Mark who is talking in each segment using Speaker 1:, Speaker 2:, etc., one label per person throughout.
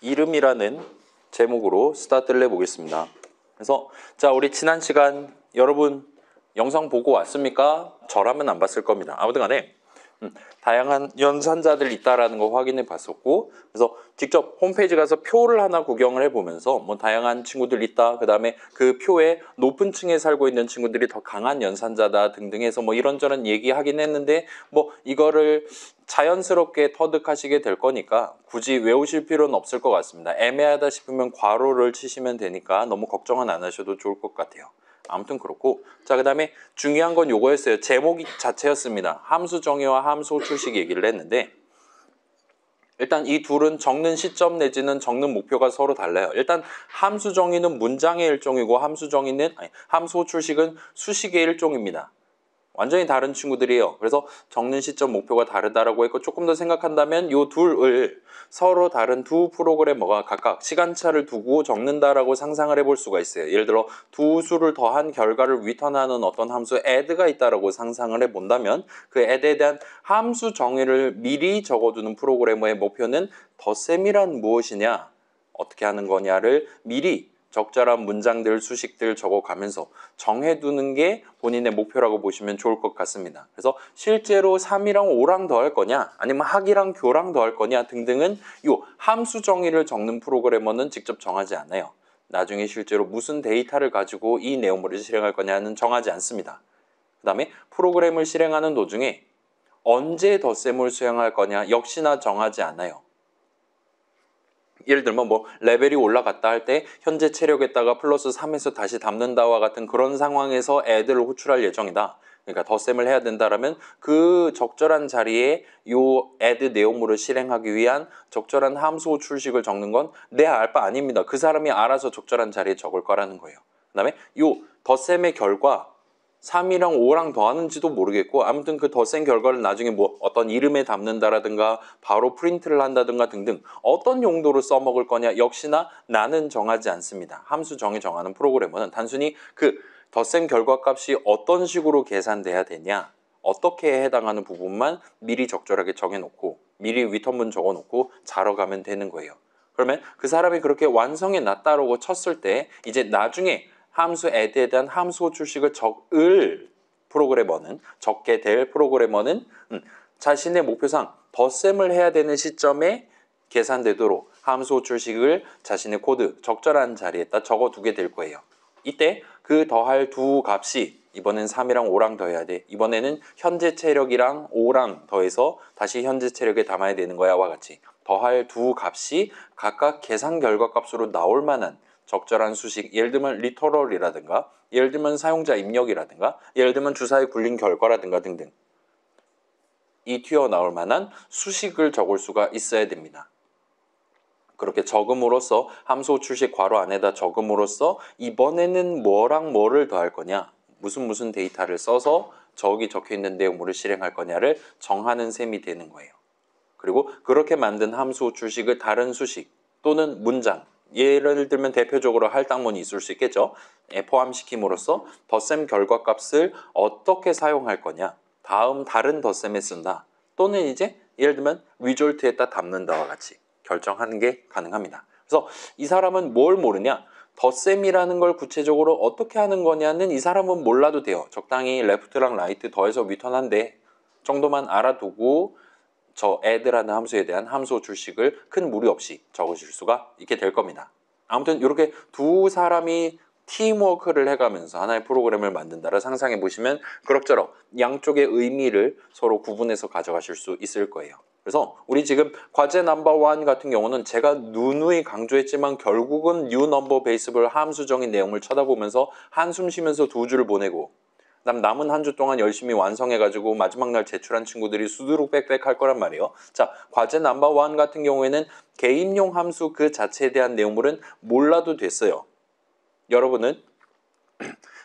Speaker 1: 이름이라는 제목으로 스타트를 해보겠습니다. 그래서 자, 우리 지난 시간 여러분 영상 보고 왔습니까? 저라면 안 봤을 겁니다. 아무튼 간에 다양한 연산자들 있다라는 거 확인해 봤었고, 그래서 직접 홈페이지 가서 표를 하나 구경을 해보면서 뭐 다양한 친구들 있다, 그 다음에 그 표에 높은 층에 살고 있는 친구들이 더 강한 연산자다 등등 해서 뭐 이런저런 얘기하긴 했는데, 뭐 이거를 자연스럽게 터득하시게 될 거니까 굳이 외우실 필요는 없을 것 같습니다. 애매하다 싶으면 괄호를 치시면 되니까 너무 걱정은 안 하셔도 좋을 것 같아요. 아무튼 그렇고, 자, 그 다음에 중요한 건 요거였어요. 제목 자체였습니다. 함수 정의와 함수 출식 얘기를 했는데, 일단 이 둘은 적는 시점 내지는 적는 목표가 서로 달라요. 일단 함수 정의는 문장의 일종이고 함수 출식은 수식의 일종입니다. 완전히 다른 친구들이에요. 그래서 적는 시점 목표가 다르다라고 했고, 조금 더 생각한다면 이 둘을 서로 다른 두 프로그래머가 각각 시간차를 두고 적는다라고 상상을 해볼 수가 있어요. 예를 들어 두 수를 더한 결과를 리턴하는 어떤 함수 add가 있다라고 상상을 해본다면, 그 add에 대한 함수 정의를 미리 적어두는 프로그래머의 목표는 덧셈이란 무엇이냐, 어떻게 하는 거냐를 미리 적절한 문장들, 수식들 적어가면서 정해두는 게 본인의 목표라고 보시면 좋을 것 같습니다. 그래서 실제로 3이랑 5랑 더할 거냐, 아니면 학이랑 교랑 더할 거냐 등등은 이 함수 정의를 적는 프로그래머는 직접 정하지 않아요. 나중에 실제로 무슨 데이터를 가지고 이 내용물을 실행할 거냐는 정하지 않습니다. 그 다음에 프로그램을 실행하는 도중에 언제 덧셈을 수행할 거냐 역시나 정하지 않아요. 예를 들면 뭐 레벨이 올라갔다 할 때 현재 체력에다가 플러스 3에서 다시 담는다와 같은 그런 상황에서 애들을 호출할 예정이다. 그러니까 덧셈을 해야 된다라면 그 적절한 자리에 요 add 내용물을 실행하기 위한 적절한 함수 출식을 적는 건 내 알 바 아닙니다. 그 사람이 알아서 적절한 자리에 적을 거라는 거예요. 그 다음에 요 덧셈의 결과 3이랑 5랑 더하는지도 모르겠고, 아무튼 그 덧셈 결과를 나중에 뭐 어떤 이름에 담는다라든가 바로 프린트를 한다든가 등등 어떤 용도로 써먹을 거냐 역시나 나는 정하지 않습니다. 함수 정하는 프로그래머는 단순히 그 덧셈 결과 값이 어떤 식으로 계산돼야 되냐, 어떻게 해당하는 부분만 미리 적절하게 정해놓고 미리 리턴문 적어놓고 자러 가면 되는 거예요. 그러면 그 사람이 그렇게 완성해 놨다라고 쳤을 때 이제 나중에 함수 add에 대한 함수 출식을 적게 될 프로그래머는 자신의 목표상 덧셈을 해야 되는 시점에 계산되도록 함수 출식을 자신의 코드 적절한 자리에다 적어두게 될 거예요. 이때 그 더할 두 값이 이번엔 3이랑 5랑 더해야 돼. 이번에는 현재 체력이랑 5랑 더해서 다시 현재 체력에 담아야 되는 거야와 같이 더할 두 값이 각각 계산 결과 값으로 나올 만한 적절한 수식, 예를 들면 리터럴이라든가, 예를 들면 사용자 입력이라든가, 예를 들면 주사에 굴린 결과라든가 등등 이 튀어나올 만한 수식을 적을 수가 있어야 됩니다. 그렇게 적음으로써 함수 출식 괄호 안에다 적음으로써 이번에는 뭐랑 뭐를 더할 거냐, 무슨 데이터를 써서 저기 적혀있는 내용물을 실행할 거냐를 정하는 셈이 되는 거예요. 그리고 그렇게 만든 함수 출식을 다른 수식 또는 문장, 예를 들면 대표적으로 할당문이 있을 수 있겠죠. 포함시킴으로써 덧셈 결과값을 어떻게 사용할 거냐, 다른 덧셈에 쓴다, 또는 이제 예를 들면 리졸트에다 담는다와 같이 결정하는 게 가능합니다. 그래서 이 사람은 뭘 모르냐, 덧셈이라는 걸 구체적으로 어떻게 하는 거냐는 이 사람은 몰라도 돼요. 적당히 레프트랑 라이트 더해서 리턴한데 정도만 알아두고 저 add라는 함수에 대한 함수 출식을 큰 무리 없이 적으실 수가 있게 될 겁니다. 아무튼 이렇게 두 사람이 팀워크를 해가면서 하나의 프로그램을 만든다를 상상해 보시면 그럭저럭 양쪽의 의미를 서로 구분해서 가져가실 수 있을 거예요. 그래서 우리 지금 과제 넘버 1 같은 경우는 제가 누누이 강조했지만 결국은 new number baseable 함수적인 내용을 쳐다보면서 한숨 쉬면서 두 줄을 보내고 남은 한 주 동안 열심히 완성해가지고 마지막 날 제출한 친구들이 수두룩 빽빽 할 거란 말이에요. 자, 과제 넘버 1 같은 경우에는 개입용 함수 그 자체에 대한 내용물은 몰라도 됐어요. 여러분은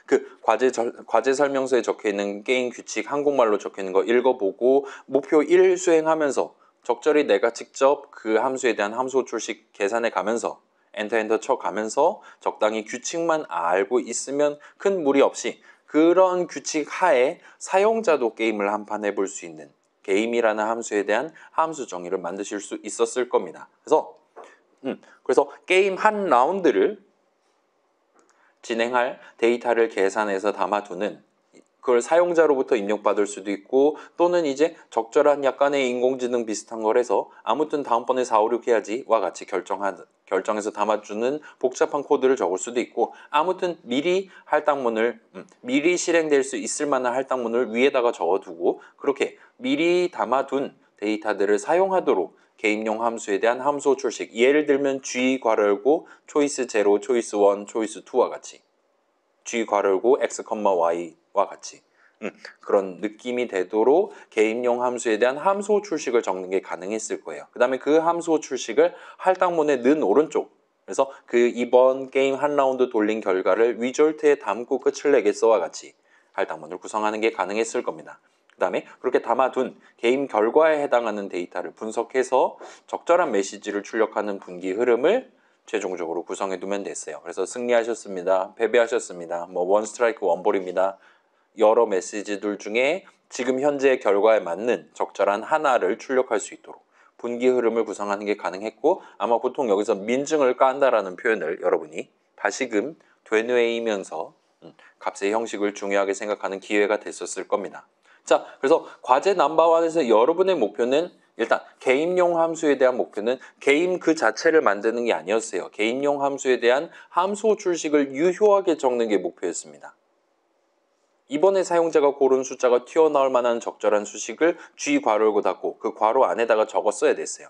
Speaker 1: 그 과제 설명서에 적혀있는 게임 규칙 한국말로 적혀있는 거 읽어보고 목표 1 수행하면서 적절히 내가 직접 그 함수에 대한 함수 출식 계산해 가면서 엔터 쳐가면서 적당히 규칙만 알고 있으면 큰 무리 없이 그런 규칙 하에 사용자도 게임을 한판 해볼 수 있는 게임이라는 함수에 대한 함수 정의를 만드실 수 있었을 겁니다. 그래서 그래서 게임 한 라운드를 진행할 데이터를 계산해서 담아두는, 그걸 사용자로부터 입력받을 수도 있고 또는 이제 적절한 약간의 인공지능 비슷한 걸 해서 아무튼 다음번에 4, 5, 6 해야지와 같이 결정해서 담아주는 복잡한 코드를 적을 수도 있고, 아무튼 미리 할당문을 미리 실행될 수 있을 만한 할당문을 위에다가 적어두고 그렇게 미리 담아둔 데이터들을 사용하도록 개입용 함수에 대한 함수 출식, 예를 들면 g 괄호열고 초이스 0, 초이스 1, 초이스 2와 같이 g 괄호열고 x, y와 같이 그런 느낌이 되도록 개입용 함수에 대한 함수 출식을 적는 게 가능했을 거예요. 그 다음에 그 함수 출식을 할당문의 는 오른쪽, 그래서 그 이번 게임 한 라운드 돌린 결과를 리졸트에 담고 끝을 내겠어와 같이 할당문을 구성하는 게 가능했을 겁니다. 그 다음에 그렇게 담아둔 게임 결과에 해당하는 데이터를 분석해서 적절한 메시지를 출력하는 분기 흐름을 최종적으로 구성해 두면 됐어요. 그래서 승리하셨습니다, 패배하셨습니다, 뭐 원 스트라이크 원볼입니다, 여러 메시지들 중에 지금 현재 결과에 맞는 적절한 하나를 출력할 수 있도록 분기 흐름을 구성하는 게 가능했고, 아마 보통 여기서 민증을 깐다라는 표현을 여러분이 다시금 되뇌이면서 값의 형식을 중요하게 생각하는 기회가 됐었을 겁니다. 자, 그래서 과제 넘버1에서 여러분의 목표는 일단 개입용 함수에 대한 목표는 개임 그 자체를 만드는 게 아니었어요. 개입용 함수에 대한 함수 출식을 유효하게 적는 게 목표였습니다. 이번에 사용자가 고른 숫자가 튀어나올 만한 적절한 수식을 G 괄호열고 닫고 그 괄호 안에다가 적었어야 됐어요.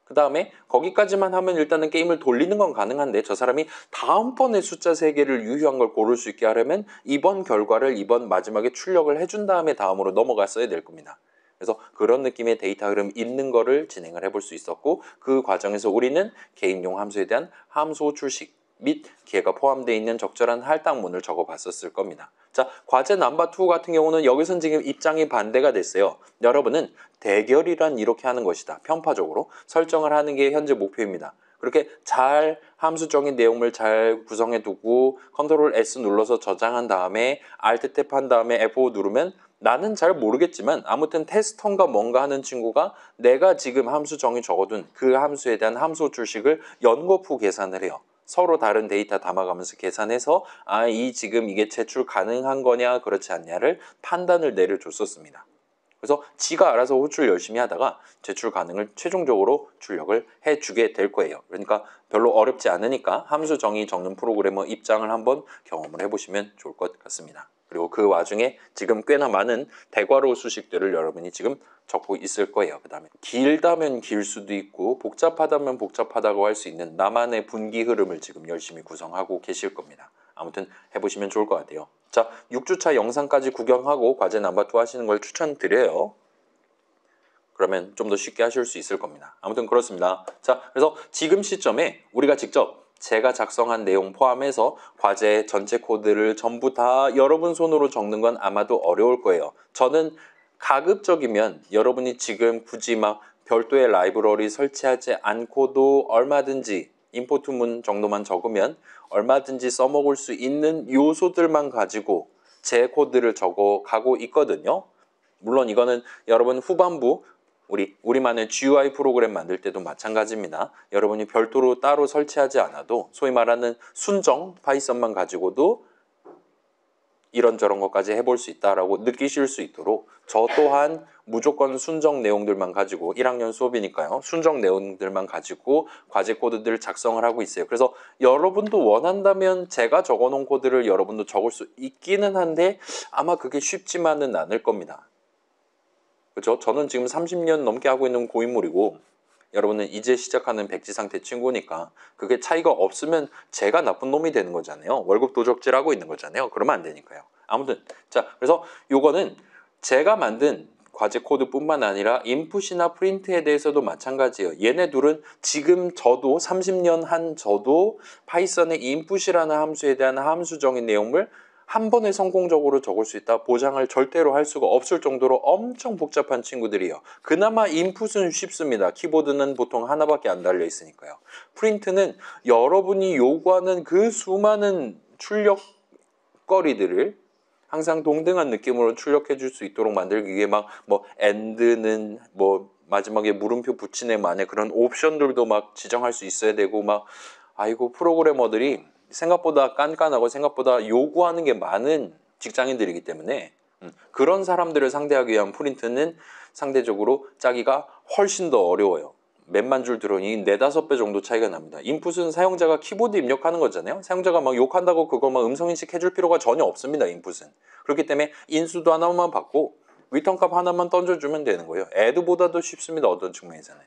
Speaker 1: 그 다음에 거기까지만 하면 일단은 게임을 돌리는 건 가능한데, 저 사람이 다음번에 숫자 3개를 유효한 걸 고를 수 있게 하려면 이번 결과를 이번 마지막에 출력을 해준 다음에 다음으로 넘어갔어야 될 겁니다. 그래서 그런 느낌의 데이터 흐름 있는 거를 진행을 해볼 수 있었고, 그 과정에서 우리는 개입용 함수에 대한 함수 출식 및 걔가 포함되어 있는 적절한 할당문을 적어봤었을 겁니다. 자, 과제 넘버2 같은 경우는 여기선 지금 입장이 반대가 됐어요. 여러분은 대결이란 이렇게 하는 것이다. 편파적으로 설정을 하는 게 현재 목표입니다. 그렇게 잘 함수적인 내용을 잘 구성해 두고 컨트롤 S 눌러서 저장한 다음에 Alt 탭한 다음에 F5 누르면 나는 잘 모르겠지만 아무튼 테스터인가 뭔가 하는 친구가 내가 지금 함수 정의 적어둔 그 함수에 대한 함수 출식을 연거푸 계산을 해요. 서로 다른 데이터 담아가면서 계산해서 이 지금 이게 제출 가능한 거냐 그렇지 않냐를 판단을 내려줬었습니다. 그래서 지가 알아서 호출 열심히 하다가 제출 가능을 최종적으로 출력을 해주게 될 거예요. 그러니까 별로 어렵지 않으니까 함수 정의 적는 프로그래머 입장을 한번 경험을 해보시면 좋을 것 같습니다. 그리고 그 와중에 지금 꽤나 많은 대괄호 수식들을 여러분이 지금 적고 있을 거예요. 그 다음에 길다면 길 수도 있고 복잡하다면 복잡하다고 할 수 있는 나만의 분기 흐름을 지금 열심히 구성하고 계실 겁니다. 아무튼 해보시면 좋을 것 같아요. 자, 6주차 영상까지 구경하고 과제 넘버2 하시는 걸 추천드려요. 그러면 좀 더 쉽게 하실 수 있을 겁니다. 아무튼 그렇습니다. 자, 그래서 지금 시점에 우리가 직접 제가 작성한 내용 포함해서 과제 전체 코드를 전부 다 여러분 손으로 적는 건 아마도 어려울 거예요. 저는 가급적이면 여러분이 지금 굳이 막 별도의 라이브러리 설치하지 않고도 얼마든지 임포트문 정도만 적으면 얼마든지 써먹을 수 있는 요소들만 가지고 제 코드를 적어 가고 있거든요. 물론 이거는 여러분 후반부 우리만의 GUI 프로그램 만들 때도 마찬가지입니다. 여러분이 별도로 따로 설치하지 않아도 소위 말하는 순정 파이썬만 가지고도 이런저런 것까지 해볼 수 있다라고 느끼실 수 있도록 저 또한 무조건 순정 내용들만 가지고 1학년 수업이니까요. 순정 내용들만 가지고 과제 코드들을 작성을 하고 있어요. 그래서 여러분도 원한다면 제가 적어놓은 코드를 여러분도 적을 수 있기는 한데 아마 그게 쉽지만은 않을 겁니다. 그렇죠? 저는 지금 30년 넘게 하고 있는 고인물이고 여러분은 이제 시작하는 백지 상태 친구니까 그게 차이가 없으면 제가 나쁜 놈이 되는 거잖아요. 월급 도적질하고 있는 거잖아요. 그러면 안 되니까요. 아무튼 자, 그래서 요거는 제가 만든 과제 코드뿐만 아니라 인풋이나 프린트에 대해서도 마찬가지예요. 얘네 둘은 지금 저도 30년 한 저도 파이썬의 인풋이라는 함수에 대한 함수적인 내용을 한 번에 성공적으로 적을 수 있다 보장을 절대로 할 수가 없을 정도로 엄청 복잡한 친구들이에요. 그나마 인풋은 쉽습니다. 키보드는 보통 하나밖에 안 달려 있으니까요. 프린트는 여러분이 요구하는 그 수많은 출력거리들을 항상 동등한 느낌으로 출력해 줄 수 있도록 만들기 위해 막 뭐 end는 뭐 마지막에 물음표 붙이네 만에 그런 옵션들도 막 지정할 수 있어야 되고 막 아이고 프로그래머들이 생각보다 깐깐하고 생각보다 요구하는 게 많은 직장인들이기 때문에 그런 사람들을 상대하기 위한 프린트는 상대적으로 짜기가 훨씬 더 어려워요. 몇만 줄 들어오니 4-5배 정도 차이가 납니다. 인풋은 사용자가 키보드 입력하는 거잖아요. 사용자가 막 욕한다고 그걸 막 음성인식 해줄 필요가 전혀 없습니다. 인풋은. 그렇기 때문에 인수도 하나만 받고 리턴값 하나만 던져주면 되는 거예요. 애드보다도 쉽습니다. 어떤 측면에서는.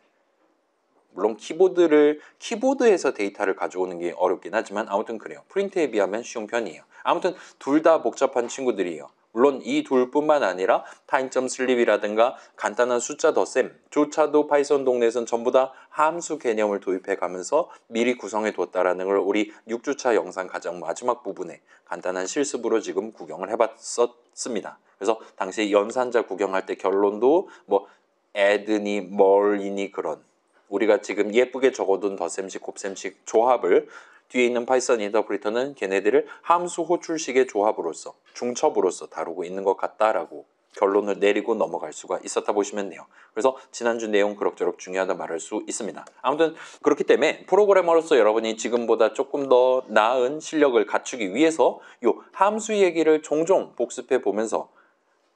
Speaker 1: 물론 키보드에서 데이터를 가져오는 게 어렵긴 하지만 아무튼 그래요. 프린트에 비하면 쉬운 편이에요. 아무튼 둘 다 복잡한 친구들이에요. 물론 이 둘뿐만 아니라 타임점슬립이라든가 간단한 숫자 덧셈조차도 파이썬 동네에서는 전부 다 함수 개념을 도입해 가면서 미리 구성해 뒀다라는 걸 우리 6주차 영상 가장 마지막 부분에 간단한 실습으로 지금 구경을 해봤었습니다. 그래서 당시 연산자 구경할 때 결론도 뭐 애드니 뭘이니 그런 우리가 지금 예쁘게 적어둔 덧셈식, 곱셈식 조합을 뒤에 있는 파이썬 인터프리터는 걔네들을 함수 호출식의 조합으로서 중첩으로서 다루고 있는 것 같다라고 결론을 내리고 넘어갈 수가 있었다 보시면 돼요. 그래서 지난주 내용 그럭저럭 중요하다 말할 수 있습니다. 아무튼 그렇기 때문에 프로그래머로서 여러분이 지금보다 조금 더 나은 실력을 갖추기 위해서 요 함수 얘기를 종종 복습해 보면서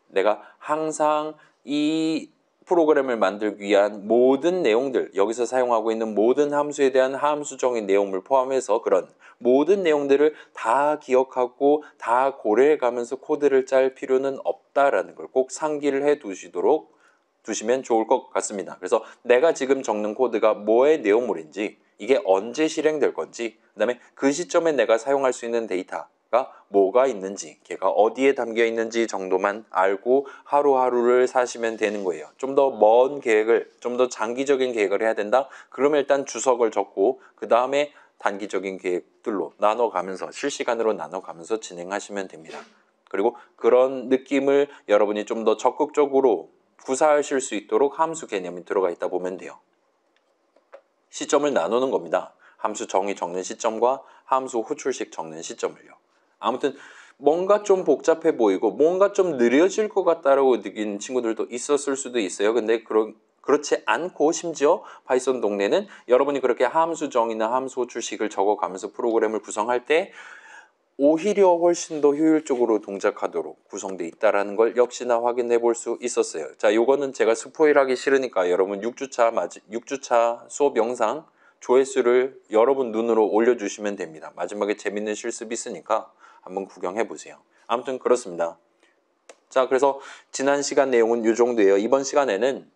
Speaker 1: 내가 항상 이 프로그램을 만들기 위한 모든 내용들, 여기서 사용하고 있는 모든 함수에 대한 함수적인 내용을 포함해서 그런 모든 내용들을 다 기억하고 다 고려해 가면서 코드를 짤 필요는 없다라는 걸 꼭 상기를 해 두시면 좋을 것 같습니다. 그래서 내가 지금 적는 코드가 뭐의 내용물인지, 이게 언제 실행될 건지, 그 다음에 그 시점에 내가 사용할 수 있는 데이터가 뭐가 있는지, 걔가 어디에 담겨 있는지 정도만 알고 하루하루를 사시면 되는 거예요. 좀 더 먼 계획을, 좀 더 장기적인 계획을 해야 된다? 그러면 일단 주석을 적고 그 다음에 단기적인 계획들로 나눠가면서 실시간으로 나눠가면서 진행하시면 됩니다. 그리고 그런 느낌을 여러분이 좀 더 적극적으로 구사하실 수 있도록 함수 개념이 들어가 있다 보면 돼요. 시점을 나누는 겁니다. 함수 정의 적는 시점과 함수 호출식 적는 시점을요. 아무튼 뭔가 좀 복잡해 보이고 뭔가 좀 느려질 것 같다라고 느낀 친구들도 있었을 수도 있어요. 근데 그렇지 않고 심지어 파이썬 동네는 여러분이 그렇게 함수 정의나 함수 호출식을 적어가면서 프로그램을 구성할 때 오히려 훨씬 더 효율적으로 동작하도록 구성되어 있다는 걸 역시나 확인해 볼 수 있었어요. 자, 요거는 제가 스포일하기 싫으니까 여러분 6주차 수업 영상 조회수를 여러분 눈으로 올려주시면 됩니다. 마지막에 재밌는 실습이 있으니까 한번 구경해 보세요. 아무튼 그렇습니다. 자, 그래서 지난 시간 내용은 이 정도예요. 이번 시간에는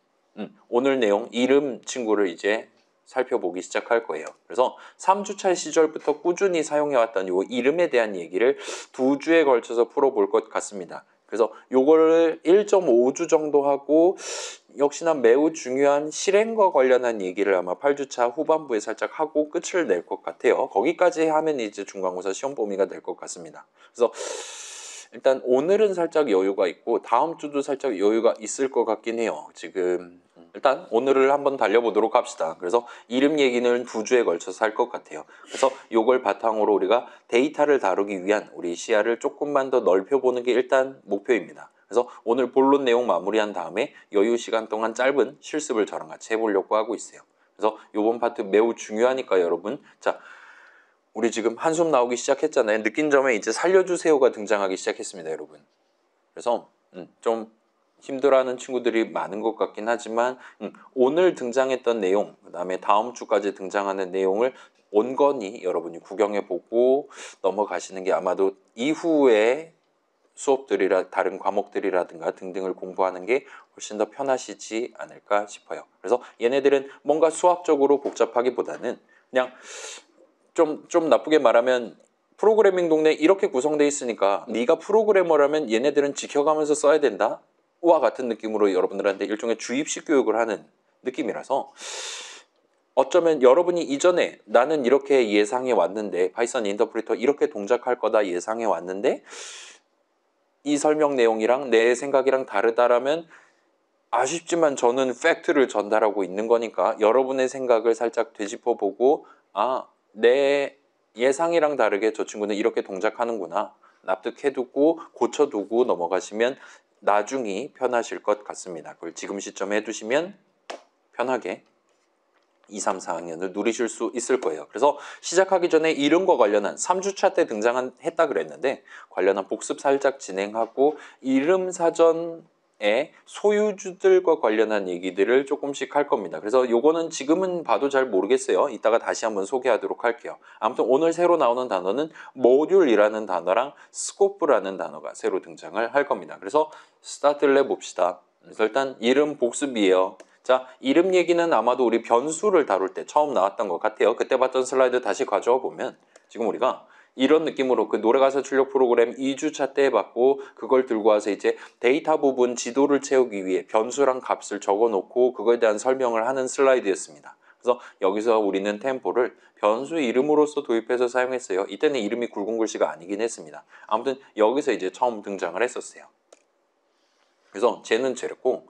Speaker 1: 오늘 내용 이름 친구를 이제 살펴보기 시작할 거예요. 그래서 3주차 시절부터 꾸준히 사용해왔던 이 이름에 대한 얘기를 2주에 걸쳐서 풀어볼 것 같습니다. 그래서 요거를 1.5주 정도 하고 역시나 매우 중요한 실행과 관련한 얘기를 아마 8주차 후반부에 살짝 하고 끝을 낼 것 같아요. 거기까지 하면 이제 중간고사 시험 범위가 될 것 같습니다. 그래서 일단 오늘은 살짝 여유가 있고 다음 주도 살짝 여유가 있을 것 같긴 해요. 지금 일단 오늘을 한번 달려보도록 합시다. 그래서 이름 얘기는 2주에 걸쳐서 할 것 같아요. 그래서 이걸 바탕으로 우리가 데이터를 다루기 위한 우리 시야를 조금만 더 넓혀보는 게 일단 목표입니다. 그래서 오늘 본론 내용 마무리한 다음에 여유 시간 동안 짧은 실습을 저랑 같이 해보려고 하고 있어요. 그래서 이번 파트 매우 중요하니까 여러분, 자, 우리 지금 한숨 나오기 시작했잖아요. 느낀 점에 이제 살려주세요가 등장하기 시작했습니다, 여러분. 그래서 좀 힘들어하는 친구들이 많은 것 같긴 하지만 오늘 등장했던 내용, 그 다음에 다음 주까지 등장하는 내용을 온건히 여러분이 구경해보고 넘어가시는 게 아마도 이후에 수업들이라 다른 과목들이라든가 등등을 공부하는 게 훨씬 더 편하시지 않을까 싶어요. 그래서 얘네들은 뭔가 수학적으로 복잡하기보다는 그냥 좀 나쁘게 말하면 프로그래밍 동네 이렇게 구성되어 있으니까 네가 프로그래머라면 얘네들은 지켜가면서 써야 된다? 와 같은 느낌으로 여러분들한테 일종의 주입식 교육을 하는 느낌이라서 어쩌면 여러분이 이전에 나는 이렇게 예상해 왔는데 파이썬 인터프리터 이렇게 동작할 거다 예상해 왔는데 이 설명 내용이랑 내 생각이랑 다르다라면 아쉽지만 저는 팩트를 전달하고 있는 거니까 여러분의 생각을 살짝 되짚어보고 내 예상이랑 다르게 저 친구는 이렇게 동작하는구나 납득해두고 고쳐두고 넘어가시면 나중이 편하실 것 같습니다. 그걸 지금 시점에 해두시면 편하게 2, 3, 4학년을 누리실 수 있을 거예요. 그래서 시작하기 전에 이름과 관련한 3주차 때 등장했다 그랬는데 관련한 복습 살짝 진행하고 이름 사전의 소유주들과 관련한 얘기들을 조금씩 할 겁니다. 그래서 요거는 지금은 봐도 잘 모르겠어요. 이따가 다시 한번 소개하도록 할게요. 아무튼 오늘 새로 나오는 단어는 모듈이라는 단어랑 스코프라는 단어가 새로 등장을 할 겁니다. 그래서 스타트를 해봅시다. 그래서 일단 이름 복습이에요. 자, 이름 얘기는 아마도 우리 변수를 다룰 때 처음 나왔던 것 같아요. 그때 봤던 슬라이드 다시 가져와 보면 지금 우리가 이런 느낌으로 그 노래가사 출력 프로그램 2주차 때 해봤고 그걸 들고 와서 이제 데이터 부분 지도를 채우기 위해 변수랑 값을 적어놓고 그거에 대한 설명을 하는 슬라이드였습니다. 그래서 여기서 우리는 템포를 변수 이름으로서 도입해서 사용했어요. 이때는 이름이 굵은 글씨가 아니긴 했습니다. 아무튼 여기서 이제 처음 등장을 했었어요. 그래서 쟤는 쟤랬고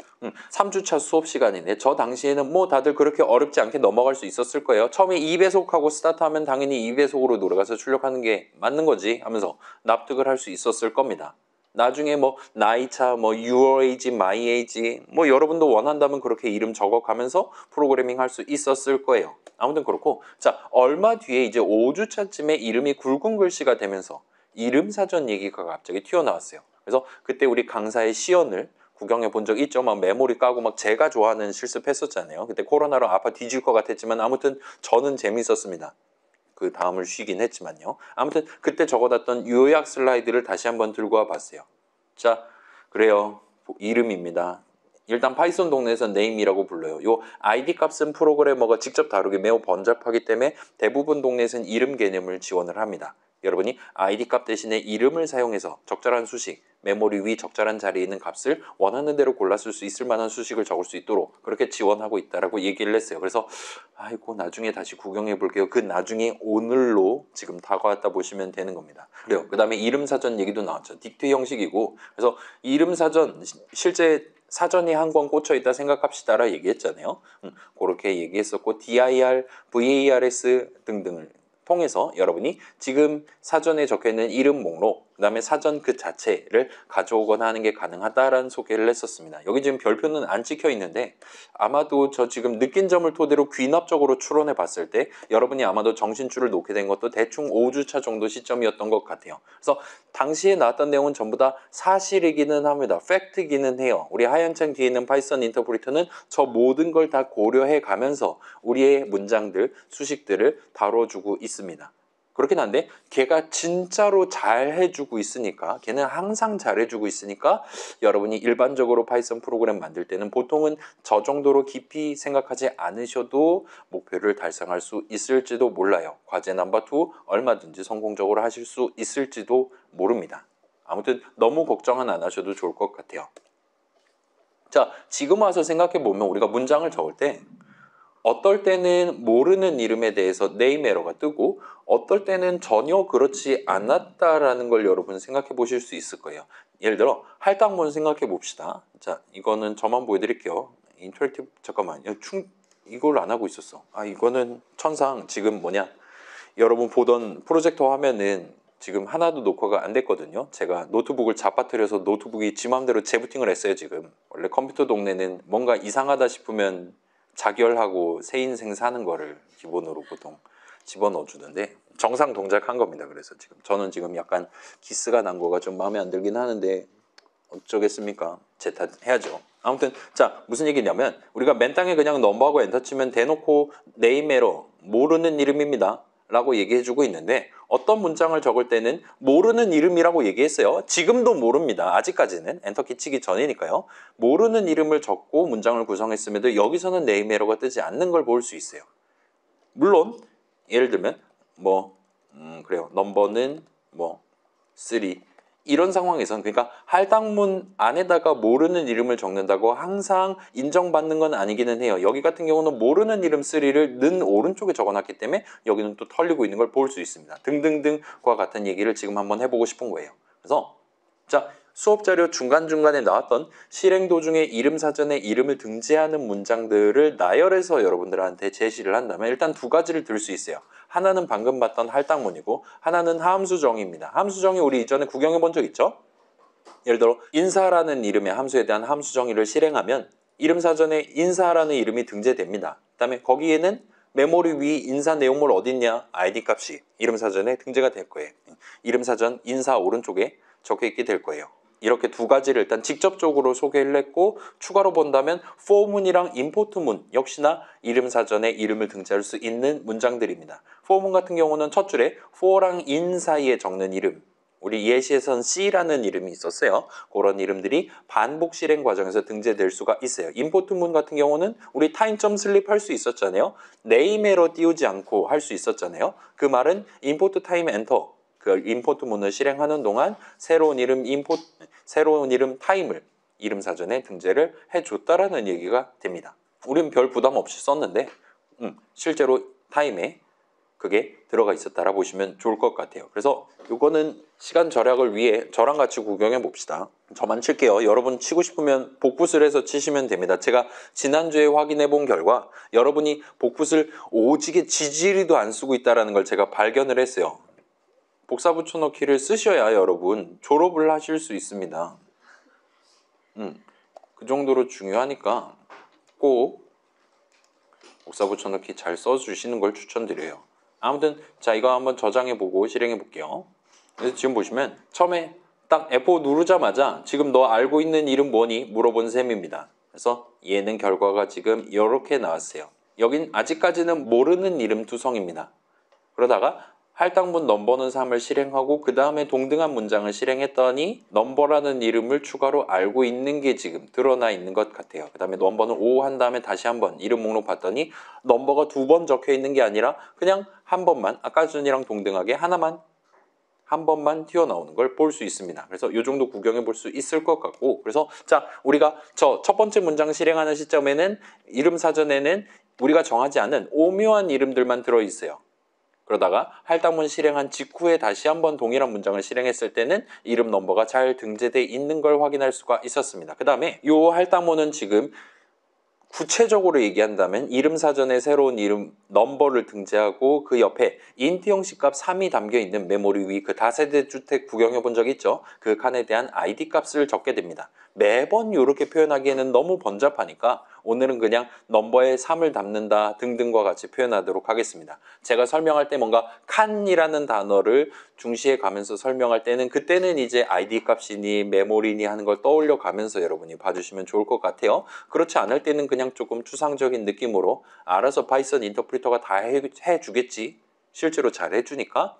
Speaker 1: 3주차 수업 시간인데 저 당시에는 뭐 다들 그렇게 어렵지 않게 넘어갈 수 있었을 거예요. 처음에 2배속하고 스타트하면 당연히 2배속으로 노래가사 출력하는 게 맞는 거지 하면서 납득을 할 수 있었을 겁니다. 나중에 뭐 나이차, 뭐 your age, my age 뭐 여러분도 원한다면 그렇게 이름 적어가면서 프로그래밍 할 수 있었을 거예요. 아무튼 그렇고 자 얼마 뒤에 이제 5주차쯤에 이름이 굵은 글씨가 되면서 이름 사전 얘기가 갑자기 튀어나왔어요. 그래서 그때 우리 강사의 시연을 구경해 본 적 있죠. 막 메모리 까고 막 제가 좋아하는 실습했었잖아요. 그때 코로나로 아파 뒤질 것 같았지만 아무튼 저는 재밌었습니다. 그 다음을 쉬긴 했지만요. 아무튼 그때 적어놨던 요약 슬라이드를 다시 한번 들고 와 봤어요. 자, 그래요. 이름입니다. 일단 파이썬 동네에서 name이라고 불러요. 요 id 값은 프로그래머가 직접 다루기 매우 번잡하기 때문에 대부분 동네에서는 이름 개념을 지원을 합니다. 여러분이 id 값 대신에 이름을 사용해서 적절한 수식, 메모리 위 적절한 자리에 있는 값을 원하는 대로 골라 쓸 수 있을 만한 수식을 적을 수 있도록 그렇게 지원하고 있다라고 얘기를 했어요. 그래서 아이고 나중에 다시 구경해 볼게요. 그 나중에 오늘로 지금 다가왔다 보시면 되는 겁니다. 그래요. 그 다음에 이름 사전 얘기도 나왔죠. 딕트 형식이고 그래서 이름 사전 실제 사전이 한 권 꽂혀 있다 생각합시다라 얘기했잖아요. 그렇게 얘기했었고 dir, vars 등등을 통해서 여러분이 지금 사전에 적혀있는 이름 목록 그 다음에 사전 그 자체를 가져오거나 하는 게 가능하다라는 소개를 했었습니다. 여기 지금 별표는 안 찍혀 있는데 아마도 저 지금 느낀 점을 토대로 귀납적으로 추론해 봤을 때 여러분이 아마도 정신줄을 놓게 된 것도 대충 5주차 정도 시점이었던 것 같아요. 그래서 당시에 나왔던 내용은 전부 다 사실이기는 합니다. 팩트기는 해요. 우리 하얀 창 뒤에 있는 파이썬 인터프리터는 저 모든 걸 다 고려해 가면서 우리의 문장들, 수식들을 다뤄주고 있습니다. 그렇긴 한데 걔가 진짜로 잘 해주고 있으니까 걔는 항상 잘 해주고 있으니까 여러분이 일반적으로 파이썬 프로그램 만들 때는 보통은 저 정도로 깊이 생각하지 않으셔도 목표를 달성할 수 있을지도 몰라요. 과제 넘버 2 얼마든지 성공적으로 하실 수 있을지도 모릅니다. 아무튼 너무 걱정은 안 하셔도 좋을 것 같아요. 자, 지금 와서 생각해 보면 우리가 문장을 적을 때 어떨 때는 모르는 이름에 대해서 네임 에러가 뜨고 어떨 때는 전혀 그렇지 않았다라는 걸 여러분 생각해 보실 수 있을 거예요. 예를 들어 할당문 생각해 봅시다. 자, 이거는 저만 보여드릴게요. 인터랙티브 잠깐만, 이걸 안 하고 있었어. 이거는 천상 지금 여러분 보던 프로젝터 화면은 지금 하나도 녹화가 안 됐거든요. 제가 노트북을 잡아뜨려서 노트북이 지 맘대로 재부팅을 했어요. 지금 원래 컴퓨터 동네는 뭔가 이상하다 싶으면 자결하고 새 인생 사는 거를 기본으로 보통 집어넣어 주는데 정상 동작한 겁니다. 그래서 저는 지금 약간 기스가 난 거가 좀 마음에 안 들긴 하는데 어쩌겠습니까? 제 탓 해야죠. 아무튼 자 무슨 얘기냐면 우리가 맨 땅에 그냥 넘버하고 엔터 치면 대놓고 네임 에러 모르는 이름입니다 라고 얘기해주고 있는데 어떤 문장을 적을 때는 모르는 이름이라고 얘기했어요. 지금도 모릅니다. 아직까지는 엔터키 치기 전이니까요. 모르는 이름을 적고 문장을 구성했음에도 여기서는 네임 에러가 뜨지 않는 걸 볼 수 있어요. 물론 예를 들면 그래요. 넘버는 3 이런 상황에선 그러니까 할당문 안에다가 모르는 이름을 적는다고 항상 인정받는 건 아니기는 해요. 여기 같은 경우는 모르는 이름 3를 는 오른쪽에 적어놨기 때문에 여기는 또 털리고 있는 걸 볼 수 있습니다. 등등등과 같은 얘기를 지금 한번 해보고 싶은 거예요. 그래서 자 수업 자료 중간중간에 나왔던 실행 도중에 이름 사전에 이름을 등재하는 문장들을 나열해서 여러분들한테 제시를 한다면 일단 두 가지를 들 수 있어요. 하나는 방금 봤던 할당문이고 하나는 함수정의입니다. 함수정의 우리 이전에 구경해 본 적 있죠? 예를 들어 인사라는 이름의 함수에 대한 함수정의를 실행하면 이름 사전에 인사라는 이름이 등재됩니다. 그 다음에 거기에는 메모리 위 인사 내용물 어딨냐? 아이디 값이 이름 사전에 등재가 될 거예요. 이름 사전 인사 오른쪽에 적혀 있게 될 거예요. 이렇게 두 가지를 일단 직접적으로 소개를 했고 추가로 본다면 for문이랑 import문 역시나 이름 사전에 이름을 등재할 수 있는 문장들입니다. for문 같은 경우는 첫 줄에 for랑 in 사이에 적는 이름, 우리 예시에선 C라는 이름이 있었어요. 그런 이름들이 반복 실행 과정에서 등재될 수가 있어요. import문 같은 경우는 우리 타임점 슬립 할 수 있었잖아요. 네임 에러 띄우지 않고 할 수 있었잖아요. 그 말은 import time enter, 그 import문을 실행하는 동안 새로운 이름 타임을 이름 사전에 등재를 해줬다라는 얘기가 됩니다. 우린 별 부담 없이 썼는데 실제로 타임에 그게 들어가 있었다라 보시면 좋을 것 같아요. 그래서 이거는 시간 절약을 위해 저랑 같이 구경해 봅시다. 저만 칠게요. 여러분 치고 싶으면 복붙을 해서 치시면 됩니다. 제가 지난주에 확인해 본 결과 여러분이 복붙을 오지게 지지리도 안 쓰고 있다는 걸 제가 발견을 했어요. 복사 붙여넣기를 쓰셔야 여러분 졸업을 하실 수 있습니다. 그 정도로 중요하니까 꼭 복사 붙여넣기 잘 써주시는 걸 추천드려요. 아무튼 자 이거 한번 저장해보고 실행해볼게요. 그래서 지금 보시면 처음에 딱 F5 누르자마자 지금 너 알고 있는 이름 뭐니? 물어본 셈입니다. 그래서 얘는 결과가 지금 이렇게 나왔어요. 여긴 아직까지는 모르는 이름 투성입니다. 그러다가 할당문 넘버는 3을 실행하고 그 다음에 동등한 문장을 실행했더니 넘버라는 이름을 추가로 알고 있는 게 지금 드러나 있는 것 같아요. 그 다음에 넘버는 5 한 다음에 다시 한번 이름 목록 봤더니 넘버가 2번 적혀 있는 게 아니라 그냥 한 번만 아까 전이랑 동등하게 한 번만 튀어나오는 걸 볼 수 있습니다. 그래서 이 정도 구경해 볼 수 있을 것 같고 그래서 자 우리가 저 첫 번째 문장 실행하는 시점에는 이름 사전에는 우리가 정하지 않은 오묘한 이름들만 들어있어요. 그러다가 할당문 실행한 직후에 다시 한번 동일한 문장을 실행했을 때는 이름 넘버가 잘 등재되어 있는 걸 확인할 수가 있었습니다. 그 다음에 이 할당문은 지금 구체적으로 얘기한다면 이름 사전에 새로운 이름 넘버를 등재하고 그 옆에 인트 형식 값 3이 담겨 있는 메모리 위 그 다세대 주택 구경해 본 적 있죠? 그 칸에 대한 아이디 값을 적게 됩니다. 매번 이렇게 표현하기에는 너무 번잡하니까 오늘은 그냥 넘버에 3을 담는다 등등과 같이 표현하도록 하겠습니다. 제가 설명할 때 뭔가 칸이라는 단어를 중시해 가면서 설명할 때는 그때는 이제 아이디 값이니 메모리니 하는 걸 떠올려 가면서 여러분이 봐주시면 좋을 것 같아요. 그렇지 않을 때는 그냥 조금 추상적인 느낌으로 알아서 파이썬 인터프리터가 다 해주겠지. 실제로 잘 해주니까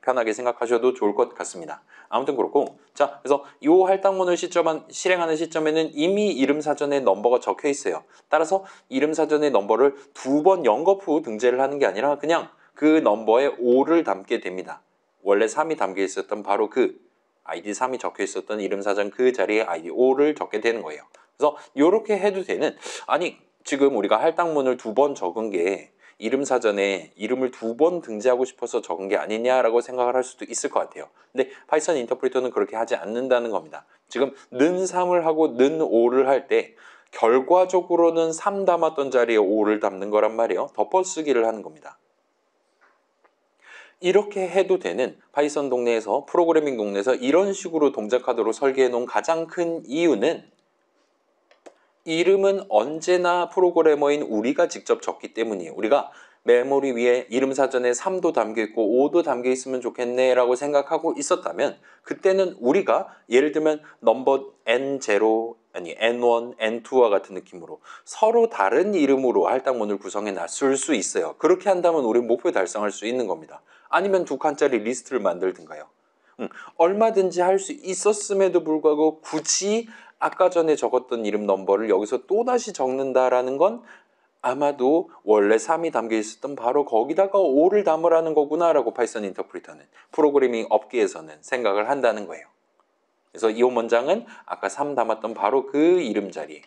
Speaker 1: 편하게 생각하셔도 좋을 것 같습니다. 아무튼 그렇고 자 그래서 이 할당문을 실행하는 시점에는 이미 이름 사전에 넘버가 적혀 있어요. 따라서 이름 사전의 넘버를 2번 영겁 후 등재를 하는 게 아니라 그냥 그 넘버에 5를 담게 됩니다. 원래 3이 담겨 있었던 바로 그 아이디 3이 적혀 있었던 이름 사전 그 자리에 아이디 5를 적게 되는 거예요. 그래서 이렇게 해도 되는 아니 지금 우리가 할당문을 2번 적은 게 이름 사전에 이름을 2번 등재하고 싶어서 적은 게 아니냐라고 생각을 할 수도 있을 것 같아요. 근데 파이썬 인터프리터는 그렇게 하지 않는다는 겁니다. 지금 는 3을 하고 는 5를 할 때 결과적으로는 3 담았던 자리에 5를 담는 거란 말이에요. 덮어쓰기를 하는 겁니다. 이렇게 해도 되는 파이썬 동네에서 프로그래밍 동네에서 이런 식으로 동작하도록 설계해 놓은 가장 큰 이유는 이름은 언제나 프로그래머인 우리가 직접 적기 때문이에요. 우리가 메모리 위에 이름 사전에 3도 담겨 있고 5도 담겨 있으면 좋겠네 라고 생각하고 있었다면 그때는 우리가 예를 들면 넘버 N0 아니 N1, N2와 같은 느낌으로 서로 다른 이름으로 할당문을 구성해 놨을 수 있어요. 그렇게 한다면 우리 목표 달성할 수 있는 겁니다. 아니면 2칸짜리 리스트를 만들든가요. 얼마든지 할 수 있었음에도 불구하고 굳이 아까 전에 적었던 이름 넘버를 여기서 또다시 적는다라는 건 아마도 원래 3이 담겨 있었던 바로 거기다가 5를 담으라는 거구나라고 파이썬 인터프리터는 프로그래밍 업계에서는 생각을 한다는 거예요. 그래서 이 문장은 아까 3 담았던 바로 그 이름 자리에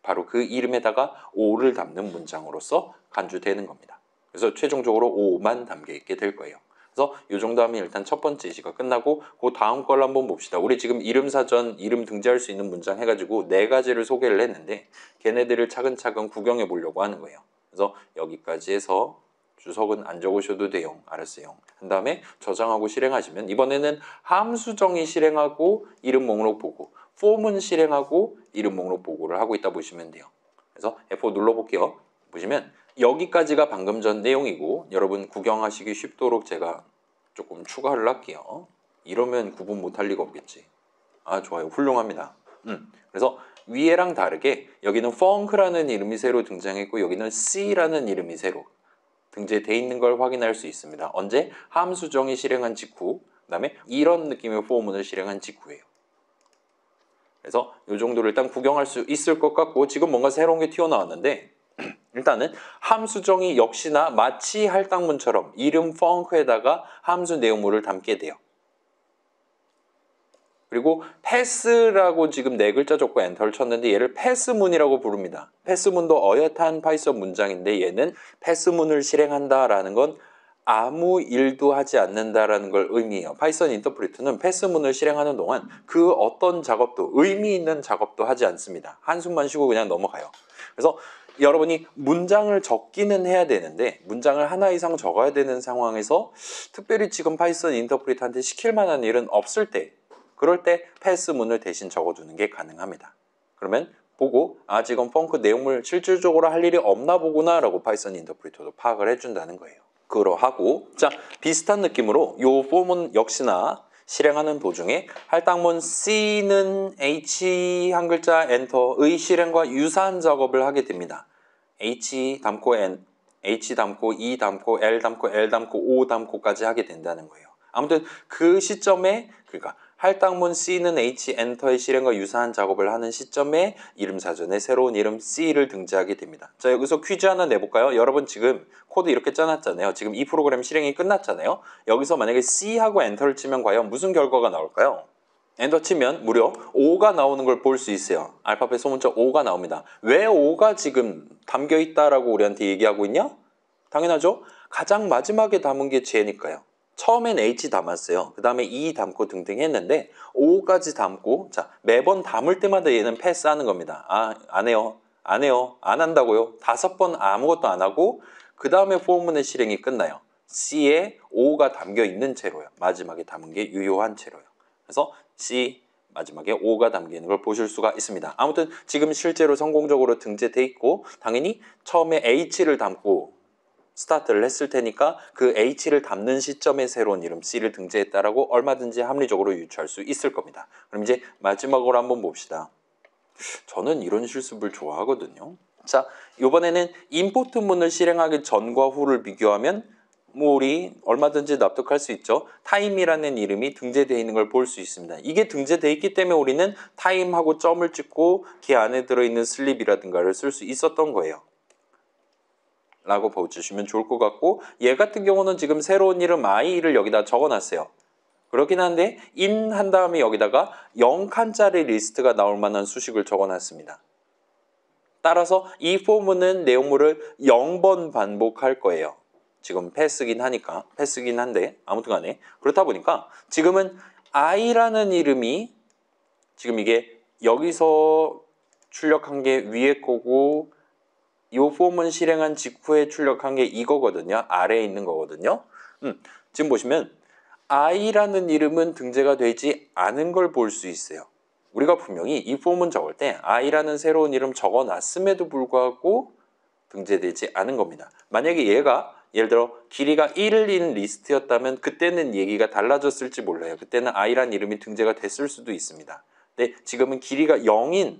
Speaker 1: 바로 그 이름에다가 5를 담는 문장으로서 간주되는 겁니다. 그래서 최종적으로 5만 담겨 있게 될 거예요. 그래서 이 정도 하면 일단 첫 번째 시가 끝나고 그 다음 걸 한번 봅시다. 우리 지금 이름 사전, 이름 등재할 수 있는 문장 해가지고 4가지를 소개를 했는데 걔네들을 차근차근 구경해 보려고 하는 거예요. 그래서 여기까지 해서 주석은 안 적으셔도 돼요. 알았어요. 그 다음에 저장하고 실행하시면 이번에는 함수 정의 실행하고 이름 목록 보고 폼은 실행하고 이름 목록 보고를 하고 있다 보시면 돼요. 그래서 F4 눌러볼게요. 보시면 여기까지가 방금 전 내용이고 여러분 구경하시기 쉽도록 제가 조금 추가를 할게요. 이러면 구분 못할 리가 없겠지. 아, 좋아요. 훌륭합니다. 그래서 위에랑 다르게 여기는 funk라는 이름이 새로 등장했고 여기는 C라는 이름이 새로 등재되어 있는 걸 확인할 수 있습니다. 언제? 함수정이 실행한 직후, 그 다음에 이런 느낌의 포문을 실행한 직후예요. 그래서 이 정도를 일단 구경할 수 있을 것 같고 지금 뭔가 새로운 게 튀어나왔는데 일단은 함수정이 역시나 마치 할당문처럼 이름 func에다가 함수 내용물을 담게 돼요. 그리고 패스라고 지금 네 글자 적고 엔터를 쳤는데 얘를 패스문이라고 부릅니다. 패스문도 어엿한 파이썬 문장인데 얘는 패스문을 실행한다라는 건 아무 일도 하지 않는다라는 걸 의미해요. 파이썬 인터프리터는 패스문을 실행하는 동안 그 어떤 작업도 의미 있는 작업도 하지 않습니다. 한숨만 쉬고 그냥 넘어가요. 그래서 여러분이 문장을 적기는 해야 되는데 문장을 하나 이상 적어야 되는 상황에서 특별히 지금 파이썬 인터프리터한테 시킬 만한 일은 없을 때 그럴 때 패스문을 대신 적어두는 게 가능합니다. 그러면 보고 아 지금 펑크 내용물 실질적으로 할 일이 없나 보구나 라고 파이썬 인터프리터도 파악을 해준다는 거예요. 그러하고 자 비슷한 느낌으로 요 폼은 역시나 실행하는 도중에 할당문 C는 H 한 글자 엔터의 실행과 유사한 작업을 하게 됩니다. H 담고 N, H 담고 E 담고 L 담고 L 담고 O 담고까지 하게 된다는 거예요. 아무튼 그 시점에 그러니까 할당문 C는 H 엔터의 실행과 유사한 작업을 하는 시점에 이름 사전에 새로운 이름 C를 등재하게 됩니다. 자 여기서 퀴즈 하나 내볼까요? 여러분 지금 코드 이렇게 짜놨잖아요. 지금 이 프로그램 실행이 끝났잖아요. 여기서 만약에 C하고 엔터를 치면 과연 무슨 결과가 나올까요? 엔터 치면 무려 5가 나오는 걸 볼 수 있어요. 알파벳 소문자 5가 나옵니다. 왜 5가 지금 담겨 있다라고 우리한테 얘기하고 있냐? 당연하죠. 가장 마지막에 담은 게 J니까요. 처음엔 H 담았어요. 그 다음에 E 담고 등등 했는데 5까지 담고 자 매번 담을 때마다 얘는 패스하는 겁니다. 아, 안 해요. 안 해요. 안 한다고요. 5번 아무것도 안 하고 그 다음에 포문의 실행이 끝나요. C에 5가 담겨 있는 채로요. 마지막에 담은 게 유효한 채로요. 그래서 C 마지막에 5가 담기는 걸 보실 수가 있습니다. 아무튼 지금 실제로 성공적으로 등재돼 있고 당연히 처음에 H를 담고 스타트를 했을 테니까 그 H를 담는 시점에 새로운 이름 C를 등재했다라고 얼마든지 합리적으로 유추할 수 있을 겁니다. 그럼 이제 마지막으로 한번 봅시다. 저는 이런 실습을 좋아하거든요. 자, 이번에는 임포트문을 실행하기 전과 후를 비교하면 뭐 우리 얼마든지 납득할 수 있죠. 타임이라는 이름이 등재되어 있는 걸 볼 수 있습니다. 이게 등재되어 있기 때문에 우리는 타임하고 점을 찍고 그 안에 들어있는 슬립이라든가를 쓸 수 있었던 거예요. 라고 봐주시면 좋을 것 같고 얘 같은 경우는 지금 새로운 이름 i를 여기다 적어놨어요. 그렇긴 한데 in 한 다음에 여기다가 0칸짜리 리스트가 나올 만한 수식을 적어놨습니다. 따라서 이 포문은 내용물을 0번 반복할 거예요. 지금 패스긴 하니까 패스긴 한데 아무튼 간에 그렇다 보니까 지금은 i라는 이름이 지금 이게 여기서 출력한 게 위에 거고 이 폼은 실행한 직후에 출력한 게 이거거든요. 아래에 있는 거거든요. 지금 보시면 i라는 이름은 등재가 되지 않은 걸 볼 수 있어요. 우리가 분명히 이 폼은 적을 때 i라는 새로운 이름 적어놨음에도 불구하고 등재되지 않은 겁니다. 만약에 얘가 예를 들어 길이가 1인 리스트였다면 그때는 얘기가 달라졌을지 몰라요. 그때는 i라는 이름이 등재가 됐을 수도 있습니다. 근데 지금은 길이가 0인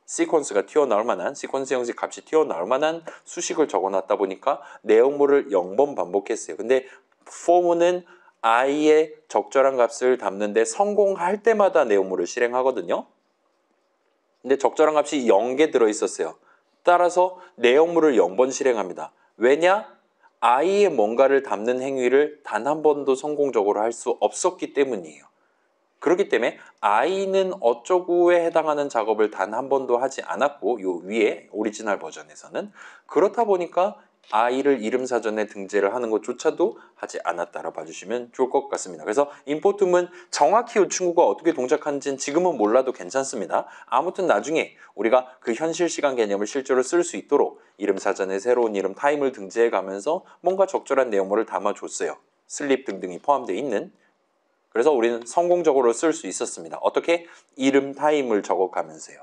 Speaker 1: 시퀀스가 튀어나올 만한 시퀀스 형식 값이 튀어나올 만한 수식을 적어놨다 보니까 내용물을 0번 반복했어요. 근데 for는 i의 적절한 값을 담는데 성공할 때마다 내용물을 실행하거든요. 근데 적절한 값이 0개 들어있었어요. 따라서 내용물을 0번 실행합니다. 왜냐? i의 뭔가를 담는 행위를 단 한 번도 성공적으로 할 수 없었기 때문이에요. 그렇기 때문에 i는 어쩌고에 해당하는 작업을 단 한 번도 하지 않았고 요 위에 오리지널 버전에서는 그렇다 보니까 i를 이름 사전에 등재를 하는 것조차도 하지 않았다라 봐주시면 좋을 것 같습니다. 그래서 임포트문 정확히 이 친구가 어떻게 동작하는지는 지금은 몰라도 괜찮습니다. 아무튼 나중에 우리가 그 현실 시간 개념을 실제로 쓸 수 있도록 이름 사전에 새로운 이름 타임을 등재해 가면서 뭔가 적절한 내용물을 담아줬어요. 슬립 등등이 포함되어 있는 그래서 우리는 성공적으로 쓸 수 있었습니다. 어떻게? 이름 타임을 적어가면서요.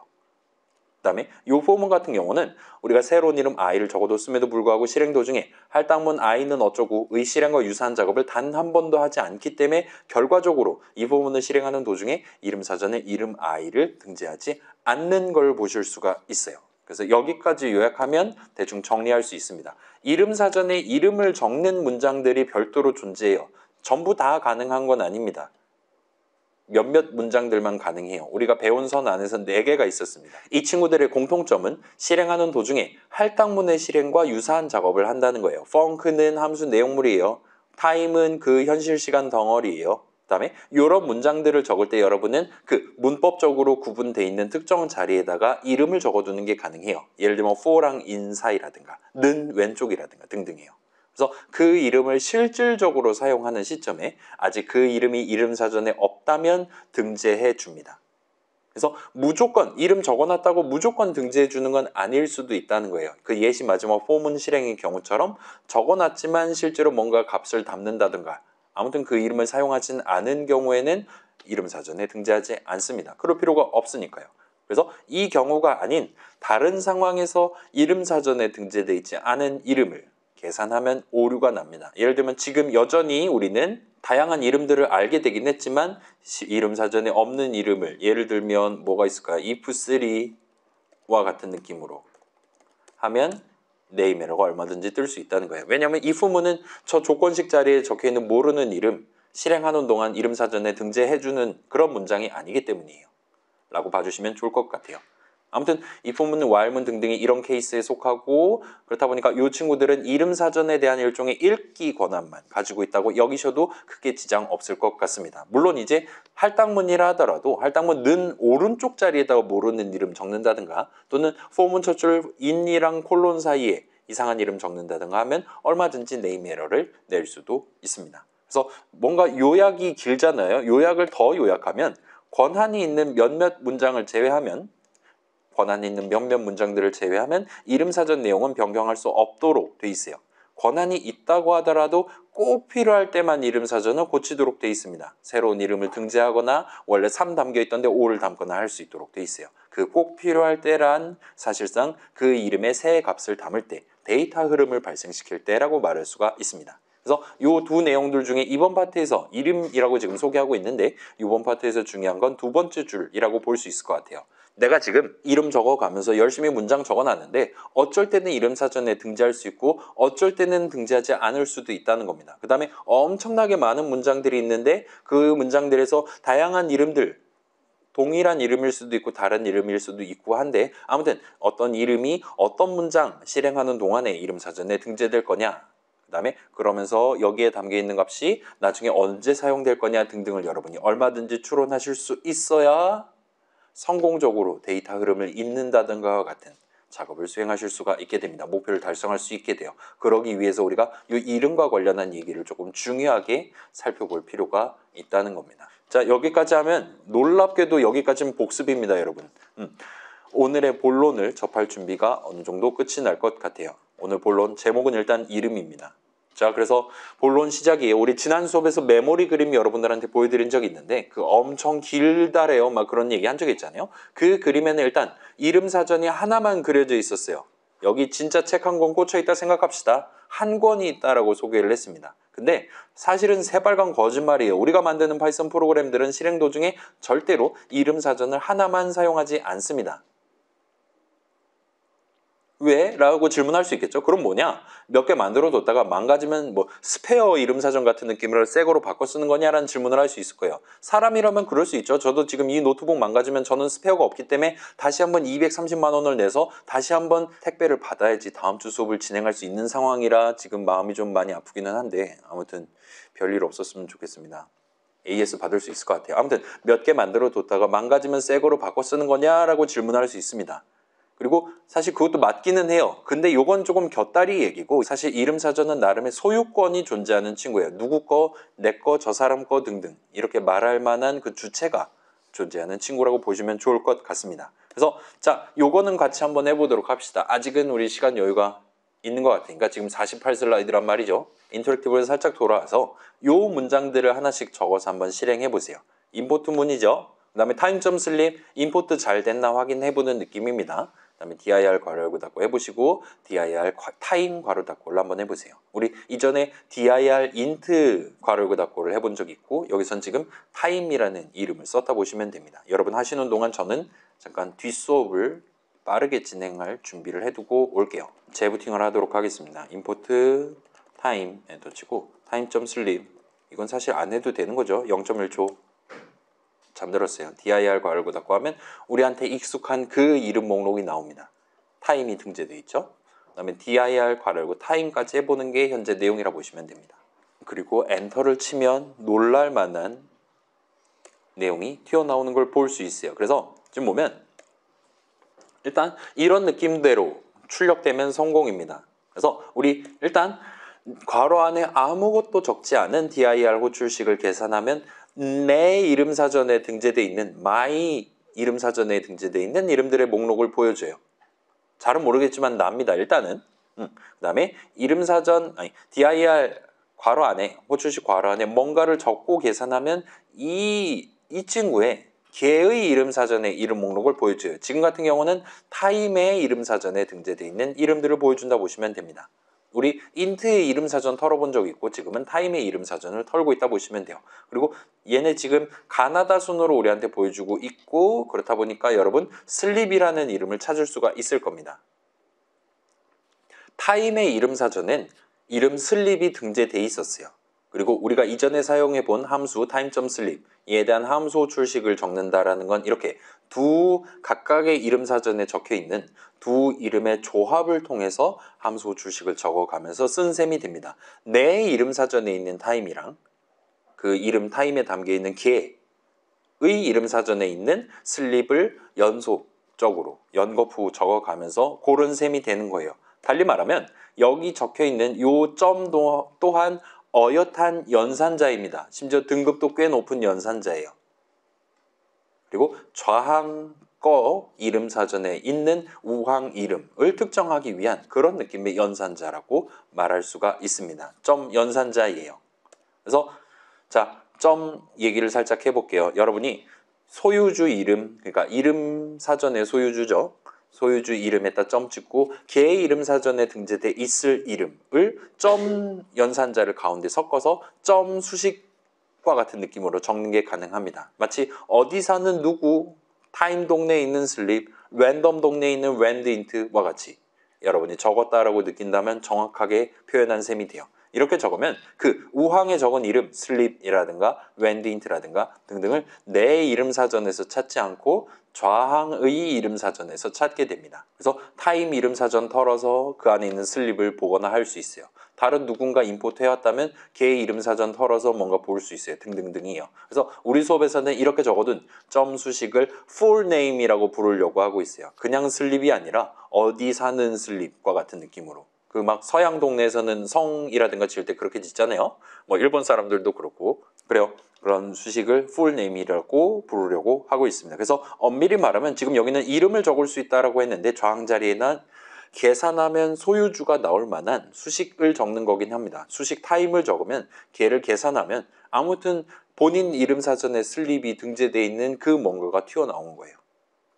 Speaker 1: 그 다음에 이 포문 같은 경우는 우리가 새로운 이름 i를 적어뒀음에도 불구하고 실행 도중에 할당문 i는 어쩌고의 실행과 유사한 작업을 단 한 번도 하지 않기 때문에 결과적으로 이 포문을 실행하는 도중에 이름 사전에 이름 i를 등재하지 않는 걸 보실 수가 있어요. 그래서 여기까지 요약하면 대충 정리할 수 있습니다. 이름 사전에 이름을 적는 문장들이 별도로 존재해요. 전부 다 가능한 건 아닙니다. 몇몇 문장들만 가능해요. 우리가 배운 선 안에서 4개가 있었습니다. 이 친구들의 공통점은 실행하는 도중에 할당문의 실행과 유사한 작업을 한다는 거예요. func는 함수 내용물이에요. time은 그 현실 시간 덩어리예요. 그 다음에 이런 문장들을 적을 때 여러분은 그 문법적으로 구분되어 있는 특정 자리에다가 이름을 적어두는 게 가능해요. 예를 들면 for랑 in 사이라든가 는 왼쪽이라든가 등등해요. 그래서 그 이름을 실질적으로 사용하는 시점에 아직 그 이름이 이름 사전에 없다면 등재해 줍니다. 그래서 무조건 이름 적어놨다고 무조건 등재해 주는 건 아닐 수도 있다는 거예요. 그 예시 마지막 포문 실행의 경우처럼 적어놨지만 실제로 뭔가 값을 담는다든가 아무튼 그 이름을 사용하진 않은 경우에는 이름 사전에 등재하지 않습니다. 그럴 필요가 없으니까요. 그래서 이 경우가 아닌 다른 상황에서 이름 사전에 등재되어 있지 않은 이름을 계산하면 오류가 납니다. 예를 들면 지금 여전히 우리는 다양한 이름들을 알게 되긴 했지만 이름 사전에 없는 이름을 예를 들면 뭐가 있을까요? if3와 같은 느낌으로 하면 네임 에러가 얼마든지 뜰 수 있다는 거예요. 왜냐하면 if문은 저 조건식 자리에 적혀있는 모르는 이름 실행하는 동안 이름 사전에 등재해주는 그런 문장이 아니기 때문이에요. 라고 봐주시면 좋을 것 같아요. 아무튼 if문은 while문 등등이 이런 케이스에 속하고 그렇다 보니까 이 친구들은 이름 사전에 대한 일종의 읽기 권한만 가지고 있다고 여기셔도 크게 지장 없을 것 같습니다. 물론 이제 할당문이라 하더라도 할당문은 오른쪽 자리에다가 모르는 이름 적는다든가 또는 포문 첫 줄 in이랑 콜론 사이에 이상한 이름 적는다든가 하면 얼마든지 네임 에러를 낼 수도 있습니다. 그래서 뭔가 요약이 길잖아요. 요약을 더 요약하면 권한이 있는 몇몇 문장을 제외하면 권한이 있는 몇몇 문장들을 제외하면 이름 사전 내용은 변경할 수 없도록 돼 있어요. 권한이 있다고 하더라도 꼭 필요할 때만 이름 사전을 고치도록 돼 있습니다. 새로운 이름을 등재하거나 원래 3 담겨 있던데 5를 담거나 할 수 있도록 돼 있어요. 그 꼭 필요할 때란 사실상 그 이름의 새 값을 담을 때 데이터 흐름을 발생시킬 때라고 말할 수가 있습니다. 그래서 이 두 내용들 중에 이번 파트에서 이름이라고 지금 소개하고 있는데 이번 파트에서 중요한 건 두 번째 줄이라고 볼 수 있을 것 같아요. 내가 지금 이름 적어가면서 열심히 문장 적어놨는데 어쩔 때는 이름 사전에 등재할 수 있고 어쩔 때는 등재하지 않을 수도 있다는 겁니다. 그 다음에 엄청나게 많은 문장들이 있는데 그 문장들에서 다양한 이름들 동일한 이름일 수도 있고 다른 이름일 수도 있고 한데 아무튼 어떤 이름이 어떤 문장 실행하는 동안에 이름 사전에 등재될 거냐 그 다음에 그러면서 여기에 담겨있는 값이 나중에 언제 사용될 거냐 등등을 여러분이 얼마든지 추론하실 수 있어야 성공적으로 데이터 흐름을 잇는다든가 같은 작업을 수행하실 수가 있게 됩니다. 목표를 달성할 수 있게 돼요. 그러기 위해서 우리가 이 이름과 관련한 얘기를 조금 중요하게 살펴볼 필요가 있다는 겁니다. 자, 여기까지 하면 놀랍게도 여기까지는 복습입니다, 여러분. 오늘의 본론을 접할 준비가 어느 정도 끝이 날 것 같아요. 오늘 본론 제목은 일단 이름입니다. 자, 그래서 본론 시작이에요. 우리 지난 수업에서 메모리 그림 여러분들한테 보여드린 적이 있는데 그 엄청 길다래요. 막 그런 얘기 한 적이 있잖아요. 그 그림에는 일단 이름 사전이 하나만 그려져 있었어요. 여기 진짜 책 한 권 꽂혀 있다 생각합시다. 한 권이 있다라고 소개를 했습니다. 근데 사실은 새빨간 거짓말이에요. 우리가 만드는 파이썬 프로그램들은 실행 도중에 절대로 이름 사전을 하나만 사용하지 않습니다. 왜? 라고 질문할 수 있겠죠. 그럼 뭐냐? 몇 개 만들어 뒀다가 망가지면 뭐 스페어 이름 사전 같은 느낌으로 새 거로 바꿔 쓰는 거냐라는 질문을 할 수 있을 거예요. 사람이라면 그럴 수 있죠. 저도 지금 이 노트북 망가지면 저는 스페어가 없기 때문에 다시 한번 230만 원을 내서 다시 한번 택배를 받아야지 다음 주 수업을 진행할 수 있는 상황이라 지금 마음이 좀 많이 아프기는 한데 아무튼 별일 없었으면 좋겠습니다. AS 받을 수 있을 것 같아요. 아무튼 몇 개 만들어 뒀다가 망가지면 새 거로 바꿔 쓰는 거냐라고 질문할 수 있습니다. 그리고 사실 그것도 맞기는 해요. 근데 요건 조금 곁다리 얘기고 사실 이름 사전은 나름의 소유권이 존재하는 친구예요. 누구 거, 내 거, 저 사람 거 등등 이렇게 말할 만한 그 주체가 존재하는 친구라고 보시면 좋을 것 같습니다. 그래서 자, 요거는 같이 한번 해보도록 합시다. 아직은 우리 시간 여유가 있는 것 같으니까 지금 48 슬라이드란 말이죠. 인터랙티브에서 살짝 돌아와서 요 문장들을 하나씩 적어서 한번 실행해 보세요. 임포트 문이죠. 그 다음에 타임.슬립 임포트 잘 됐나 확인해보는 느낌입니다. 그 다음에 dir 괄호 열고 닫고 해보시고 dir 타임 괄호 닫고를 한번 해보세요. 우리 이전에 dir int 괄호 열고 닫고를 해본 적 있고 여기선 지금 타임이라는 이름을 썼다 보시면 됩니다. 여러분 하시는 동안 저는 잠깐 뒷수업을 빠르게 진행할 준비를 해두고 올게요. 재부팅을 하도록 하겠습니다. 임포트 타임에도 치고 타임.슬립 이건 사실 안 해도 되는 거죠. 0.1초 잠들었어요. dir 괄호 열고 닫고 하면 우리한테 익숙한 그 이름 목록이 나옵니다. 타임이 등재되어 있죠. 그 다음에 dir 괄호 열고 타임까지 해보는 게 현재 내용이라 보시면 됩니다. 그리고 엔터를 치면 놀랄 만한 내용이 튀어나오는 걸 볼 수 있어요. 그래서 지금 보면 일단 이런 느낌대로 출력되면 성공입니다. 그래서 우리 일단 괄호 안에 아무것도 적지 않은 dir 호출식을 계산하면 내 이름 사전에 등재되어 있는 my 이름 사전에 등재되어 있는 이름들의 목록을 보여줘요. 잘은 모르겠지만 납니다. 일단은. 그 다음에 이름 사전 dir 괄호 안에 호출식 괄호 안에 뭔가를 적고 계산하면 이 친구의 걔의 이름 사전의 이름 목록을 보여줘요. 지금 같은 경우는 타임의 이름 사전에 등재되어 있는 이름들을 보여준다 보시면 됩니다. 우리 인트의 이름 사전 털어본 적 있고 지금은 타임의 이름 사전을 털고 있다 보시면 돼요. 그리고 얘네 지금 가나다 순으로 우리한테 보여주고 있고 그렇다 보니까 여러분 슬립이라는 이름을 찾을 수가 있을 겁니다. 타임의 이름 사전엔 이름 슬립이 등재되어 있었어요. 그리고 우리가 이전에 사용해 본 함수 time.슬립 이에 대한 함수 호출식을 적는다라는 건 이렇게 두 각각의 이름 사전에 적혀 있는 두 이름의 조합을 통해서 함수 호출식을 적어가면서 쓴 셈이 됩니다. 내 이름 사전에 있는 타임이랑 그 이름 타임에 담겨 있는 걔의 이름 사전에 있는 슬립을 연속적으로 연거푸 적어가면서 그런 셈이 되는 거예요. 달리 말하면 여기 적혀 있는 요 점 또한 어엿한 연산자입니다. 심지어 등급도 꽤 높은 연산자예요. 그리고 좌항 거 이름 사전에 있는 우항 이름을 특정하기 위한 그런 느낌의 연산자라고 말할 수가 있습니다. 점 연산자예요. 그래서 자, 점 얘기를 살짝 해볼게요. 여러분이 소유주 이름, 그러니까 이름 사전의 소유주죠. 소유주 이름에다 점 찍고 걔의 이름 사전에 등재돼 있을 이름을 점 연산자를 가운데 섞어서 점 수식과 같은 느낌으로 적는 게 가능합니다. 마치 어디 사는 누구, 타임 동네에 있는 슬립, 랜덤 동네에 있는 랜드인트와 같이 여러분이 적었다라고 느낀다면 정확하게 표현한 셈이 돼요. 이렇게 적으면 그 우항에 적은 이름 슬립이라든가 랜드인트라든가 등등을 내 이름 사전에서 찾지 않고 좌항의 이름 사전에서 찾게 됩니다. 그래서 타임 이름 사전 털어서 그 안에 있는 슬립을 보거나 할 수 있어요. 다른 누군가 임포트 해왔다면 걔의 이름 사전 털어서 뭔가 볼 수 있어요. 등등등이요. 그래서 우리 수업에서는 이렇게 적어둔 점 수식을 full name이라고 부르려고 하고 있어요. 그냥 슬립이 아니라 어디 사는 슬립과 같은 느낌으로. 그 막 서양 동네에서는 성이라든가 지을 때 그렇게 짓잖아요. 뭐 일본 사람들도 그렇고 그래요. 그런 수식을 full name이라고 부르려고 하고 있습니다. 그래서 엄밀히 말하면 지금 여기는 이름을 적을 수 있다라고 했는데 좌항 자리에는 계산하면 소유주가 나올 만한 수식을 적는 거긴 합니다. 수식 타임을 적으면 걔를 계산하면 아무튼 본인 이름 사전에 슬립이 등재되어 있는 그 뭔가가 튀어나온 거예요.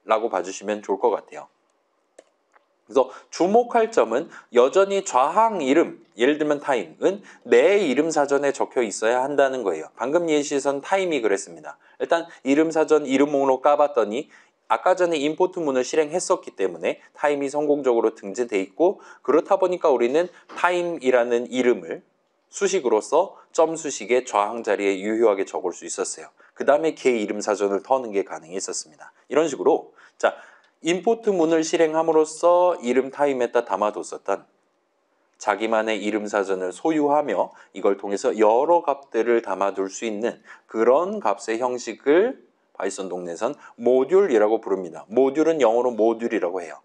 Speaker 1: 라고 봐주시면 좋을 것 같아요. 그래서 주목할 점은 여전히 좌항 이름, 예를 들면 타임은 내 이름 사전에 적혀 있어야 한다는 거예요. 방금 예시에선 타임이 그랬습니다. 일단 이름 사전 이름 목록 까봤더니 아까 전에 임포트 문을 실행했었기 때문에 타임이 성공적으로 등재돼 있고 그렇다 보니까 우리는 타임이라는 이름을 수식으로서 점 수식의 좌항 자리에 유효하게 적을 수 있었어요. 그 다음에 걔 이름 사전을 터는 게 가능했었습니다. 이런 식으로 자 임포트 문을 실행함으로써 이름 타임에다 담아뒀었던 자기만의 이름 사전을 소유하며 이걸 통해서 여러 값들을 담아둘 수 있는 그런 값의 형식을 파이썬 동네에선 모듈이라고 부릅니다. 모듈은 영어로 모듈이라고 해요.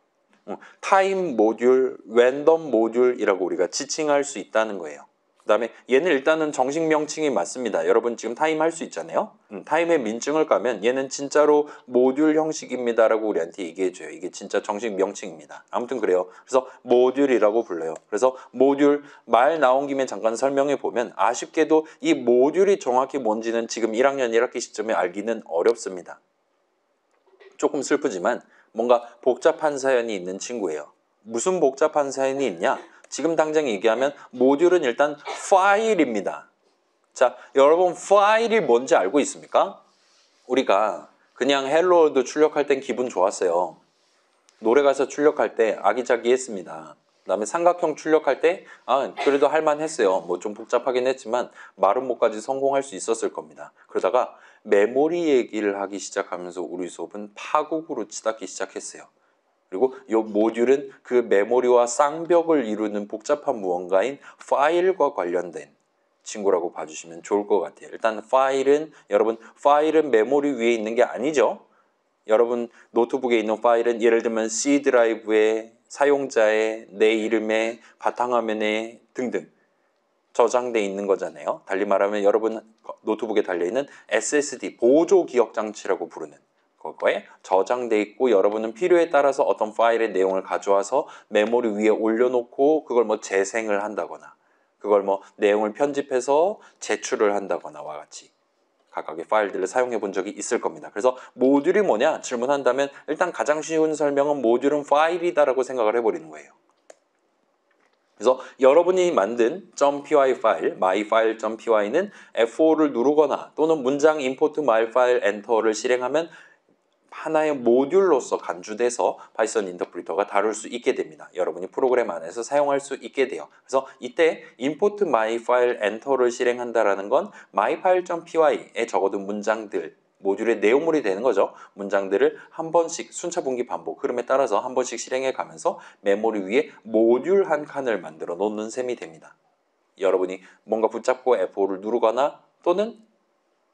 Speaker 1: 타임 모듈, 랜덤 모듈이라고 우리가 지칭할 수 있다는 거예요. 그다음에 얘는 일단은 정식 명칭이 맞습니다. 여러분 지금 타임 할 수 있잖아요. 타임의 민증을 까면 얘는 진짜로 모듈 형식입니다라고 우리한테 얘기해줘요. 이게 진짜 정식 명칭입니다. 아무튼 그래요. 그래서 모듈이라고 불러요. 그래서 모듈 말 나온 김에 잠깐 설명해 보면 아쉽게도 이 모듈이 정확히 뭔지는 지금 1학년 1학기 시점에 알기는 어렵습니다. 조금 슬프지만 뭔가 복잡한 사연이 있는 친구예요. 무슨 복잡한 사연이 있냐? 지금 당장 얘기하면 모듈은 일단 파일입니다. 자, 여러분 파일이 뭔지 알고 있습니까? 우리가 그냥 헬로월드 출력할 땐 기분 좋았어요. 노래 가사 출력할 때 아기자기했습니다. 그다음에 삼각형 출력할 때 그래도 할만했어요. 뭐 좀 복잡하긴 했지만 마름모까지 성공할 수 있었을 겁니다. 그러다가 메모리 얘기를 하기 시작하면서 우리 수업은 파국으로 치닫기 시작했어요. 그리고 이 모듈은 그 메모리와 쌍벽을 이루는 복잡한 무언가인 파일과 관련된 친구라고 봐주시면 좋을 것 같아요. 일단 여러분 파일은 메모리 위에 있는 게 아니죠. 여러분 노트북에 있는 파일은 예를 들면 C 드라이브에 사용자의 내 이름에 바탕화면에 등등 저장돼 있는 거잖아요. 달리 말하면 여러분 노트북에 달려있는 SSD 보조 기억 장치라고 부르는 그거에 저장돼 있고 여러분은 필요에 따라서 어떤 파일의 내용을 가져와서 메모리 위에 올려놓고 그걸 뭐 재생을 한다거나 그걸 뭐 내용을 편집해서 제출을 한다거나와 같이 각각의 파일들을 사용해 본 적이 있을 겁니다. 그래서 모듈이 뭐냐 질문한다면 일단 가장 쉬운 설명은 모듈은 파일이다라고 생각을 해버리는 거예요. 그래서 여러분이 만든 .py 파일, myfile.py는 F5를 누르거나 또는 문장 import myfile enter를 실행하면 하나의 모듈로서 간주돼서 파이썬 인터프리터가 다룰 수 있게 됩니다. 여러분이 프로그램 안에서 사용할 수 있게 돼요. 그래서 이때 import myfile enter를 실행한다라는 건 myfile.py에 적어둔 문장들 모듈의 내용물이 되는 거죠. 문장들을 한 번씩 순차 분기 반복 흐름에 따라서 한 번씩 실행해 가면서 메모리 위에 모듈 한 칸을 만들어 놓는 셈이 됩니다. 여러분이 뭔가 붙잡고 F5를 누르거나 또는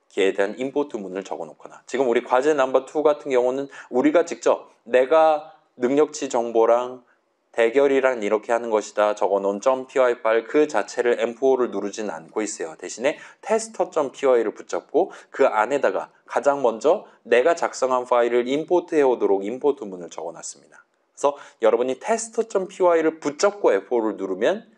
Speaker 1: 걔에 대한 임포트 문을 적어 놓거나 지금 우리 과제 넘버 2 같은 경우는 우리가 직접 내가 능력치 정보랑 대결이란 이렇게 하는 것이다 적어 놓은 .py 파일 그 자체를 M4를 누르진 않고 있어요. 대신에 tester.py를 붙잡고 그 안에다가 가장 먼저 내가 작성한 파일을 임포트해 오도록 임포트 문을 적어 놨습니다. 그래서 여러분이 tester.py를 붙잡고 F4를 누르면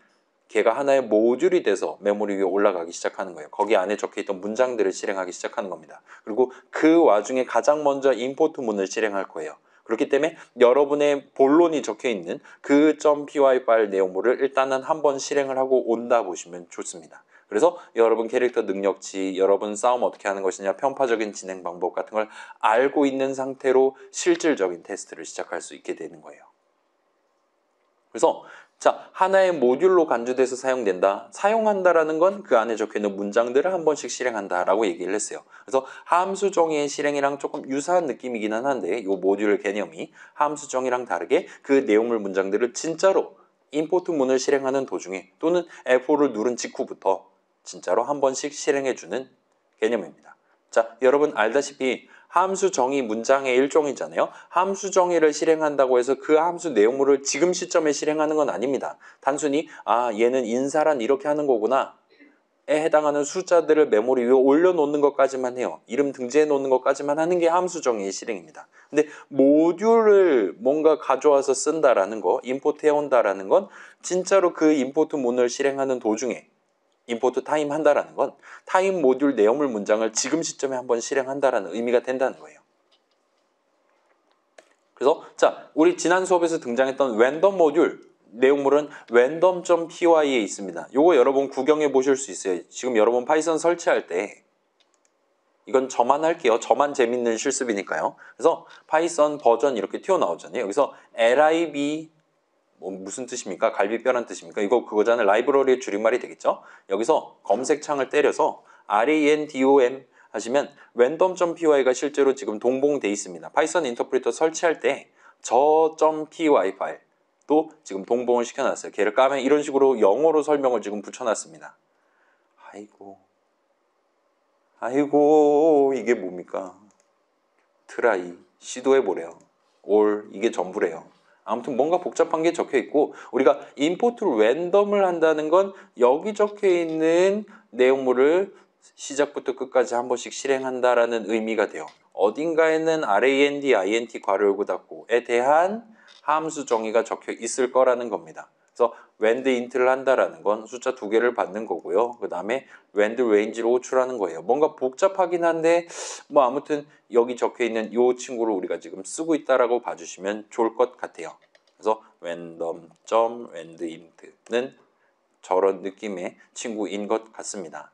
Speaker 1: 걔가 하나의 모듈이 돼서 메모리 위에 올라가기 시작하는 거예요. 거기 안에 적혀있던 문장들을 실행하기 시작하는 겁니다. 그리고 그 와중에 가장 먼저 임포트 문을 실행할 거예요. 그렇기 때문에 여러분의 본론이 적혀있는 그 .py 파일 내용물을 일단은 한번 실행을 하고 온다 보시면 좋습니다. 그래서 여러분 캐릭터 능력치, 여러분 싸움 어떻게 하는 것이냐, 편파적인 진행 방법 같은 걸 알고 있는 상태로 실질적인 테스트를 시작할 수 있게 되는 거예요. 그래서 자, 하나의 모듈로 간주돼서 사용된다. 사용한다라는 건 그 안에 적혀있는 문장들을 한 번씩 실행한다라고 얘기를 했어요. 그래서 함수 정의의 실행이랑 조금 유사한 느낌이기는 한데 이 모듈 개념이 함수 정의랑 다르게 그 내용물 문장들을 진짜로 임포트 문을 실행하는 도중에 또는 F4를 누른 직후부터 진짜로 한 번씩 실행해주는 개념입니다. 자, 여러분 알다시피 함수 정의 문장의 일종이잖아요. 함수 정의를 실행한다고 해서 그 함수 내용물을 지금 시점에 실행하는 건 아닙니다. 단순히 얘는 인사란 이렇게 하는 거구나 에 해당하는 숫자들을 메모리 위에 올려놓는 것까지만 해요. 이름 등재해 놓는 것까지만 하는 게 함수 정의의 실행입니다. 근데 모듈을 뭔가 가져와서 쓴다라는 거, 임포트 해온다라는 건 진짜로 그 임포트 문을 실행하는 도중에 임포트 타임 한다라는 건 타임 모듈 내용물 문장을 지금 시점에 한번 실행한다라는 의미가 된다는 거예요. 그래서 자, 우리 지난 수업에서 등장했던 랜덤 모듈 내용물은 random.py에 있습니다. 요거 여러분 구경해 보실 수 있어요. 지금 여러분 파이썬 설치할 때 이건 저만 할게요. 저만 재밌는 실습이니까요. 그래서 파이썬 버전 이렇게 튀어나오잖아요. 여기서 lib 뭐 무슨 뜻입니까? 갈비뼈란 뜻입니까? 이거 그거잖아요. 라이브러리의 줄임말이 되겠죠? 여기서 검색창을 때려서 random 하시면 random.py가 실제로 지금 동봉돼 있습니다. 파이썬 인터프리터 설치할 때 저 .py 파일 또 지금 동봉을 시켜놨어요. 걔를 까면 이런 식으로 영어로 설명을 지금 붙여놨습니다. 아이고 이게 뭡니까? 트라이 시도해보래요. 올 이게 전부래요. 아무튼 뭔가 복잡한 게 적혀 있고 우리가 임포트 랜덤을 한다는 건 여기 적혀 있는 내용물을 시작부터 끝까지 한 번씩 실행한다라는 의미가 돼요. 어딘가에는 rand, int 괄호 열고 닫고에 대한 함수 정의가 적혀 있을 거라는 겁니다. 그래서 rand int를 한다라는 건 숫자 2개를 받는 거고요. 그 다음에 rand range로 호출하는 거예요. 뭔가 복잡하긴 한데 뭐 아무튼 여기 적혀 있는 이 친구를 우리가 지금 쓰고 있다라고 봐주시면 좋을 것 같아요. 그래서 random.randint는 저런 느낌의 친구인 것 같습니다.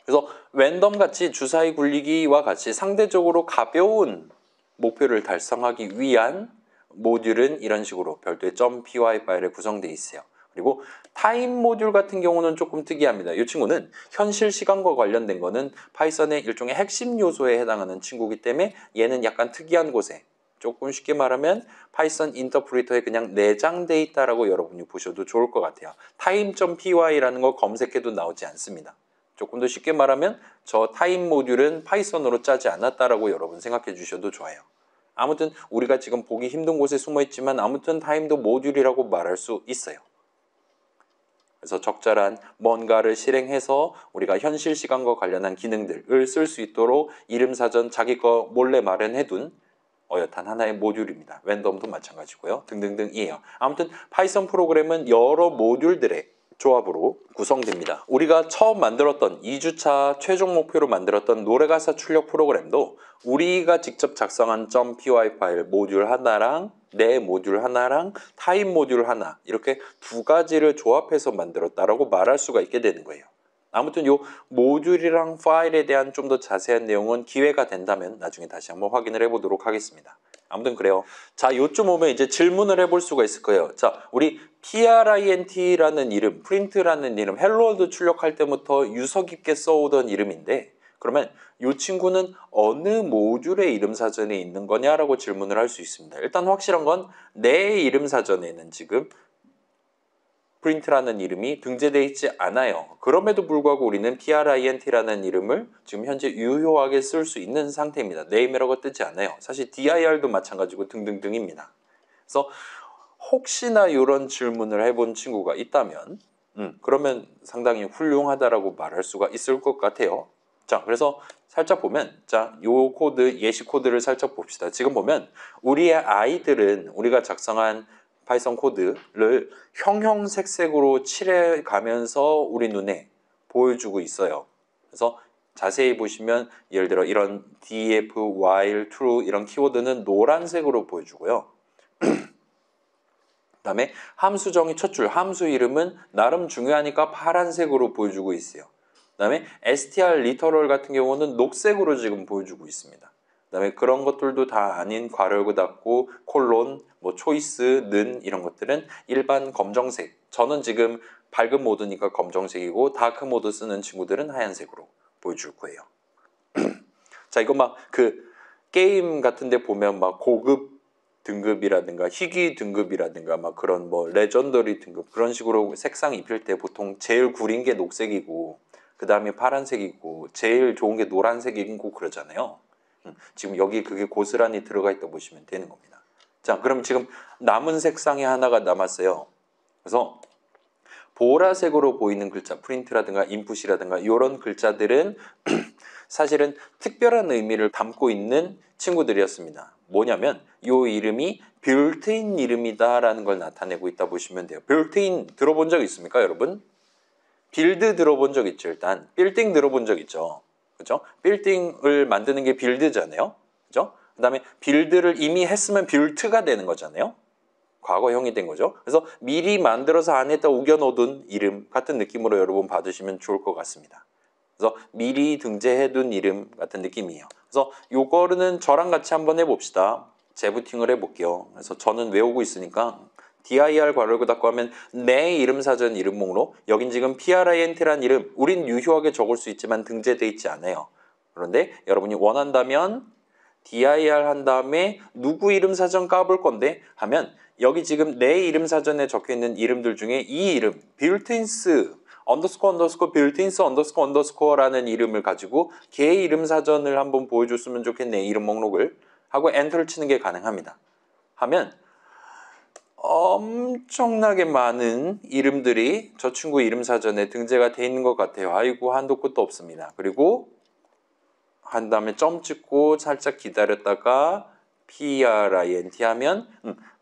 Speaker 1: 그래서 랜덤 같이 주사위 굴리기와 같이 상대적으로 가벼운 목표를 달성하기 위한 모듈은 이런 식으로 별도의 .py 파일에 구성되어 있어요. 그리고 타임 모듈 같은 경우는 조금 특이합니다. 이 친구는 현실 시간과 관련된 거는 파이썬의 일종의 핵심 요소에 해당하는 친구이기 때문에 얘는 약간 특이한 곳에 조금 쉽게 말하면 파이썬 인터프리터에 그냥 내장돼 있다라고 여러분이 보셔도 좋을 것 같아요. time.py라는 거 검색해도 나오지 않습니다. 조금 더 쉽게 말하면 저 타임 모듈은 파이썬으로 짜지 않았다라고 여러분 생각해 주셔도 좋아요. 아무튼 우리가 지금 보기 힘든 곳에 숨어 있지만 아무튼 타임도 모듈이라고 말할 수 있어요. 그래서 적절한 뭔가를 실행해서 우리가 현실 시간과 관련한 기능들을 쓸 수 있도록 이름사전 자기 거 몰래 마련해둔 어엿한 하나의 모듈입니다. 랜덤도 마찬가지고요. 등등등이에요. 아무튼 파이썬 프로그램은 여러 모듈들의 조합으로 구성됩니다. 우리가 처음 만들었던 2주차 최종 목표로 만들었던 노래가사 출력 프로그램도 우리가 직접 작성한 .py 파일 모듈 하나랑 내 모듈 하나랑 타임 모듈 하나 이렇게 두 가지를 조합해서 만들었다라고 말할 수가 있게 되는 거예요. 아무튼 요 모듈이랑 파일에 대한 좀 더 자세한 내용은 기회가 된다면 나중에 다시 한번 확인을 해보도록 하겠습니다. 아무튼 그래요. 자, 요쯤 오면 이제 질문을 해볼 수가 있을 거예요. 자, 우리 print라는 이름, print라는 이름, 헬로월드 출력할 때부터 유서 깊게 써오던 이름인데 그러면 이 친구는 어느 모듈의 이름 사전에 있는 거냐라고 질문을 할 수 있습니다. 일단 확실한 건 내 이름 사전에는 지금 print라는 이름이 등재되어 있지 않아요. 그럼에도 불구하고 우리는 print라는 이름을 지금 현재 유효하게 쓸 수 있는 상태입니다. name이라고 뜨지 않아요. 사실 dir도 마찬가지고 등등등입니다. 그래서 혹시나 이런 질문을 해본 친구가 있다면 그러면 상당히 훌륭하다라고 말할 수가 있을 것 같아요. 자, 그래서 살짝 보면 자, 요 코드, 예시 코드를 살짝 봅시다. 지금 보면 우리의 아이들은 우리가 작성한 파이썬 코드를 형형색색으로 칠해가면서 우리 눈에 보여주고 있어요. 그래서 자세히 보시면 예를 들어 이런 def, while, true 이런 키워드는 노란색으로 보여주고요. 그 다음에 함수 정의 첫 줄, 함수 이름은 나름 중요하니까 파란색으로 보여주고 있어요. 그 다음에 str 리터럴 같은 경우는 녹색으로 지금 보여주고 있습니다. 그 다음에 그런 것들도 다 아닌 괄호 열고 닫고 콜론, 뭐 초이스는 이런 것들은 일반 검정색. 저는 지금 밝은 모드니까 검정색이고 다크 모드 쓰는 친구들은 하얀색으로 보여줄 거예요. 자, 이거 막 그 게임 같은 데 보면 막 고급 등급이라든가 희귀 등급이라든가 막 그런 뭐 레전더리 등급 그런 식으로 색상 입힐 때 보통 제일 구린 게 녹색이고 그 다음에 파란색이고 제일 좋은 게 노란색이고 그러잖아요. 지금 여기 그게 고스란히 들어가 있다 보시면 되는 겁니다. 자, 그럼 지금 남은 색상이 하나가 남았어요. 그래서 보라색으로 보이는 글자, 프린트라든가 인풋이라든가 이런 글자들은 사실은 특별한 의미를 담고 있는 친구들이었습니다. 뭐냐면 이 이름이 빌트인 이름이다라는 걸 나타내고 있다 보시면 돼요. 빌트인 들어본 적 있습니까, 여러분? 빌드 들어본 적 있죠, 일단. 빌딩 들어본 적 있죠. 그죠? 빌딩을 만드는 게 빌드잖아요. 그죠? 그 다음에 빌드를 이미 했으면 빌트가 되는 거잖아요. 과거형이 된 거죠. 그래서 미리 만들어서 안에다 우겨놓은 이름 같은 느낌으로 여러분 받으시면 좋을 것 같습니다. 그래서 미리 등재해둔 이름 같은 느낌이에요. 그래서 요거는 저랑 같이 한번 해봅시다. 재부팅을 해볼게요. 그래서 저는 외우고 있으니까 dir 괄호 닫고 하면 내 이름 사전 이름 목록. 여긴 지금 print란 이름. 우린 유효하게 적을 수 있지만 등재돼 있지 않아요. 그런데 여러분이 원한다면 dir 한 다음에 누구 이름 사전 까볼 건데 하면 여기 지금 내 이름 사전에 적혀있는 이름들 중에 이 이름 built-ins 언더스코어 built-ins 언더스코어라는 이름을 가지고 걔 이름 사전을 한번 보여줬으면 좋겠네. 이름 목록을 하고 엔터를 치는 게 가능합니다. 하면 엄청나게 많은 이름들이 저 친구 이름 사전에 등재가 돼 있는 것 같아요. 아이고 한도 끝도 없습니다. 그리고 한 다음에 점 찍고 살짝 기다렸다가 print 하면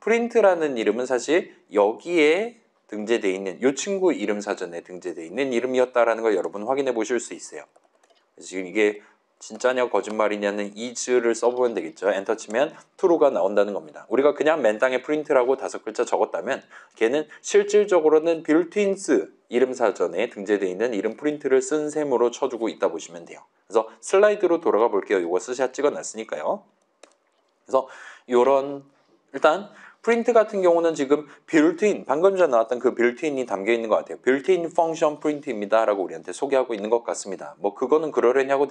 Speaker 1: 프린트라는 이름은 사실 여기에 등재되어 있는 이 친구 이름 사전에 등재되어 있는 이름이었다라는 걸 여러분 확인해 보실 수 있어요. 지금 이게 진짜냐 거짓말이냐는 is를 써보면 되겠죠. 엔터 치면 true가 나온다는 겁니다. 우리가 그냥 맨땅에 프린트라고 5글자 적었다면 걔는 실질적으로는 built-ins 이름 사전에 등재되어 있는 이름 프린트를 쓴 셈으로 쳐주고 있다 보시면 돼요. 그래서 슬라이드로 돌아가 볼게요. 이거 스샷 찍어놨으니까요. 그래서 이런 일단 프린트 같은 경우는 지금 built-in, 방금 전에 나왔던 그 built-in이 담겨 있는 것 같아요. built-in function print입니다 라고 우리한테 소개하고 있는 것 같습니다. 뭐 그거는 그러려냐고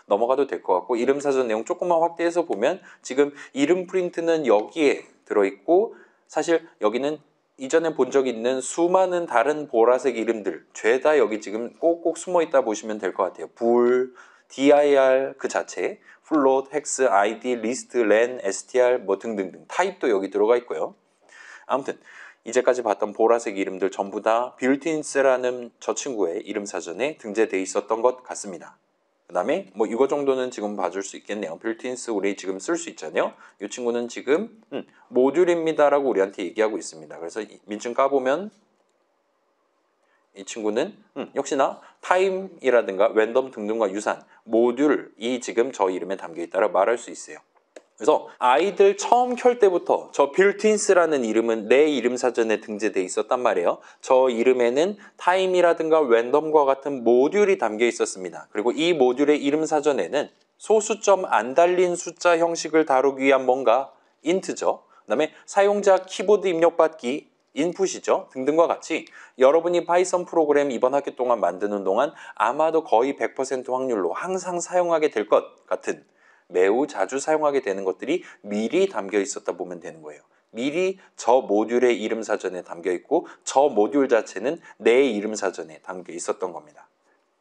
Speaker 1: 넘어가도 될 것 같고 이름 사전 내용 조금만 확대해서 보면 지금 이름 프린트는 여기에 들어있고 사실 여기는 이전에 본 적 있는 수많은 다른 보라색 이름들 죄다 여기 지금 꼭꼭 숨어 있다 보시면 될 것 같아요. bool, dir 그 자체, float, hex, id, list, len, str 뭐 등등등 타입도 여기 들어가 있고요. 아무튼 이제까지 봤던 보라색 이름들 전부 다 built-ins라는 저 친구의 이름 사전에 등재되어 있었던 것 같습니다. 그 다음에 뭐 이거 정도는 지금 봐줄 수 있겠네요. built-ins 우리 지금 쓸 수 있잖아요. 이 친구는 지금 모듈입니다 라고 우리한테 얘기하고 있습니다. 그래서 민증 까보면 이 친구는 역시나 타임이라든가 랜덤 등등과 유사한 모듈이 지금 저 이름에 담겨 있다라 말할 수 있어요. 그래서 아이들 처음 켤 때부터 저 built-ins라는 이름은 내 이름 사전에 등재되어 있었단 말이에요. 저 이름에는 타임이라든가 랜덤과 같은 모듈이 담겨 있었습니다. 그리고 이 모듈의 이름 사전에는 소수점 안 달린 숫자 형식을 다루기 위한 뭔가 int죠. 그 다음에 사용자 키보드 입력받기 인풋이죠. 등등과 같이 여러분이 파이썬 프로그램 이번 학기 동안 만드는 동안 아마도 거의 100% 확률로 항상 사용하게 될 것 같은 매우 자주 사용하게 되는 것들이 미리 담겨 있었다 보면 되는 거예요. 미리 저 모듈의 이름 사전에 담겨 있고 저 모듈 자체는 내 이름 사전에 담겨 있었던 겁니다.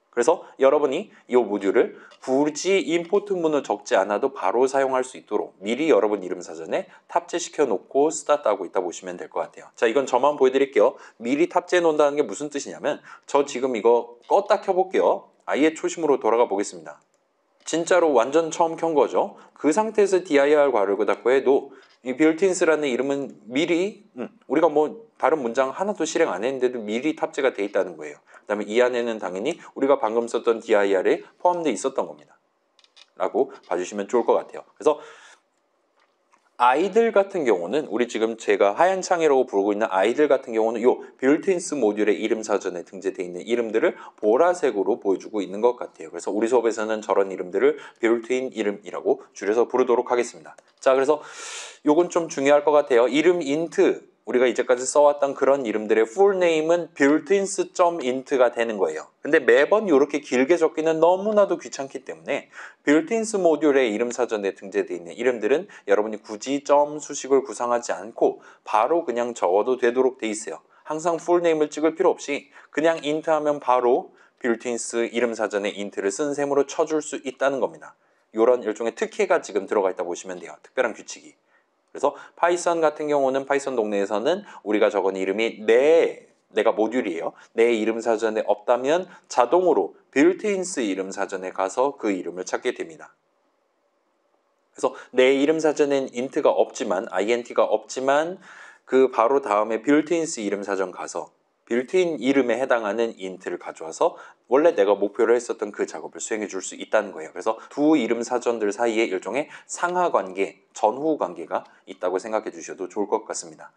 Speaker 1: 그래서 여러분이 이 모듈을 굳이 임포트문을 적지 않아도 바로 사용할 수 있도록 미리 여러분 이름 사전에 탑재시켜 놓고 스타트하고 있다 보시면 될 것 같아요. 자, 이건 저만 보여드릴게요. 미리 탑재해 놓는다는 게 무슨 뜻이냐면 저 지금 이거 껐다 켜볼게요. 아예 초심으로 돌아가 보겠습니다. 진짜로 완전 처음 켠 거죠. 그 상태에서 dir 괄호 닫고 해도 이 built-ins라는 이름은 미리 우리가 뭐 다른 문장 하나도 실행 안 했는데도 미리 탑재가 돼 있다는 거예요. 그 다음에 이 안에는 당연히 우리가 방금 썼던 dir에 포함되어 있었던 겁니다. 라고 봐주시면 좋을 것 같아요. 그래서 아이들 같은 경우는 우리 지금 제가 하얀 창이라고 부르고 있는 아이들 같은 경우는 이 built-ins 모듈의 이름 사전에 등재되어 있는 이름들을 보라색으로 보여주고 있는 것 같아요. 그래서 우리 수업에서는 저런 이름들을 built-in 이름이라고 줄여서 부르도록 하겠습니다. 자, 그래서 요건 좀 중요할 것 같아요. 이름 int 우리가 이제까지 써왔던 그런 이름들의 full name은 built-ins.int가 되는 거예요. 근데 매번 이렇게 길게 적기는 너무나도 귀찮기 때문에 built-ins 모듈의 이름 사전에 등재되어 있는 이름들은 여러분이 굳이 점 수식을 구상하지 않고 바로 그냥 적어도 되도록 돼 있어요. 항상 full name을 찍을 필요 없이 그냥 int 하면 바로 built-ins 이름 사전에 int를 쓴 셈으로 쳐줄 수 있다는 겁니다. 이런 일종의 특혜가 지금 들어가 있다 보시면 돼요. 특별한 규칙이. 그래서 파이썬 같은 경우는 파이썬 동네에서는 우리가 적은 이름이 내가 모듈이에요. 내 이름 사전에 없다면 자동으로 built-ins 이름 사전에 가서 그 이름을 찾게 됩니다. 그래서 내 이름 사전엔 int가 없지만 그 바로 다음에 built-ins 이름 사전 가서 빌트인 이름에 해당하는 int를 가져와서 원래 내가 목표로 했었던 그 작업을 수행해 줄 수 있다는 거예요. 그래서 두 이름 사전들 사이에 일종의 상하 관계, 전후 관계가 있다고 생각해 주셔도 좋을 것 같습니다.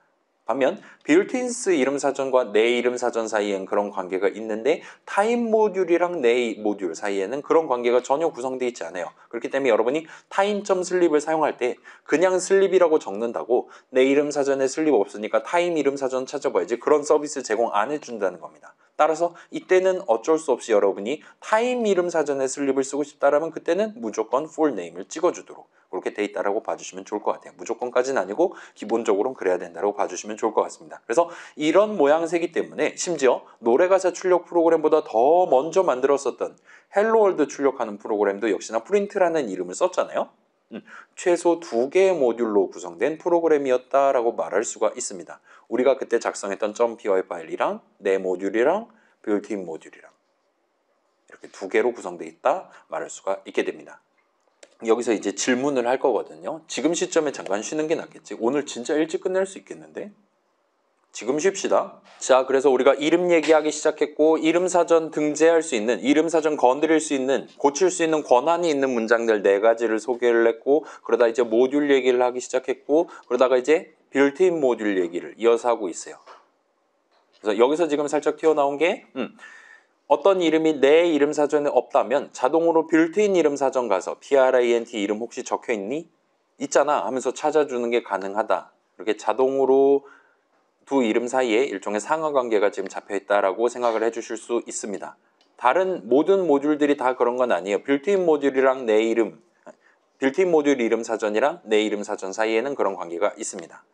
Speaker 1: 반면 built-ins 이름 사전과 내 이름 사전 사이엔 그런 관계가 있는데 타임 모듈이랑 내 모듈 사이에는 그런 관계가 전혀 구성되어 있지 않아요. 그렇기 때문에 여러분이 타임.슬립을 사용할 때 그냥 슬립이라고 적는다고 내 이름 사전에 슬립 없으니까 타임 이름 사전 찾아봐야지 그런 서비스 제공 안 해준다는 겁니다. 따라서 이때는 어쩔 수 없이 여러분이 타임 이름 사전에 슬립을 쓰고 싶다라면 그때는 무조건 full name을 찍어주도록 그렇게 돼 있다라고 봐주시면 좋을 것 같아요. 무조건까지는 아니고 기본적으로는 그래야 된다고 봐주시면 좋을 것 같습니다. 그래서 이런 모양새이기 때문에 심지어 노래가사 출력 프로그램보다 더 먼저 만들었었던 헬로월드 출력하는 프로그램도 역시나 프린트라는 이름을 썼잖아요. 최소 2개의 모듈로 구성된 프로그램이었다라고 말할 수가 있습니다. 우리가 그때 작성했던 .py 파일이랑 내 모듈이랑 빌트인 모듈이랑 이렇게 2개로 구성되어 있다 말할 수가 있게 됩니다. 여기서 이제 질문을 할 거거든요. 지금 시점에 잠깐 쉬는 게 낫겠지. 오늘 진짜 일찍 끝낼 수 있겠는데? 지금 쉽시다. 자, 그래서 우리가 이름 얘기하기 시작했고 이름 사전 등재할 수 있는, 이름 사전 건드릴 수 있는, 고칠 수 있는 권한이 있는 문장들 4가지를 소개를 했고 그러다 이제 모듈 얘기를 하기 시작했고 그러다가 이제 빌트인 모듈 얘기를 이어서 하고 있어요. 그래서 여기서 지금 살짝 튀어나온 게 어떤 이름이 내 이름 사전에 없다면 자동으로 빌트인 이름 사전 가서 print 이름 혹시 적혀있니? 있잖아 하면서 찾아주는 게 가능하다. 이렇게 자동으로 두 이름 사이에 일종의 상하관계가 지금 잡혀있다라고 생각을 해주실 수 있습니다. 다른 모든 모듈들이 다 그런 건 아니에요. 빌트인 모듈이랑 내 이름, 빌트인 모듈 이름 사전이랑 내 이름 사전 사이에는 그런 관계가 있습니다.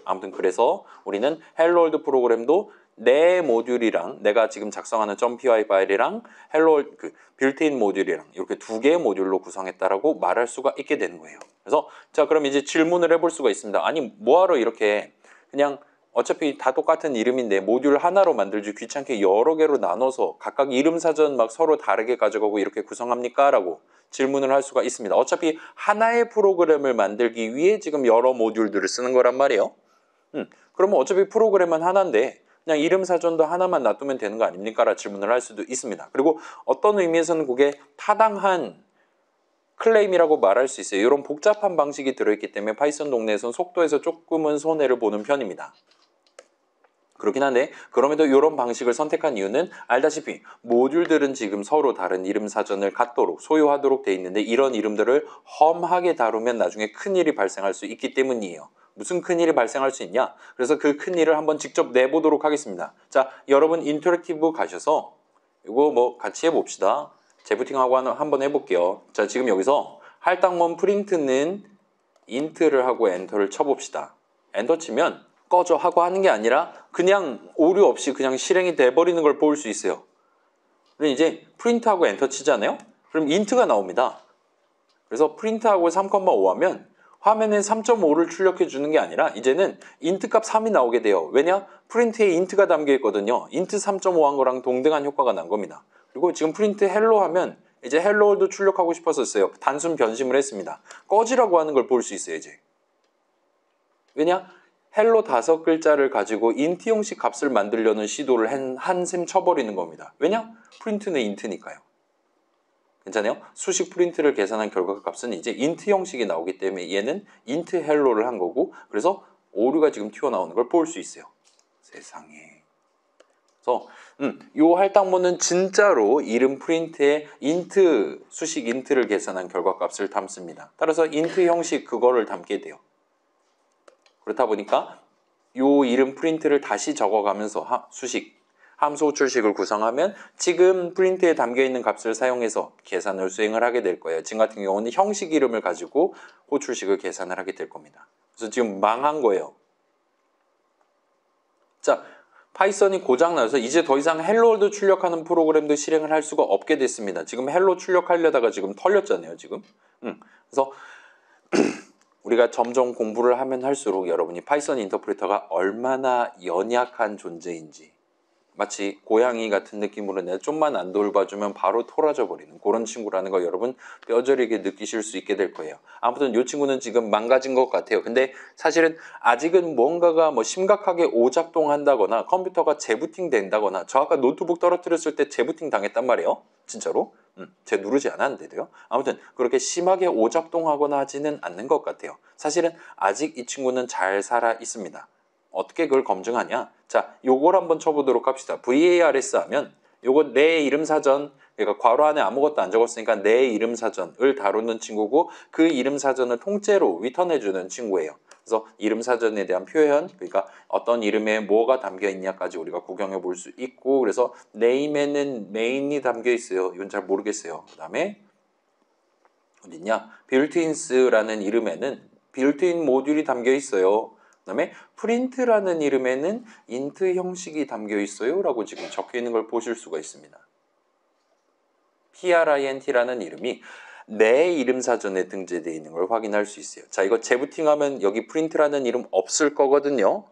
Speaker 1: 아무튼 그래서 우리는 헬로 월드 프로그램도 내 모듈이랑 내가 지금 작성하는 .py 파일이랑 빌트인 모듈이랑 이렇게 2개의 모듈로 구성했다라고 말할 수가 있게 되는 거예요. 그래서 자, 그럼 이제 질문을 해볼 수가 있습니다. 아니 뭐하러 이렇게 그냥 어차피 다 똑같은 이름인데 모듈 하나로 만들지 귀찮게 여러 개로 나눠서 각각 이름 사전 막 서로 다르게 가져가고 이렇게 구성합니까? 라고 질문을 할 수가 있습니다. 어차피 하나의 프로그램을 만들기 위해 지금 여러 모듈들을 쓰는 거란 말이에요. 그러면 어차피 프로그램은 하나인데 그냥 이름 사전도 하나만 놔두면 되는 거 아닙니까? 라는 질문을 할 수도 있습니다. 그리고 어떤 의미에서는 그게 타당한 클레임이라고 말할 수 있어요. 이런 복잡한 방식이 들어있기 때문에 파이썬 동네에서는 속도에서 조금은 손해를 보는 편입니다. 그렇긴 한데 그럼에도 이런 방식을 선택한 이유는 알다시피 모듈들은 지금 서로 다른 이름 사전을 갖도록 소유하도록 돼 있는데 이런 이름들을 험하게 다루면 나중에 큰일이 발생할 수 있기 때문이에요. 무슨 큰일이 발생할 수 있냐? 그래서 그 큰일을 한번 직접 내보도록 하겠습니다. 자, 여러분 인터랙티브 가셔서 이거 뭐 같이 해봅시다. 재부팅하고 한번 해볼게요. 자, 지금 여기서 할당문 프린트는 인트를 하고 엔터를 쳐봅시다. 엔터 치면 꺼져 하고 하는 게 아니라 그냥 오류 없이 그냥 실행이 돼버리는 걸 볼 수 있어요. 그럼 이제 프린트하고 엔터 치잖아요. 그럼 인트가 나옵니다. 그래서 프린트하고 3,5 하면 화면에 3.5를 출력해 주는 게 아니라 이제는 인트 값 3이 나오게 돼요. 왜냐? 프린트에 인트가 담겨 있거든요. 인트 3.5 한 거랑 동등한 효과가 난 겁니다. 그리고 지금 프린트 헬로 하면 이제 헬로도 출력하고 싶었었어요. 단순 변심을 했습니다. 꺼지라고 하는 걸 볼 수 있어요, 이제. 왜냐? 헬로 5글자를 가지고 인트 형식 값을 만들려는 시도를 한샘 쳐버리는 겁니다. 왜냐? 프린트는 인트니까요. 괜찮아요? 수식 프린트를 계산한 결과 값은 이제 인트 형식이 나오기 때문에 얘는 인트 헬로를 한 거고 그래서 오류가 지금 튀어나오는 걸 볼 수 있어요. 세상에. 그래서 요 할당문은 진짜로 이름 프린트에 인트, 수식 인트를 계산한 결과 값을 담습니다. 따라서 인트 형식 그거를 담게 돼요. 그렇다 보니까 요 이름 프린트를 다시 적어가면서 수식, 함수 호출식을 구성하면 지금 프린트에 담겨있는 값을 사용해서 계산을 수행을 하게 될 거예요. 지금 같은 경우는 형식 이름을 가지고 호출식을 계산을 하게 될 겁니다. 그래서 지금 망한 거예요. 자, 파이썬이 고장나서 이제 더 이상 헬로월드 출력하는 프로그램도 실행을 할 수가 없게 됐습니다. 지금 헬로 출력하려다가 지금 털렸잖아요. 지금. 그래서 우리가 점점 공부를 하면 할수록 여러분이 파이썬 인터프리터가 얼마나 연약한 존재인지 마치 고양이 같은 느낌으로 내가 좀만 안 돌봐주면 바로 토라져 버리는 그런 친구라는 거 여러분 뼈저리게 느끼실 수 있게 될 거예요. 아무튼 이 친구는 지금 망가진 것 같아요. 근데 사실은 아직은 뭔가가 뭐 심각하게 오작동한다거나 컴퓨터가 재부팅 된다거나 저 아까 노트북 떨어뜨렸을 때 재부팅 당했단 말이에요. 진짜로. 제 누르지 않았는데도요. 아무튼 그렇게 심하게 오작동하거나 하지는 않는 것 같아요. 사실은 아직 이 친구는 잘 살아 있습니다. 어떻게 그걸 검증하냐? 자, 요걸 한번 쳐보도록 합시다. VARS 하면 요거 내 이름 사전, 그러니까 괄호 안에 아무것도 안 적었으니까 내 이름 사전을 다루는 친구고 그 이름 사전을 통째로 리턴해주는 친구예요. 그래서 이름 사전에 대한 표현, 그러니까 어떤 이름에 뭐가 담겨 있냐까지 우리가 구경해 볼 수 있고 그래서 네임에는 메인이 담겨 있어요. 이건 잘 모르겠어요. 그 다음에 어딨냐? 빌트인스라는 이름에는 빌트인 모듈이 담겨 있어요. 그 다음에 프린트라는 이름에는 인트 형식이 담겨 있어요 라고 지금 적혀 있는 걸 보실 수가 있습니다. print라는 이름이 내 이름 사전에 등재되어 있는 걸 확인할 수 있어요. 자, 이거 재부팅하면 여기 프린트라는 이름 없을 거거든요.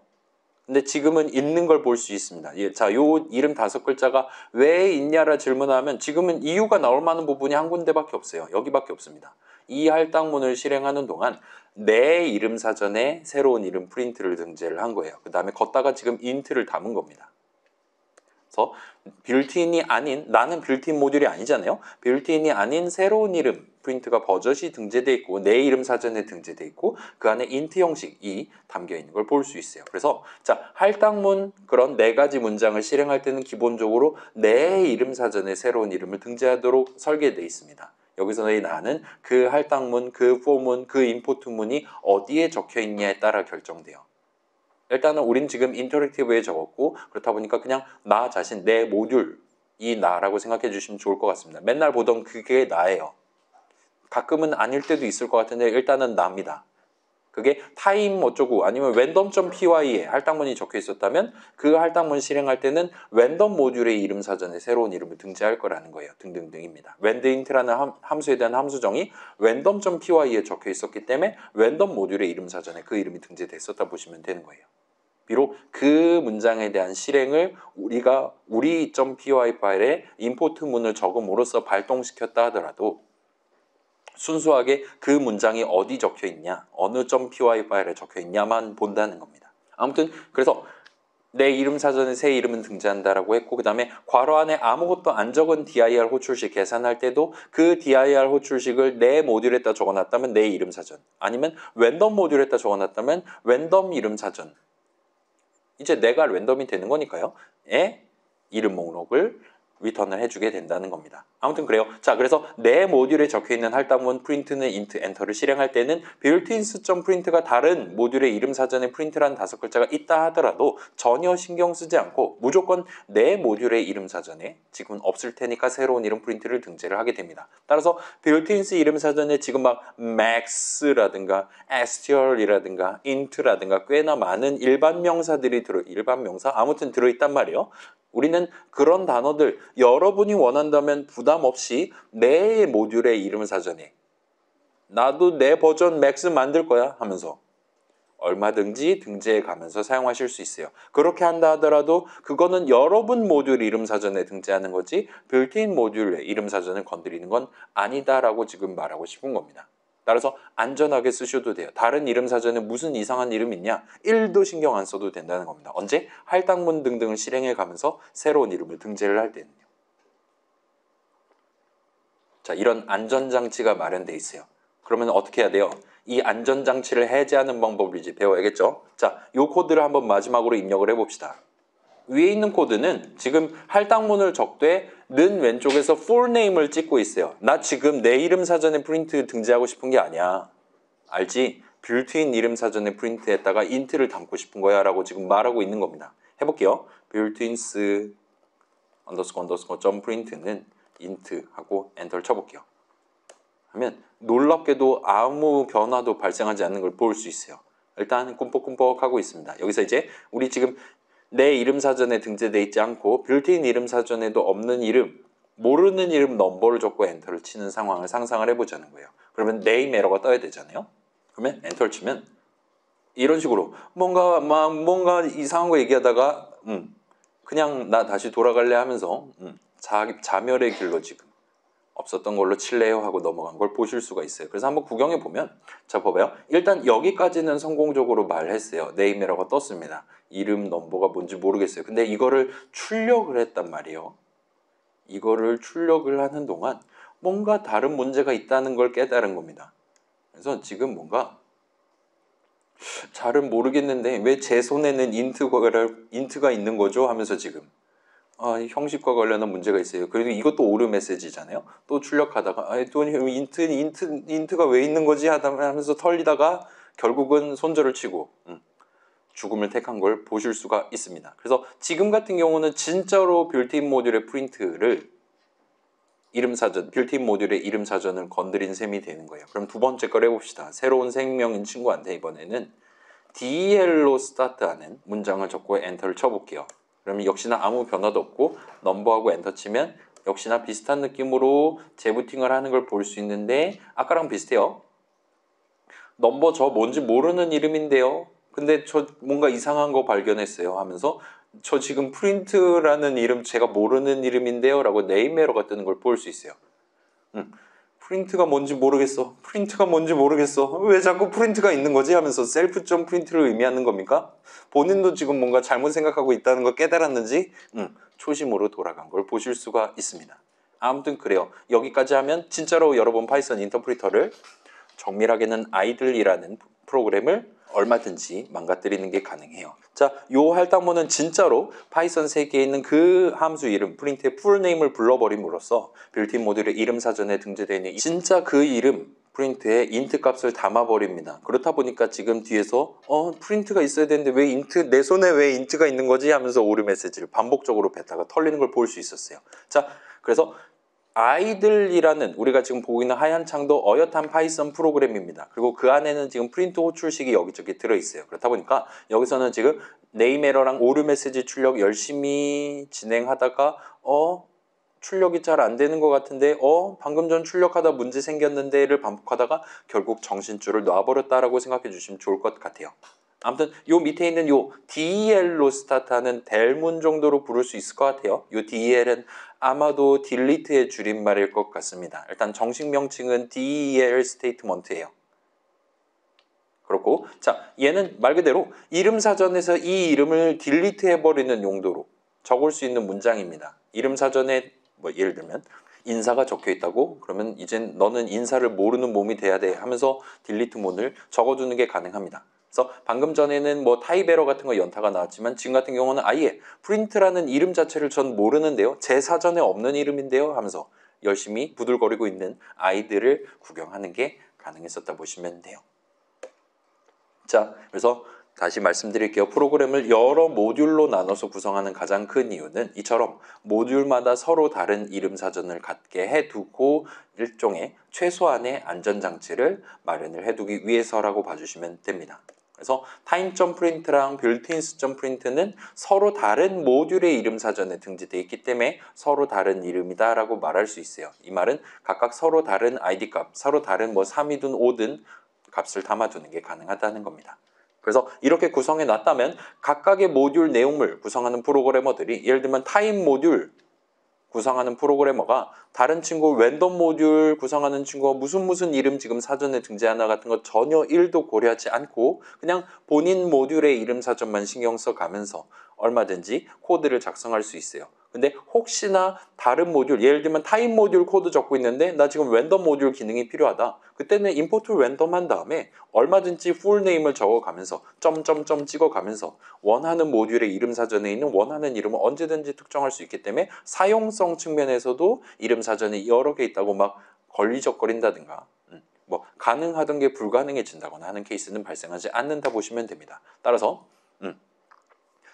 Speaker 1: 근데 지금은 있는 걸 볼 수 있습니다. 자, 요 이름 5글자가 왜 있냐라 질문하면 지금은 이유가 나올 만한 부분이 한 군데밖에 없어요. 여기밖에 없습니다. 이 할당문을 실행하는 동안 내 이름 사전에 새로운 이름 프린트를 등재를 한 거예요. 그 다음에 걷다가 지금 인트를 담은 겁니다. 그래서 빌트인이 아닌, 나는 빌트인 모듈이 아니잖아요. 빌트인이 아닌 새로운 이름 프린트가 버젓이 등재되어 있고 내 이름 사전에 등재되어 있고 그 안에 인트 형식이 담겨 있는 걸 볼 수 있어요. 그래서 자, 할당문 그런 4가지 문장을 실행할 때는 기본적으로 내 이름 사전에 새로운 이름을 등재하도록 설계되어 있습니다. 여기서의 나는 그 할당문, 그 포문, 그 임포트문이 어디에 적혀 있냐에 따라 결정돼요. 일단은 우린 지금 인터랙티브에 적었고 그렇다 보니까 그냥 나 자신, 내 모듈, 이 나라고 생각해 주시면 좋을 것 같습니다. 맨날 보던 그게 나예요. 가끔은 아닐 때도 있을 것 같은데 일단은 나입니다. 그게 타임 어쩌고 아니면 random.py에 할당문이 적혀 있었다면 그 할당문 실행할 때는 랜덤 모듈의 이름 사전에 새로운 이름을 등재할 거라는 거예요. 등등등입니다. randint라는 함수에 대한 함수정이 random.py에 적혀 있었기 때문에 랜덤 모듈의 이름 사전에 그 이름이 등재됐었다 보시면 되는 거예요. 비록 그 문장에 대한 실행을 우리가 우리.py 파일에 임포트문을 적음으로써 발동시켰다 하더라도 순수하게 그 문장이 어디 적혀 있냐, 어느 .py 파일에 적혀 있냐만 본다는 겁니다. 아무튼 그래서 내 이름 사전에 새 이름은 등재한다라고 했고 그 다음에 괄호 안에 아무것도 안 적은 dir 호출식 계산할 때도 그 dir 호출식을 내 모듈에다 적어놨다면 내 이름 사전 아니면 랜덤 모듈에다 적어놨다면 랜덤 이름 사전 이제 내가 랜덤이 되는 거니까요. 이름 목록을 리턴을 해주게 된다는 겁니다. 아무튼 그래요. 자, 그래서 내 모듈에 적혀있는 할당문 프린트는 int 엔터를 실행할 때는 built-ins.print가 다른 모듈의 이름 사전에 프린트라는 5글자가 있다 하더라도 전혀 신경 쓰지 않고 무조건 내 모듈의 이름 사전에 지금은 없을 테니까 새로운 이름 프린트를 등재를 하게 됩니다. 따라서 built-ins 이름 사전에 지금 막 max라든가 str이라든가 int라든가 꽤나 많은 일반 명사들이 일반 명사 아무튼 들어있단 말이에요. 우리는 그런 단어들 여러분이 원한다면 부담 없이 내 모듈의 이름 사전에 나도 내 버전 맥스 만들 거야 하면서 얼마든지 등재해 가면서 사용하실 수 있어요. 그렇게 한다 하더라도 그거는 여러분 모듈 이름 사전에 등재하는 거지 빌트인 모듈의 이름 사전을 건드리는 건 아니다라고 지금 말하고 싶은 겁니다. 따라서 안전하게 쓰셔도 돼요. 다른 이름 사전에 무슨 이상한 이름 있냐? 1도 신경 안 써도 된다는 겁니다. 언제? 할당문 등등을 실행해 가면서 새로운 이름을 등재를 할 때는요. 자, 이런 안전장치가 마련되어 있어요. 그러면 어떻게 해야 돼요? 이 안전장치를 해제하는 방법을 이제 배워야겠죠? 자, 이 코드를 한번 마지막으로 입력을 해봅시다. 위에 있는 코드는 지금 할당문을 적되 는 왼쪽에서 full name을 찍고 있어요. 나 지금 내 이름 사전에 프린트 등재하고 싶은 게 아니야. 알지? built-in 이름 사전에 프린트했다가 int를 담고 싶은 거야 라고 지금 말하고 있는 겁니다. 해볼게요. built-ins __print는 int 하고 엔터를 쳐볼게요. 하면 놀랍게도 아무 변화도 발생하지 않는 걸 볼 수 있어요. 일단 꿈뻑꿈뻑 하고 있습니다. 여기서 이제 우리 지금 내 이름 사전에 등재되어 있지 않고 빌트인 이름 사전에도 없는 이름, 모르는 이름 넘버를 적고 엔터를 치는 상황을 상상을 해보자는 거예요. 그러면 name 에러가 떠야 되잖아요. 그러면 엔터를 치면 이런 식으로 뭔가 이상한 거 얘기하다가 그냥 나 다시 돌아갈래 하면서 자멸의 길로 지금 없었던 걸로 칠래요 하고 넘어간 걸 보실 수가 있어요. 그래서 한번 구경해 보면 자 봐봐요. 일단 여기까지는 성공적으로 말했어요. 네임이라고 떴습니다. 이름 넘버가 뭔지 모르겠어요. 근데 이거를 출력을 했단 말이에요. 이거를 출력을 하는 동안 뭔가 다른 문제가 있다는 걸 깨달은 겁니다. 그래서 지금 뭔가 잘은 모르겠는데 왜 제 손에는 인트가 있는 거죠? 하면서 지금 형식과 관련한 문제가 있어요. 그리고 이것도 오류 메시지잖아요. 또 출력하다가 또 인트가 왜 있는 거지 하면서 털리다가 결국은 손절을 치고 죽음을 택한 걸 보실 수가 있습니다. 그래서 지금 같은 경우는 진짜로 빌트인 모듈의 프린트를 빌트인 모듈의 이름 사전을 건드린 셈이 되는 거예요. 그럼 두 번째 걸 해봅시다. 새로운 생명인 친구한테 이번에는 del로 스타트하는 문장을 적고 엔터를 쳐볼게요. 그러면 역시나 아무 변화도 없고 넘버하고 엔터 치면 역시나 비슷한 느낌으로 재부팅을 하는 걸 볼 수 있는데 아까랑 비슷해요. 넘버 저 뭔지 모르는 이름인데요. 근데 저 뭔가 이상한 거 발견했어요 하면서 저 지금 프린트라는 이름 제가 모르는 이름인데요 라고 네임 에러가 뜨는 걸 볼 수 있어요. 프린트가 뭔지 모르겠어. 프린트가 뭔지 모르겠어. 왜 자꾸 프린트가 있는 거지? 하면서 셀프 프린트를 의미하는 겁니까? 본인도 지금 뭔가 잘못 생각하고 있다는 걸 깨달았는지 초심으로 돌아간 걸 보실 수가 있습니다. 아무튼 그래요. 여기까지 하면 진짜로 여러분 파이썬 인터프리터를 정밀하게는 아이들이라는 프로그램을 얼마든지 망가뜨리는 게 가능해요. 자, 요 할당무는 진짜로 파이썬 세계에 있는 그 함수 이름, 프린트의 풀네임을 불러버림으로써 빌트인 모듈의 이름 사전에 등재되어 있는 진짜 그 이름, 프린트에 인트 값을 담아버립니다. 그렇다 보니까 지금 뒤에서 프린트가 있어야 되는데 왜 인트, 내 손에 왜 인트가 있는 거지? 하면서 오류 메시지를 반복적으로 뱉다가 털리는 걸 볼 수 있었어요. 자, 그래서 아이들이라는 우리가 지금 보고 있는 하얀 창도 어엿한 파이썬 프로그램입니다. 그리고 그 안에는 지금 프린트 호출식이 여기저기 들어있어요. 그렇다 보니까 여기서는 지금 네임 에러랑 오류 메시지 출력 열심히 진행하다가 출력이 잘 안 되는 것 같은데 방금 전 출력하다 문제 생겼는데를 반복하다가 결국 정신줄을 놔버렸다라고 생각해 주시면 좋을 것 같아요. 아무튼 요 밑에 있는 요 DEL로 스타트하는 델문 정도로 부를 수 있을 것 같아요. 요 DEL은 아마도 딜리트의 줄임말일 것 같습니다. 일단 정식 명칭은 DEL 스테이트먼트예요. 그렇고 자 얘는 말 그대로 이름 사전에서 이 이름을 딜리트 해버리는 용도로 적을 수 있는 문장입니다. 이름 사전에 뭐 예를 들면 인사가 적혀 있다고 그러면 이젠 너는 인사를 모르는 몸이 돼야 돼 하면서 딜리트 문을 적어두는 게 가능합니다. 그래서 방금 전에는 뭐 타입 에러 같은 거 연타가 나왔지만 지금 같은 경우는 아예 프린트라는 이름 자체를 전 모르는데요. 제 사전에 없는 이름인데요 하면서 열심히 부들거리고 있는 아이들을 구경하는 게 가능했었다 보시면 돼요. 자, 그래서 다시 말씀드릴게요. 프로그램을 여러 모듈로 나눠서 구성하는 가장 큰 이유는 이처럼 모듈마다 서로 다른 이름 사전을 갖게 해두고 일종의 최소한의 안전장치를 마련을 해두기 위해서라고 봐주시면 됩니다. 그래서 타임.프린트랑 빌트인스.프린트는 서로 다른 모듈의 이름 사전에 등재되어 있기 때문에 서로 다른 이름이다 라고 말할 수 있어요. 이 말은 각각 서로 다른 ID 값, 서로 다른 뭐 3이든 5든 값을 담아두는 게 가능하다는 겁니다. 그래서 이렇게 구성해 놨다면 각각의 모듈 내용물 구성하는 프로그래머들이 예를 들면 타임 모듈 구성하는 프로그래머가 다른 친구 랜덤 모듈 구성하는 친구가 무슨 이름 지금 사전에 등재하나 같은 거 전혀 1도 고려하지 않고 그냥 본인 모듈의 이름 사전만 신경 써가면서 얼마든지 코드를 작성할 수 있어요. 근데 혹시나 다른 모듈, 예를 들면 타임 모듈 코드 적고 있는데 나 지금 랜덤 모듈 기능이 필요하다. 그때는 임포트 랜덤 한 다음에 얼마든지 풀네임을 적어가면서 점점점 찍어가면서 원하는 모듈의 이름 사전에 있는 원하는 이름을 언제든지 특정할 수 있기 때문에 사용성 측면에서도 이름 사전이 여러 개 있다고 막 걸리적거린다든가 뭐 가능하던 게 불가능해진다거나 하는 케이스는 발생하지 않는다 보시면 됩니다. 따라서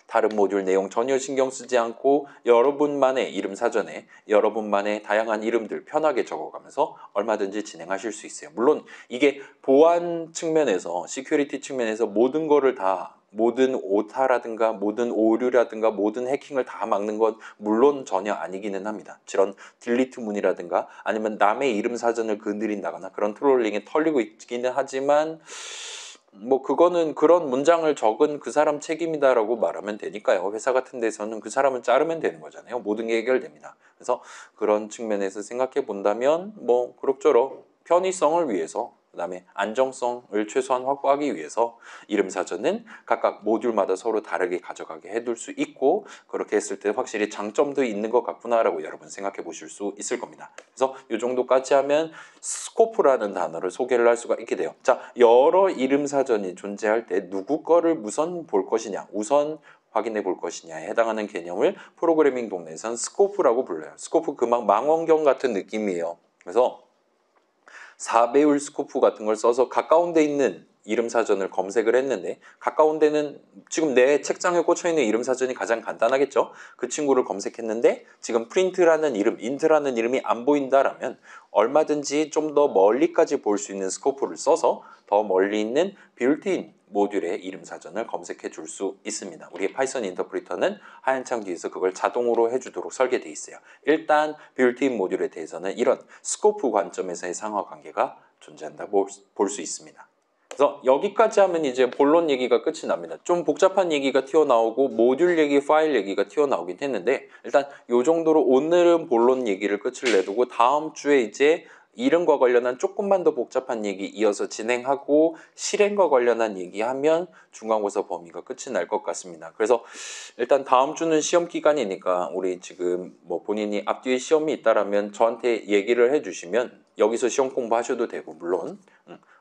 Speaker 1: 다른 모듈 내용 전혀 신경 쓰지 않고 여러분만의 이름 사전에 여러분만의 다양한 이름들 편하게 적어가면서 얼마든지 진행하실 수 있어요. 물론 이게 보안 측면에서 시큐리티 측면에서 모든 거를 다 모든 오타라든가 모든 오류라든가 모든 해킹을 다 막는 건 물론 전혀 아니기는 합니다. 저런 딜리트 문이라든가 아니면 남의 이름 사전을 건드린다거나 그런 트롤링에 털리고 있기는 하지만 뭐 그거는 그런 문장을 적은 그 사람 책임이다라고 말하면 되니까요. 회사 같은 데서는 그 사람을 자르면 되는 거잖아요. 모든 게 해결됩니다. 그래서 그런 측면에서 생각해 본다면 뭐 그럭저럭 편의성을 위해서 그다음에 안정성을 최소한 확보하기 위해서 이름 사전은 각각 모듈마다 서로 다르게 가져가게 해둘 수 있고 그렇게 했을 때 확실히 장점도 있는 것 같구나라고 여러분 생각해 보실 수 있을 겁니다. 그래서 이 정도까지 하면 스코프라는 단어를 소개를 할 수가 있게 돼요. 자, 여러 이름 사전이 존재할 때 누구 거를 우선 볼 것이냐, 우선 확인해 볼 것이냐에 해당하는 개념을 프로그래밍 동네에서는 스코프라고 불러요. 스코프 그막 망원경 같은 느낌이에요. 그래서 4배율 스코프 같은 걸 써서 가까운 데 있는 이름 사전을 검색을 했는데 가까운 데는 지금 내 책장에 꽂혀있는 이름 사전이 가장 간단하겠죠. 그 친구를 검색했는데 지금 프린트라는 이름, 인트라는 이름이 안 보인다라면 얼마든지 좀 더 멀리까지 볼 수 있는 스코프를 써서 더 멀리 있는 빌트인 모듈의 이름 사전을 검색해 줄 수 있습니다. 우리의 파이썬 인터프리터는 하얀 창 뒤에서 그걸 자동으로 해주도록 설계되어 있어요. 일단 빌트인 모듈에 대해서는 이런 스코프 관점에서의 상하관계가 존재한다 볼 수 있습니다. 그래서 여기까지 하면 이제 본론 얘기가 끝이 납니다. 좀 복잡한 얘기가 튀어나오고 모듈 얘기, 파일 얘기가 튀어나오긴 했는데 일단 이 정도로 오늘은 본론 얘기를 끝을 내두고 다음 주에 이제 이름과 관련한 조금만 더 복잡한 얘기 이어서 진행하고 실행과 관련한 얘기하면 중간고사 범위가 끝이 날 것 같습니다. 그래서 일단 다음 주는 시험 기간이니까 우리 지금 뭐 본인이 앞뒤에 시험이 있다라면 저한테 얘기를 해주시면 여기서 시험 공부하셔도 되고 물론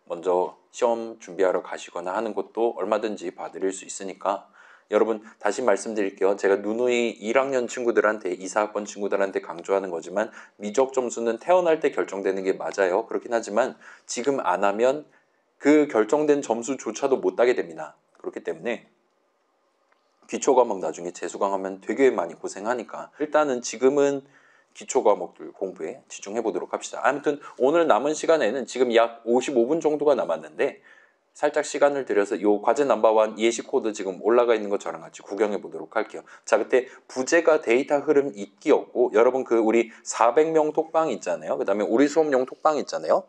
Speaker 1: 먼저 시험 준비하러 가시거나 하는 것도 얼마든지 봐드릴 수 있으니까 여러분 다시 말씀드릴게요. 제가 누누이 1학년 친구들한테 2사학번 친구들한테 강조하는 거지만 미적 점수는 태어날 때 결정되는 게 맞아요. 그렇긴 하지만 지금 안 하면 그 결정된 점수조차도 못 따게 됩니다. 그렇기 때문에 기초 과목 나중에 재수 강하면 되게 많이 고생하니까 일단은 지금은 기초 과목들 공부에 집중해 보도록 합시다. 아무튼 오늘 남은 시간에는 지금 약 55분 정도가 남았는데 살짝 시간을 들여서 이 과제 넘버원 예시 코드 지금 올라가 있는 것 저랑 같이 구경해 보도록 할게요. 자, 그때 부제가 데이터 흐름 있기였고 여러분 그 우리 400명 톡방 있잖아요. 그 다음에 우리 수업용 톡방 있잖아요.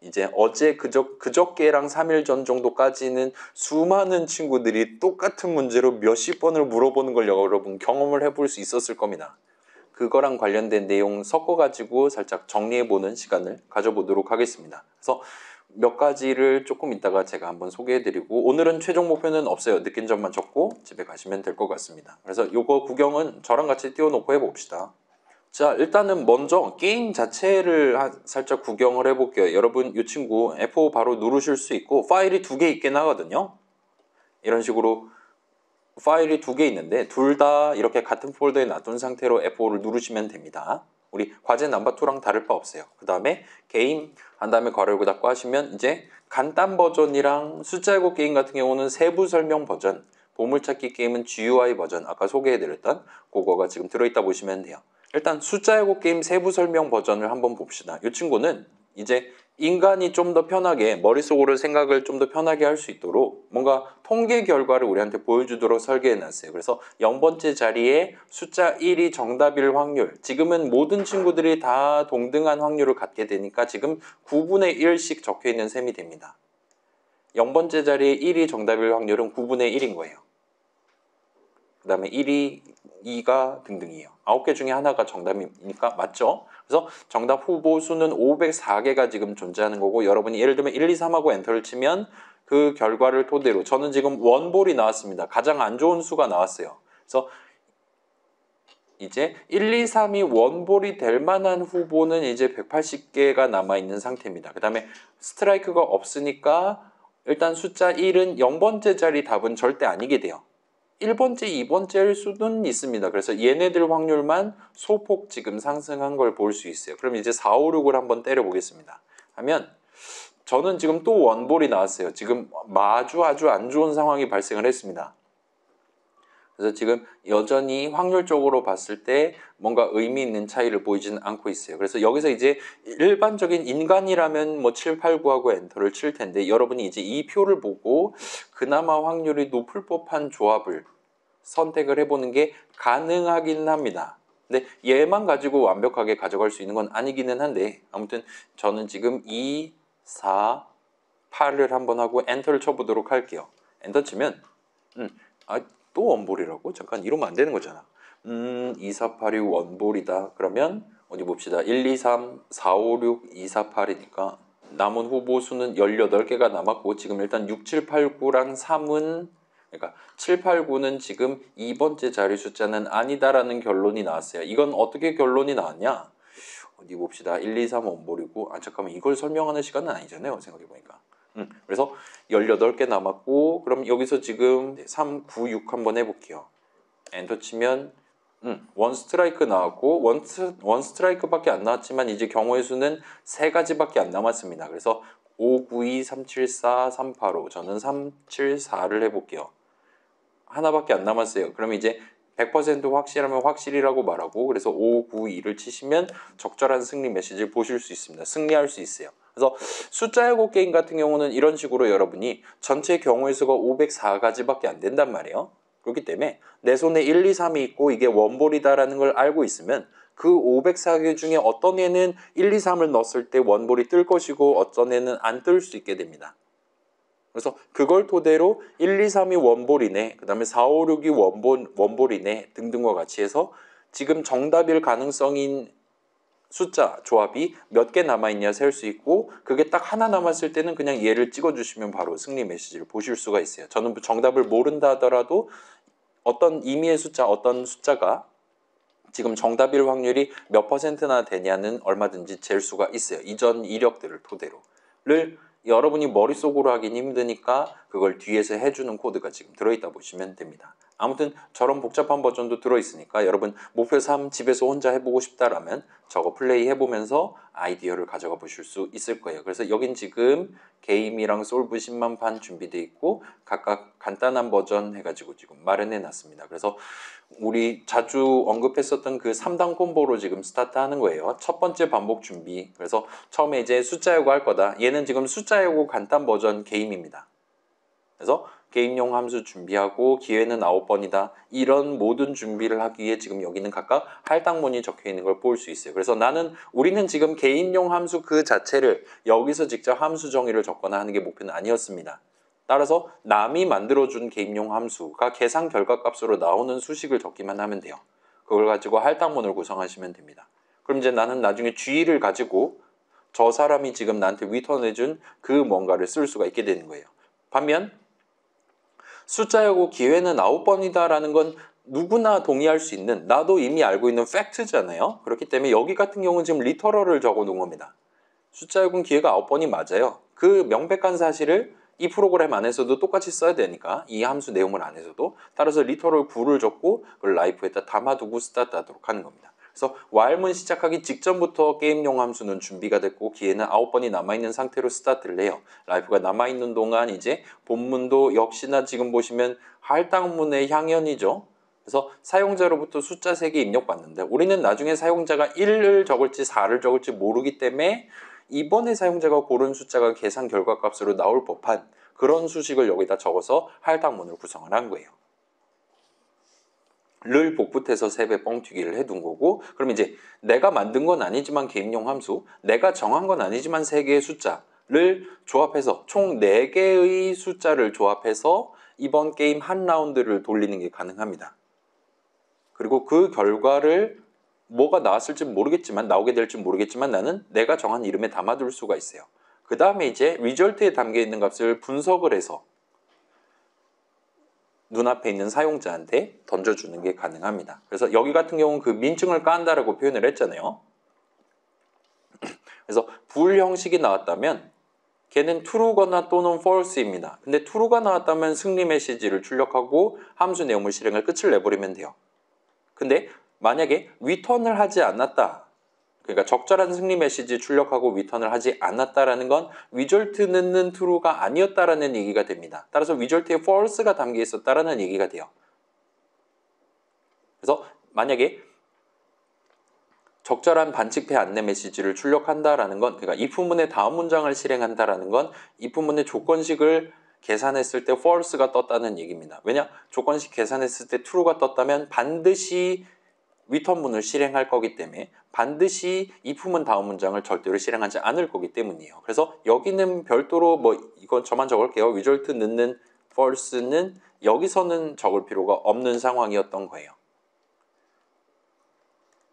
Speaker 1: 이제 어제 그저께랑 3일 전 정도까지는 수많은 친구들이 똑같은 문제로 몇십 번을 물어보는 걸 여러분 경험을 해볼 수 있었을 겁니다. 그거랑 관련된 내용 섞어가지고 살짝 정리해보는 시간을 가져보도록 하겠습니다. 그래서 몇 가지를 조금 이따가 제가 한번 소개해드리고 오늘은 최종 목표는 없어요. 느낀 점만 적고 집에 가시면 될 것 같습니다. 그래서 이거 구경은 저랑 같이 띄워놓고 해봅시다. 자, 일단은 먼저 게임 자체를 살짝 구경을 해볼게요. 여러분 이 친구 F5 바로 누르실 수 있고 파일이 2개 있긴 하거든요. 이런 식으로 파일이 2개 있는데 둘 다 이렇게 같은 폴더에 놔둔 상태로 F5를 누르시면 됩니다. 우리 과제 넘버2랑 다를 바 없어요. 그 다음에 게임 한 다음에 괄호를 닫고 하시면 이제 간단 버전이랑 숫자 제곱 게임 같은 경우는 세부 설명 버전, 보물찾기 게임은 GUI 버전 아까 소개해드렸던 그거가 지금 들어있다 보시면 돼요. 일단 숫자 제곱 게임 세부 설명 버전을 한번 봅시다. 이 친구는 이제 인간이 좀 더 편하게 머릿속으로 생각을 좀 더 편하게 할 수 있도록 뭔가 통계 결과를 우리한테 보여주도록 설계해놨어요. 그래서 0번째 자리에 숫자 1이 정답일 확률, 지금은 모든 친구들이 다 동등한 확률을 갖게 되니까 지금 9분의 1씩 적혀있는 셈이 됩니다. 0번째 자리에 1이 정답일 확률은 9분의 1인 거예요. 그 다음에 1이 2가 등등이에요. 9개 중에 하나가 정답이니까 맞죠? 그래서 정답 후보 수는 504개가 지금 존재하는 거고 여러분이 예를 들면 1, 2, 3하고 엔터를 치면 그 결과를 토대로 저는 지금 원볼이 나왔습니다. 가장 안 좋은 수가 나왔어요. 그래서 이제 1, 2, 3이 원볼이 될 만한 후보는 이제 180개가 남아있는 상태입니다. 그 다음에 스트라이크가 없으니까 일단 숫자 1은 0번째 자리 답은 절대 아니게 돼요. 1번째, 2번째일 수는 있습니다. 그래서 얘네들 확률만 소폭 지금 상승한 걸 볼 수 있어요. 그럼 이제 4, 5, 6을 한번 때려보겠습니다. 하면 저는 지금 또 원볼이 나왔어요. 지금 아주 안 좋은 상황이 발생을 했습니다. 그래서 지금 여전히 확률적으로 봤을 때 뭔가 의미 있는 차이를 보이지는 않고 있어요. 그래서 여기서 이제 일반적인 인간이라면 뭐 7, 8, 9하고 엔터를 칠 텐데 여러분이 이제 이 표를 보고 그나마 확률이 높을 법한 조합을 선택을 해보는 게 가능하긴 합니다. 근데 얘만 가지고 완벽하게 가져갈 수 있는 건 아니기는 한데 아무튼 저는 지금 2, 4, 8을 한번 하고 엔터를 쳐보도록 할게요. 엔터 치면 또 원볼이라고? 잠깐 이러면 안 되는 거잖아. 2, 4, 8이 원볼이다. 그러면 어디 봅시다. 1, 2, 3, 4, 5, 6, 2, 4, 8이니까 남은 후보 수는 18개가 남았고 지금 일단 6, 7, 8, 9랑 3은 그러니까 7, 8, 9는 지금 2번째 자리 숫자는 아니다라는 결론이 나왔어요. 이건 어떻게 결론이 나왔냐? 어디 봅시다. 1, 2, 3 원볼이고 잠깐만 이걸 설명하는 시간은 아니잖아요. 생각해보니까. 그래서 18개 남았고 그럼 여기서 지금 3, 9, 6 한번 해볼게요. 엔터 치면 원 스트라이크 나왔고 원 스트라이크밖에 안 나왔지만 이제 경우의 수는 3가지밖에 안 남았습니다. 그래서 5, 9, 2, 3, 7, 4, 3, 8, 5 저는 3, 7, 4를 해볼게요. 하나밖에 안 남았어요. 그럼 이제 100% 확실하면 확실이라고 말하고 그래서 5, 9, 2를 치시면 적절한 승리 메시지를 보실 수 있습니다. 승리할 수 있어요. 그래서 숫자 제곱 게임 같은 경우는 이런 식으로 여러분이 전체 경우의 수가 504가지밖에 안 된단 말이에요. 그렇기 때문에 내 손에 1, 2, 3이 있고 이게 원볼이다라는 걸 알고 있으면 그 504개 중에 어떤 애는 1, 2, 3을 넣었을 때 원볼이 뜰 것이고 어떤 애는 안 뜰 수 있게 됩니다. 그래서 그걸 토대로 1, 2, 3이 원볼이네, 그 다음에 4, 5, 6이 원볼이네 등등과 같이 해서 지금 정답일 가능성인 숫자 조합이 몇 개 남아있냐 셀 수 있고, 그게 딱 하나 남았을 때는 그냥 얘를 찍어주시면 바로 승리 메시지를 보실 수가 있어요. 저는 정답을 모른다 하더라도 어떤 임의의 숫자, 어떤 숫자가 지금 정답일 확률이 몇 %나 되냐는 얼마든지 잴 수가 있어요. 이전 이력들을 토대로를 여러분이 머릿속으로 하긴 힘드니까 그걸 뒤에서 해주는 코드가 지금 들어있다 보시면 됩니다. 아무튼 저런 복잡한 버전도 들어있으니까 여러분 목표 3 집에서 혼자 해보고 싶다라면 저거 플레이 해보면서 아이디어를 가져가 보실 수 있을 거예요. 그래서 여긴 지금 게임이랑 솔브 10만 판 준비되어 있고 각각 간단한 버전 해가지고 지금 마련해 놨습니다. 그래서 우리 자주 언급했었던 그 3단 콤보로 지금 스타트 하는 거예요. 첫 번째 반복 준비. 그래서 처음에 이제 숫자 요구 할 거다. 얘는 지금 숫자 요구 간단 버전 게임입니다. 그래서 게임용 함수 준비하고 기회는 9번이다. 이런 모든 준비를 하기 위해 지금 여기는 각각 할당문이 적혀 있는 걸 볼 수 있어요. 그래서 우리는 지금 개인용 함수 그 자체를 여기서 직접 함수 정의를 적거나 하는 게 목표는 아니었습니다. 따라서 남이 만들어준 개인용 함수가 계산 결과값으로 나오는 수식을 적기만 하면 돼요. 그걸 가지고 할당문을 구성하시면 됩니다. 그럼 이제 나는 나중에 G를 가지고 저 사람이 지금 나한테 리턴해준 그 뭔가를 쓸 수가 있게 되는 거예요. 반면 숫자하고 기회는 9번이다 라는 건 누구나 동의할 수 있는, 나도 이미 알고 있는 팩트잖아요. 그렇기 때문에 여기 같은 경우는 지금 리터럴을 적어 놓은 겁니다. 숫자하고는 기회가 9번이 맞아요. 그 명백한 사실을 이 프로그램 안에서도 똑같이 써야 되니까, 이 함수 내용을 안에서도. 따라서 리터럴 9를 적고 그걸 라이프에다 담아두고 스타트하도록 하는 겁니다. 그래서 while문 시작하기 직전부터 게임용 함수는 준비가 됐고 기회는 9번이 남아있는 상태로 스타트를 해요. 라이프가 남아있는 동안 이제 본문도 역시나 지금 보시면 할당문의 향연이죠. 그래서 사용자로부터 숫자 3개 입력받는데 우리는 나중에 사용자가 1을 적을지 4를 적을지 모르기 때문에 이번에 사용자가 고른 숫자가 계산 결과값으로 나올 법한 그런 수식을 여기다 적어서 할당문을 구성을 한 거예요. 를 복붙해서 3배 뻥튀기를 해둔 거고, 그럼 이제 내가 만든 건 아니지만 개인용 함수, 내가 정한 건 아니지만 3개의 숫자를 조합해서 총 4개의 숫자를 조합해서 이번 게임 한 라운드를 돌리는 게 가능합니다. 그리고 그 결과를 뭐가 나왔을지 모르겠지만, 나오게 될지 모르겠지만 나는 내가 정한 이름에 담아둘 수가 있어요. 그 다음에 이제 리절트에 담겨있는 값을 분석을 해서 눈앞에 있는 사용자한테 던져주는 게 가능합니다. 그래서 여기 같은 경우는 그 민증을 깐다라고 표현을 했잖아요. 그래서 불 형식이 나왔다면 걔는 true거나 또는 false입니다. 근데 true가 나왔다면 승리 메시지를 출력하고 함수 내용물 실행을 끝을 내버리면 돼요. 근데 만약에 return을 하지 않았다, 그러니까 적절한 승리 메시지 출력하고 리턴을 하지 않았다라는 건 result는 true가 아니었다라는 얘기가 됩니다. 따라서 result에 false가 담겨 있었다라는 얘기가 돼요. 그래서 만약에 적절한 반칙패 안내 메시지를 출력한다라는 건, 그러니까 if문의 다음 문장을 실행한다라는 건 if문의 조건식을 계산했을 때 false가 떴다는 얘기입니다. 왜냐? 조건식 계산했을 때 true가 떴다면 반드시 리턴문을 실행할 거기 때문에 반드시 if문 다음 문장을 절대로 실행하지 않을 거기 때문이에요. 그래서 여기는 별도로 이건 저만 적을게요. result 넣는 false는 여기서는 적을 필요가 없는 상황이었던 거예요.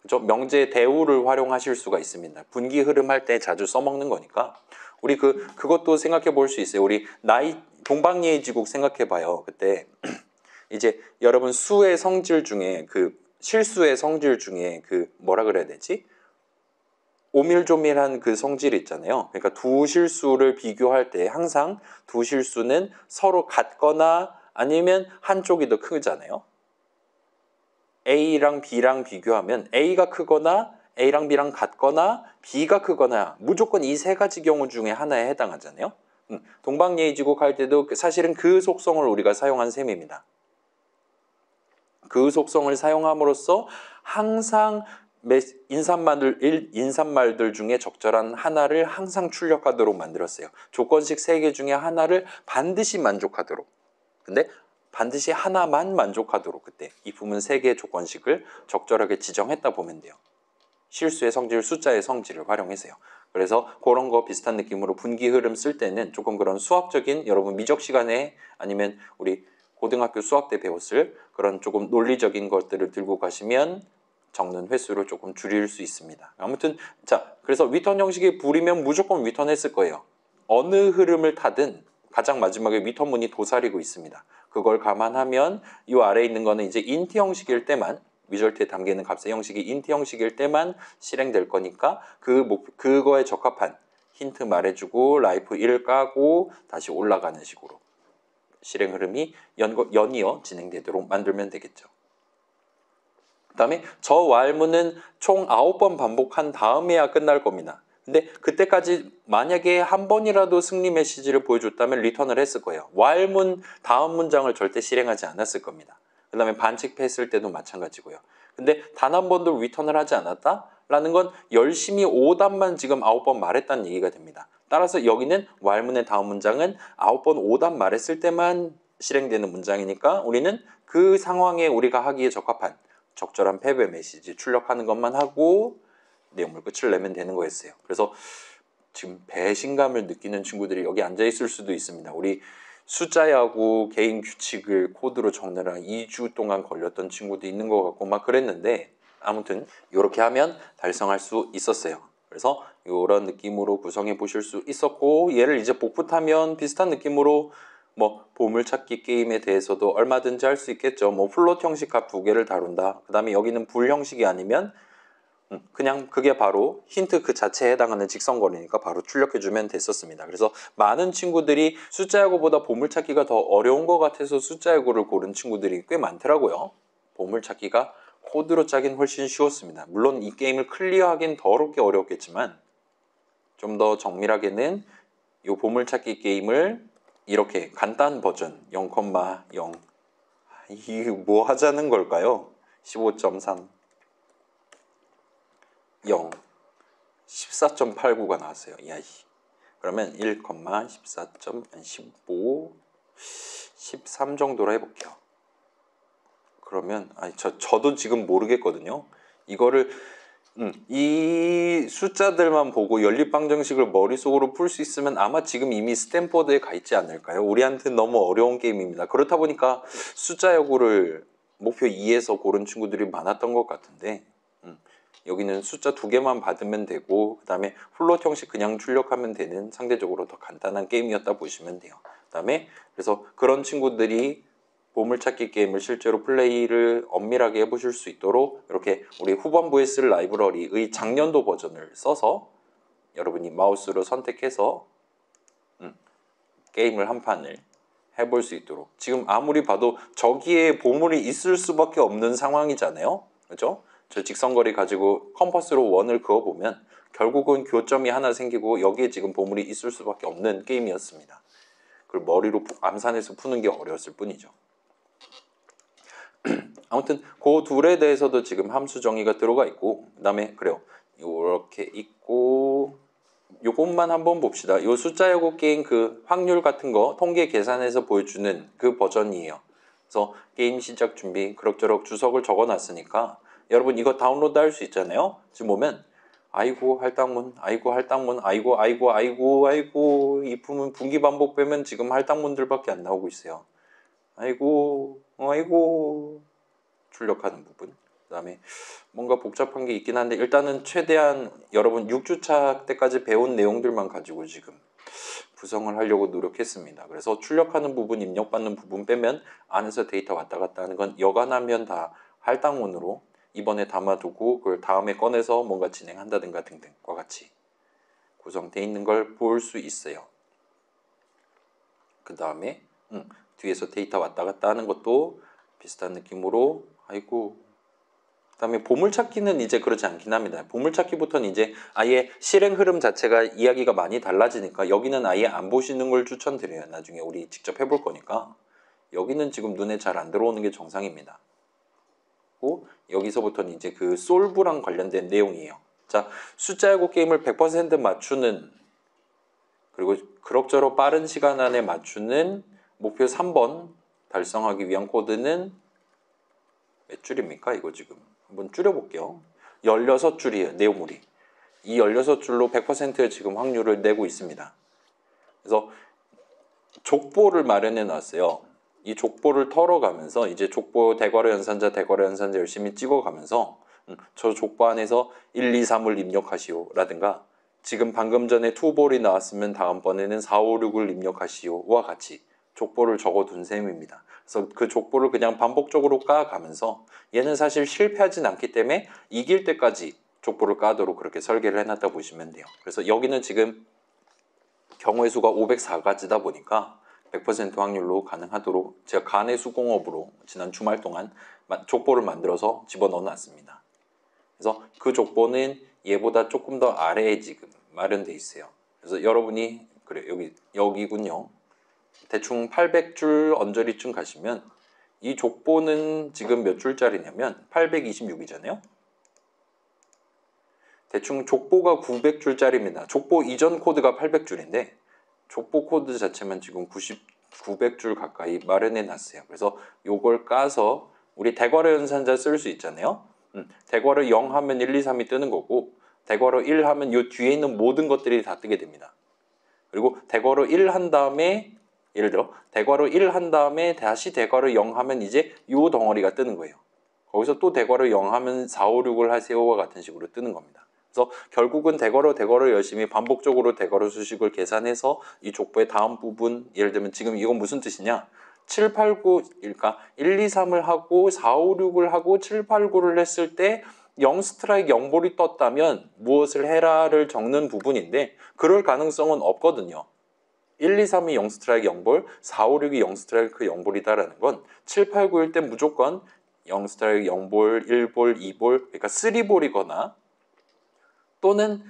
Speaker 1: 그렇죠? 명제 대우를 활용하실 수가 있습니다. 분기 흐름 할 때 자주 써먹는 거니까 우리 그것도 생각해 볼 수 있어요. 우리 동방예의 지국 생각해 봐요. 그때 이제 여러분 수의 성질 중에 실수의 성질 중에 뭐라 그래야 되지? 오밀조밀한 그 성질이 있잖아요. 그러니까 두 실수를 비교할 때 항상 두 실수는 서로 같거나 아니면 한쪽이 더 크잖아요. A랑 B랑 비교하면 A가 크거나 A랑 B랑 같거나 B가 크거나 무조건 이 세 가지 경우 중에 하나에 해당하잖아요. 동방예의지국 할 때도 사실은 그 속성을 우리가 사용한 셈입니다. 그 속성을 사용함으로써 항상 인사말들 중에 적절한 하나를 항상 출력하도록 만들었어요. 조건식 3개 중에 하나를 반드시 만족하도록. 근데 반드시 하나만 만족하도록 그때 이 부분 3개의 조건식을 적절하게 지정했다 보면 돼요. 실수의 성질, 숫자의 성질을 활용해서요. 그래서 그런 거 비슷한 느낌으로 분기 흐름 쓸 때는 조금 그런 수학적인 여러분 미적 시간에 아니면 우리 고등학교 수학 때 배웠을 그런 조금 논리적인 것들을 들고 가시면 적는 횟수를 조금 줄일 수 있습니다. 아무튼 자, 그래서 위턴 형식이 불이면 무조건 위턴했을 거예요. 어느 흐름을 타든 가장 마지막에 위턴문이 도사리고 있습니다. 그걸 감안하면 이 아래에 있는 거는 이제 인티 형식일 때만 리절트에 담기는 값의 형식이 인티 형식일 때만 실행될 거니까 그거에 적합한 힌트 말해주고 라이프 1 까고 다시 올라가는 식으로 실행 흐름이 연이어 진행되도록 만들면 되겠죠. 그 다음에 저 왈문은 총 9번 반복한 다음에야 끝날 겁니다. 근데 그때까지 만약에 한 번이라도 승리 메시지를 보여줬다면 리턴을 했을 거예요. 왈문 다음 문장을 절대 실행하지 않았을 겁니다. 그 다음에 반칙했을 때도 마찬가지고요. 근데 단 한 번도 리턴을 하지 않았다? 라는 건 열심히 오답만 지금 9번 말했다는 얘기가 됩니다. 따라서 여기는 왈문의 다음 문장은 9번 오답 말했을 때만 실행되는 문장이니까 우리는 그 상황에 우리가 하기에 적합한 적절한 패배 메시지 출력하는 것만 하고 내용물 끝을 내면 되는 거였어요. 그래서 지금 배신감을 느끼는 친구들이 여기 앉아 있을 수도 있습니다. 우리 숫자하고 개인 규칙을 코드로 적느라 2주 동안 걸렸던 친구도 있는 것 같고 막 그랬는데 아무튼 이렇게 하면 달성할 수 있었어요. 그래서 이런 느낌으로 구성해 보실 수 있었고 얘를 이제 복붙하면 비슷한 느낌으로 뭐 보물찾기 게임에 대해서도 얼마든지 할 수 있겠죠. 뭐 플롯 형식 값 2개를 다룬다. 그 다음에 여기는 불 형식이 아니면 그냥 그게 바로 힌트 그 자체에 해당하는 직선거리니까 바로 출력해주면 됐었습니다. 그래서 많은 친구들이 숫자야구보다 보물찾기가 더 어려운 것 같아서 숫자야구를 고른 친구들이 꽤 많더라고요. 보물찾기가 코드로 짜긴 훨씬 쉬웠습니다. 물론 이 게임을 클리어하긴 더럽게 어렵겠지만 좀 더 정밀하게는 이 보물찾기 게임을 이렇게 간단 버전 0,0 이게 뭐 하자는 걸까요? 15.3 0 14.89가 나왔어요. 야이. 그러면 1,14.15 13 정도로 해볼게요. 그러면 저도 지금 모르겠거든요. 이거를 이 숫자들만 보고 연립방정식을 머릿속으로 풀 수 있으면 아마 지금 이미 스탠퍼드에 가 있지 않을까요? 우리한테는 너무 어려운 게임입니다. 그렇다 보니까 숫자 여구를 목표 2에서 고른 친구들이 많았던 것 같은데 여기는 숫자 2개만 받으면 되고 그 다음에 플롯 형식 그냥 출력하면 되는 상대적으로 더 간단한 게임이었다 보시면 돼요. 그 다음에 그래서 그런 친구들이 보물찾기 게임을 실제로 플레이를 엄밀하게 해보실 수 있도록 이렇게 우리 후반부에 쓸 라이브러리의 작년도 버전을 써서 여러분이 마우스로 선택해서 게임을 한 판을 해볼 수 있도록 지금 아무리 봐도 저기에 보물이 있을 수밖에 없는 상황이잖아요. 그렇죠? 저 직선거리 가지고 컴퍼스로 원을 그어보면 결국은 교점이 하나 생기고 여기에 지금 보물이 있을 수밖에 없는 게임이었습니다. 그걸 머리로 암산해서 푸는 게 어려웠을 뿐이죠. 아무튼 그 둘에 대해서도 지금 함수 정의가 들어가 있고 그 다음에 그래요. 이렇게 있고 요것만 한번 봅시다. 요 숫자 야구 게임 그 확률 같은 거 통계 계산해서 보여주는 그 버전이에요. 그래서 게임 시작 준비 그럭저럭 주석을 적어놨으니까 여러분 이거 다운로드 할 수 있잖아요. 지금 보면 아이고 할당문 아이고 할당문 아이고 이 품은 분기 반복 빼면 지금 할당문들밖에 안 나오고 있어요. 아이고 출력하는 부분 그 다음에 뭔가 복잡한 게 있긴 한데 일단은 최대한 여러분 6주차 때까지 배운 내용들만 가지고 지금 구성을 하려고 노력했습니다. 그래서 출력하는 부분, 입력받는 부분 빼면 안에서 데이터 왔다 갔다 하는 건 여간하면 다 할당문으로 이번에 담아두고 그걸 다음에 꺼내서 뭔가 진행한다든가 등등과 같이 구성되어 있는 걸 볼 수 있어요. 그 다음에 뒤에서 데이터 왔다 갔다 하는 것도 비슷한 느낌으로 아이고 그 다음에 보물찾기는 이제 그렇지 않긴 합니다. 보물찾기부터는 이제 아예 실행 흐름 자체가 이야기가 많이 달라지니까 여기는 아예 안 보시는 걸 추천드려요. 나중에 우리 직접 해볼 거니까 여기는 지금 눈에 잘 안 들어오는 게 정상입니다. 여기서부터는 이제 그 솔브랑 관련된 내용이에요. 자, 숫자 야구 게임을 100% 맞추는, 그리고 그럭저럭 빠른 시간 안에 맞추는 목표 3번 달성하기 위한 코드는 몇 줄입니까? 이거 지금 한번 줄여볼게요. 16줄이에요. 내용물이. 이 16줄로 100%의 지금 확률을 내고 있습니다. 그래서 족보를 마련해 놨어요. 이 족보를 털어가면서 이제 족보 대괄호 연산자 열심히 찍어가면서 저 족보 안에서 1, 2, 3을 입력하시오 라든가 지금 방금 전에 투볼이 나왔으면 다음번에는 4, 5, 6을 입력하시오와 같이 족보를 적어둔 셈입니다. 그래서 그 족보를 그냥 반복적으로 까가면서 얘는 사실 실패하진 않기 때문에 이길 때까지 족보를 까도록 그렇게 설계를 해놨다 보시면 돼요. 그래서 여기는 지금 경우의 수가 504가지다 보니까 100% 확률로 가능하도록 제가 간의 수공업으로 지난 주말 동안 족보를 만들어서 집어넣어 놨습니다. 그래서 그 족보는 얘보다 조금 더 아래에 지금 마련돼 있어요. 그래서 여러분이 그래 여기군요. 대충 800줄 언저리쯤 가시면 이 족보는 지금 몇 줄짜리냐면 826이잖아요. 대충 족보가 900줄짜리입니다. 족보 이전 코드가 800줄인데 족보 코드 자체만 지금 900줄 가까이 마련해 놨어요. 그래서 요걸 까서 우리 대괄호 연산자 쓸 수 있잖아요. 대괄호 0 하면 1, 2, 3이 뜨는 거고 대괄호 1 하면 요 뒤에 있는 모든 것들이 다 뜨게 됩니다. 그리고 대괄호 1 한 다음에 예를 들어 대괄호 1 한 다음에 다시 대괄호 0 하면 이제 요 덩어리가 뜨는 거예요. 거기서 또 대괄호 0 하면 4, 5, 6을 하세요와 같은 식으로 뜨는 겁니다. 그래서 결국은 대괄호 열심히 반복적으로 대괄호 수식을 계산해서 이 족보의 다음 부분 예를 들면 지금 이건 무슨 뜻이냐 7, 8, 9 그러니까 1, 2, 3을 하고 4, 5, 6을 하고 7, 8, 9를 했을 때 0 스트라이크 0볼이 떴다면 무엇을 해라를 적는 부분인데 그럴 가능성은 없거든요. 1, 2, 3이 0 스트라이크 0볼 4, 5, 6이 0 스트라이크 0볼이다라는 건 7, 8, 9일 때 무조건 0 스트라이크 0볼 1볼 2볼 그러니까 3볼이거나 또는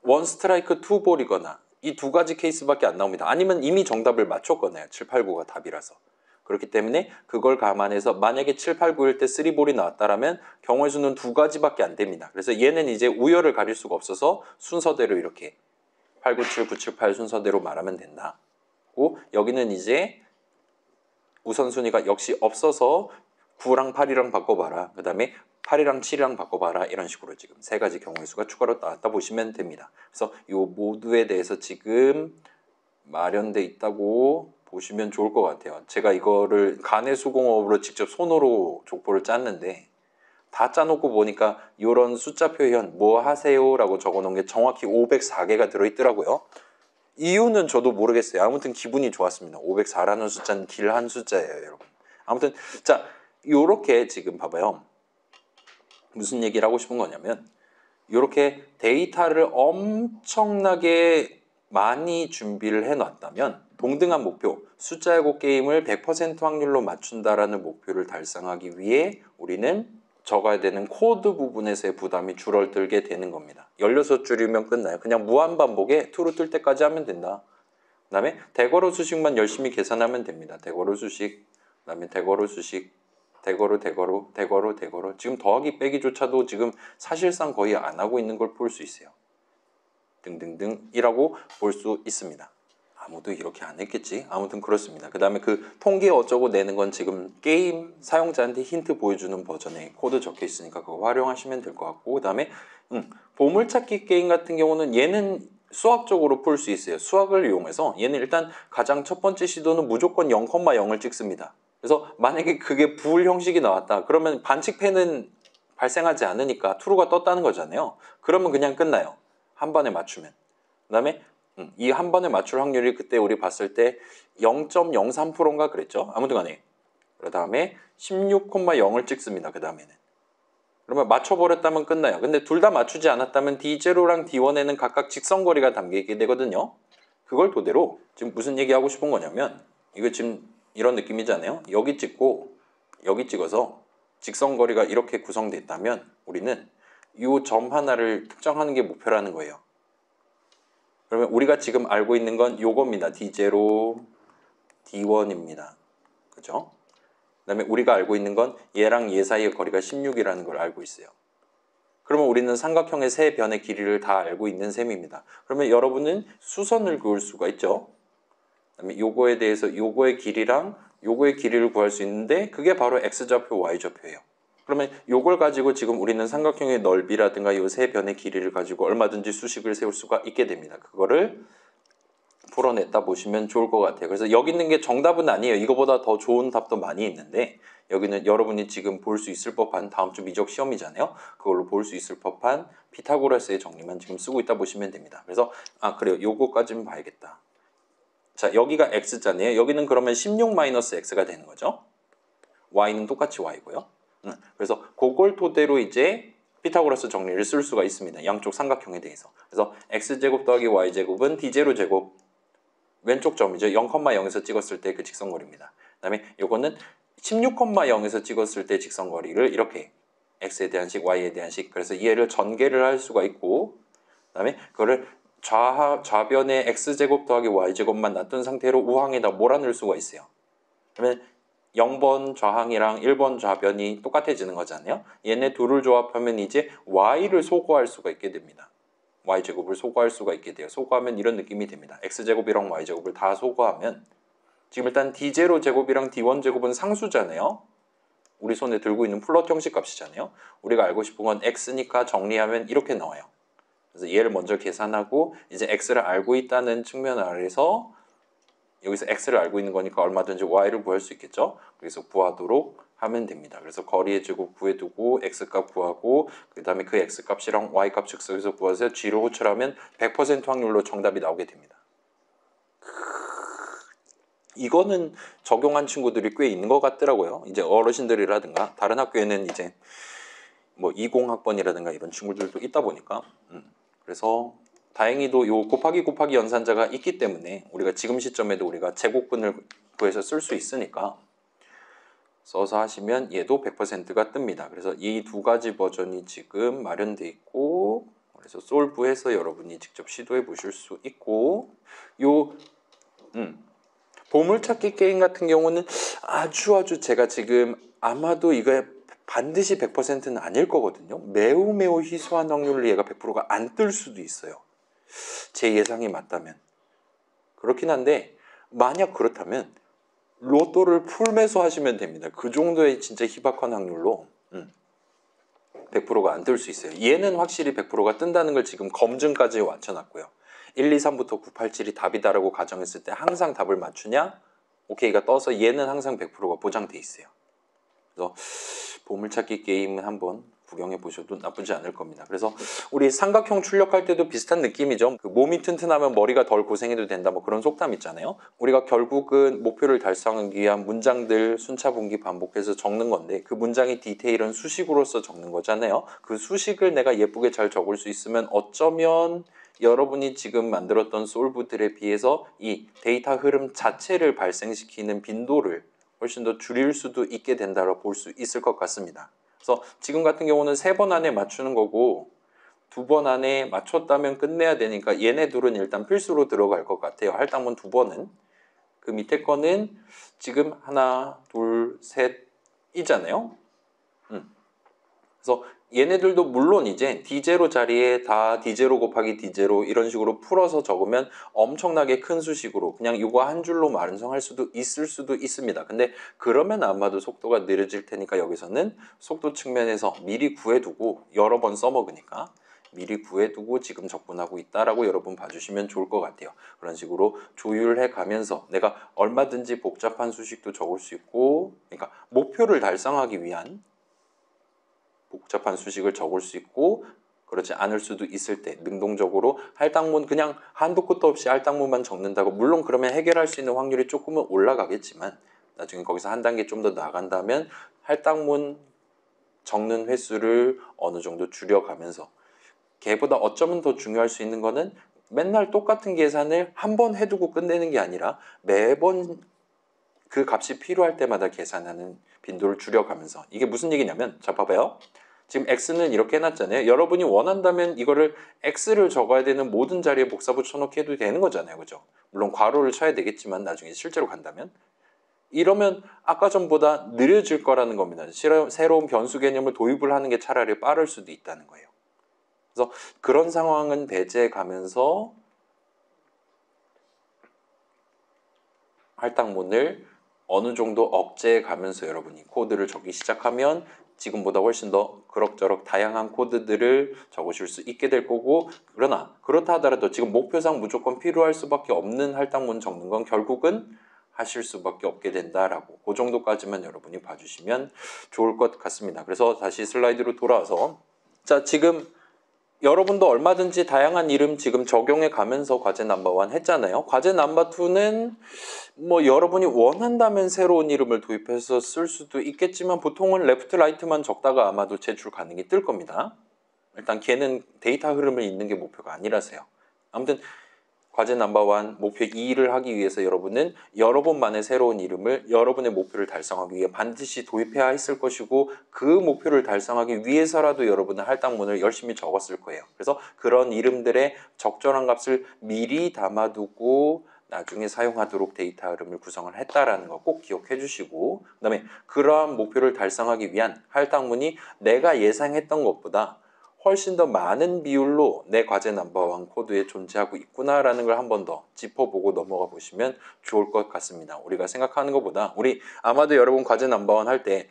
Speaker 1: 원 스트라이크 투 볼이거나 이 두 가지 케이스밖에 안 나옵니다. 아니면 이미 정답을 맞췄거나요. 7, 8, 9가 답이라서. 그렇기 때문에 그걸 감안해서 만약에 7, 8, 9일 때 3볼이 나왔다라면 경우의 수는 두 가지밖에 안 됩니다. 그래서 얘는 이제 우열을 가릴 수가 없어서 순서대로 이렇게 8, 9, 7, 9, 7, 8 순서대로 말하면 된다. 여기는 이제 우선순위가 역시 없어서 9랑 8이랑 바꿔봐라. 그 다음에 8이랑 7이랑 바꿔봐라. 이런 식으로 지금 세 가지 경우의 수가 추가로 나왔다 보시면 됩니다. 그래서 이 모두에 대해서 지금 마련돼 있다고 보시면 좋을 것 같아요. 제가 이거를 간의 수공업으로 직접 손으로 족보를 짰는데 다 짜놓고 보니까 이런 숫자 표현 뭐 하세요 라고 적어놓은 게 정확히 504개가 들어있더라고요. 이유는 저도 모르겠어요. 아무튼 기분이 좋았습니다. 504라는 숫자는 길한 숫자예요, 여러분. 아무튼 자, 요렇게 지금 봐봐요. 무슨 얘기를 하고 싶은 거냐면 요렇게 데이터를 엄청나게 많이 준비를 해놨다면 동등한 목표, 숫자 야구 게임을 100% 확률로 맞춘다라는 목표를 달성하기 위해 우리는 적어야 되는 코드 부분에서의 부담이 줄어들게 되는 겁니다. 16줄이면 끝나요. 그냥 무한반복에 true로 뜰 때까지 하면 된다. 그 다음에 대괄호 수식만 열심히 계산하면 됩니다. 대괄호 수식, 그 다음에 대괄호 수식, 대괄호 지금 더하기 빼기조차도 지금 사실상 거의 안 하고 있는 걸 볼 수 있어요. 등등등이라고 볼 수 있습니다. 아무도 이렇게 안 했겠지. 아무튼 그렇습니다. 그 다음에 그 통계 어쩌고 내는 건 지금 게임 사용자한테 힌트 보여주는 버전에 코드 적혀 있으니까 그거 활용하시면 될 것 같고 그 다음에 보물찾기 게임 같은 경우는 얘는 수학적으로 풀 수 있어요. 수학을 이용해서 얘는 일단 가장 첫 번째 시도는 무조건 0,0을 찍습니다. 그래서 만약에 그게 불 형식이 나왔다. 그러면 반칙패는 발생하지 않으니까 true가 떴다는 거잖아요. 그러면 그냥 끝나요. 한 번에 맞추면. 그 다음에 이 한 번에 맞출 확률이 그때 우리 봤을 때 0.03%인가 그랬죠. 아무튼 간에. 그 다음에 16,0을 찍습니다. 그 다음에는. 그러면 맞춰버렸다면 끝나요. 근데 둘 다 맞추지 않았다면 D0랑 D1에는 각각 직선거리가 담겨있게 되거든요. 그걸 토대로 지금 무슨 얘기하고 싶은 거냐면 이거 지금 이런 느낌이잖아요. 여기 찍고 여기 찍어서 직선거리가 이렇게 구성됐다면 우리는 이 점 하나를 특정하는 게 목표라는 거예요. 그러면 우리가 지금 알고 있는 건 요겁니다. D0, D1입니다. 그죠? 그다음에 우리가 알고 있는 건 얘랑 얘 사이의 거리가 16이라는 걸 알고 있어요. 그러면 우리는 삼각형의 세 변의 길이를 다 알고 있는 셈입니다. 그러면 여러분은 수선을 그을 수가 있죠. 그다음에 요거에 대해서 요거의 길이랑 요거의 길이를 구할 수 있는데 그게 바로 x좌표, y좌표예요. 그러면 요걸 가지고 지금 우리는 삼각형의 넓이라든가 요 세 변의 길이를 가지고 얼마든지 수식을 세울 수가 있게 됩니다. 그거를 풀어냈다 보시면 좋을 것 같아요. 그래서 여기 있는 게 정답은 아니에요. 이거보다 더 좋은 답도 많이 있는데 여기는 여러분이 지금 볼 수 있을 법한 다음 주 미적 시험이잖아요. 그걸로 볼 수 있을 법한 피타고라스의 정리만 지금 쓰고 있다 보시면 됩니다. 그래서 그래요. 요거까지는 봐야겠다. 자, 여기가 x잖아요. 여기는 그러면 16-x가 되는 거죠. y는 똑같이 y고요. 그래서 그걸 토대로 이제 피타고라스 정리를 쓸 수가 있습니다. 양쪽 삼각형에 대해서. 그래서 x제곱 더하기 y제곱은 d0 제곱 왼쪽 점이죠. 0,0에서 찍었을 때 그 직선거리입니다. 그 다음에 요거는 16,0에서 찍었을 때 직선거리를 이렇게 x에 대한 식, y에 대한 식. 그래서 얘를 전개를 할 수가 있고 그 다음에 그거를 좌변에 x제곱 더하기 y제곱만 놔둔 상태로 우항에다 몰아넣을 수가 있어요. 그러면 0번 좌항이랑 1번 좌변이 똑같아지는 거잖아요. 얘네 둘을 조합하면 이제 y를 소거할 수가 있게 됩니다. y제곱을 소거할 수가 있게 돼요. 소거하면 이런 느낌이 됩니다. x제곱이랑 y제곱을 다 소거하면 지금 일단 d0 제곱이랑 d1 제곱은 상수잖아요. 우리 손에 들고 있는 플롯 형식 값이잖아요. 우리가 알고 싶은 건 x니까 정리하면 이렇게 나와요. 그래서 얘를 먼저 계산하고 이제 x를 알고 있다는 측면 아래서 여기서 x를 알고 있는 거니까 얼마든지 y를 구할 수 있겠죠. 그래서 구하도록 하면 됩니다. 그래서 거리의 제곱 구해두고 x값 구하고 그 다음에 그 x값이랑 y값 즉석에서 구해서 g를 호출하면 100% 확률로 정답이 나오게 됩니다. 이거는 적용한 친구들이 꽤 있는 것 같더라고요. 이제 어르신들이라든가 다른 학교에는 이제 뭐 20학번이라든가 이런 친구들도 있다 보니까 그래서 다행히도 요 곱하기 연산자가 있기 때문에 우리가 지금 시점에도 우리가 제곱근을 구해서 쓸 수 있으니까 써서 하시면 얘도 100%가 뜹니다. 그래서 이 두 가지 버전이 지금 마련돼 있고 그래서 솔브해서 여러분이 직접 시도해 보실 수 있고 요 보물찾기 게임 같은 경우는 아주 제가 지금 아마도 이거 반드시 100%는 아닐 거거든요. 매우 희소한 확률로 얘가 100%가 안 뜰 수도 있어요. 제 예상이 맞다면. 그렇긴 한데 만약 그렇다면 로또를 풀매수 하시면 됩니다. 그 정도의 진짜 희박한 확률로 100%가 안 뜰 수 있어요. 얘는 확실히 100%가 뜬다는 걸 지금 검증까지 맞춰놨고요. 1, 2, 3부터 9, 8, 7이 답이다라고 가정했을 때 항상 답을 맞추냐? 오케이가 떠서 얘는 항상 100%가 보장돼 있어요. 그래서 보물찾기 게임은 한번 구경해 보셔도 나쁘지 않을 겁니다. 그래서 우리 삼각형 출력할 때도 비슷한 느낌이죠. 그 몸이 튼튼하면 머리가 덜 고생해도 된다 뭐 그런 속담 있잖아요. 우리가 결국은 목표를 달성하기 위한 문장들 순차 분기 반복해서 적는 건데 그 문장의 디테일은 수식으로서 적는 거잖아요. 그 수식을 내가 예쁘게 잘 적을 수 있으면 어쩌면 여러분이 지금 만들었던 솔브들에 비해서 이 데이터 흐름 자체를 발생시키는 빈도를 훨씬 더 줄일 수도 있게 된다고 볼 수 있을 것 같습니다. 그래서 지금 같은 경우는 3번 안에 맞추는 거고 2번 안에 맞췄다면 끝내야 되니까 얘네 둘은 일단 필수로 들어갈 것 같아요. 할당문 2번은. 그 밑에 거는 지금 하나, 둘, 셋이잖아요. 그래서 얘네들도 물론 이제 D0 자리에 다 D0 곱하기 D0 이런 식으로 풀어서 적으면 엄청나게 큰 수식으로 그냥 이거 한 줄로 완성할 수도 있을 수도 있습니다. 근데 그러면 아마도 속도가 느려질 테니까 여기서는 속도 측면에서 미리 구해두고 여러 번 써먹으니까 미리 구해두고 지금 접근하고 있다라고 여러분 봐주시면 좋을 것 같아요. 그런 식으로 조율해 가면서 내가 얼마든지 복잡한 수식도 적을 수 있고 그러니까 목표를 달성하기 위한 복잡한 수식을 적을 수 있고 그렇지 않을 수도 있을 때 능동적으로 할당문 그냥 한도 끝도 없이 할당문만 적는다고 물론 그러면 해결할 수 있는 확률이 조금은 올라가겠지만 나중에 거기서 한 단계 좀 더 나간다면 할당문 적는 횟수를 어느 정도 줄여가면서 걔보다 어쩌면 더 중요할 수 있는 거는 맨날 똑같은 계산을 한 번 해두고 끝내는 게 아니라 매번 그 값이 필요할 때마다 계산하는 빈도를 줄여가면서 이게 무슨 얘기냐면 자 봐봐요. 지금 x는 이렇게 해놨잖아요. 여러분이 원한다면 이거를 x를 적어야 되는 모든 자리에 복사 붙여넣기 해도 되는 거잖아요. 그죠? 물론 괄호를 쳐야 되겠지만 나중에 실제로 간다면 이러면 아까 전보다 느려질 거라는 겁니다. 새로운 변수 개념을 도입을 하는 게 차라리 빠를 수도 있다는 거예요. 그래서 그런 상황은 배제해 가면서 할당문을 어느 정도 억제해 가면서 여러분이 코드를 적기 시작하면 지금보다 훨씬 더 그럭저럭 다양한 코드들을 적으실 수 있게 될 거고, 그러나 그렇다 하더라도 지금 목표상 무조건 필요할 수밖에 없는 할당문 적는 건 결국은 하실 수밖에 없게 된다라고, 그 정도까지만 여러분이 봐주시면 좋을 것 같습니다. 그래서 다시 슬라이드로 돌아와서, 자, 지금 여러분도 얼마든지 다양한 이름 지금 적용해 가면서 과제 넘버 1 했잖아요. 과제 넘버 2는 뭐 여러분이 원한다면 새로운 이름을 도입해서 쓸 수도 있겠지만 보통은 레프트 라이트만 적다가 아마도 제출 가능이 뜰 겁니다. 일단 걔는 데이터 흐름을 잇는 게 목표가 아니라서요. 아무튼 과제 넘버 1 목표 2를 하기 위해서 여러분은 여러 번만의 새로운 이름을 여러분의 목표를 달성하기 위해 반드시 도입해야 했을 것이고, 그 목표를 달성하기 위해서라도 여러분은 할당문을 열심히 적었을 거예요. 그래서 그런 이름들의 적절한 값을 미리 담아두고 나중에 사용하도록 데이터 흐름을 구성을 했다라는 거 꼭 기억해 주시고, 그 다음에 그러한 목표를 달성하기 위한 할당문이 내가 예상했던 것보다 훨씬 더 많은 비율로 내 과제 넘버 1 코드에 존재하고 있구나라는 걸 한 번 더 짚어보고 넘어가 보시면 좋을 것 같습니다. 우리가 생각하는 것보다, 우리 아마도 여러분 과제 넘버 1 할 때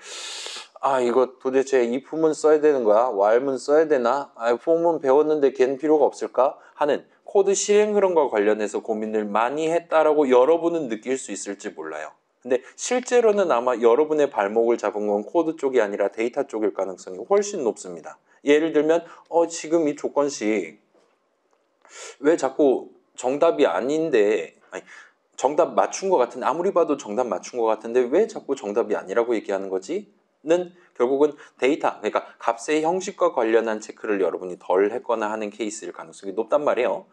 Speaker 1: 이거 도대체 if문 써야 되는 거야? while문 써야 되나? for문 배웠는데 걔는 필요가 없을까? 하는 코드 실행 흐름과 관련해서 고민을 많이 했다라고 여러분은 느낄 수 있을지 몰라요. 근데 실제로는 아마 여러분의 발목을 잡은 건 코드 쪽이 아니라 데이터 쪽일 가능성이 훨씬 높습니다. 예를 들면 지금 이 조건식 왜 자꾸 정답이 아닌데, 정답 맞춘 것 같은데, 아무리 봐도 정답 맞춘 것 같은데 왜 자꾸 정답이 아니라고 얘기하는 거지? 는 결국은 데이터, 그러니까 값의 형식과 관련한 체크를 여러분이 덜 했거나 하는 케이스일 가능성이 높단 말이에요.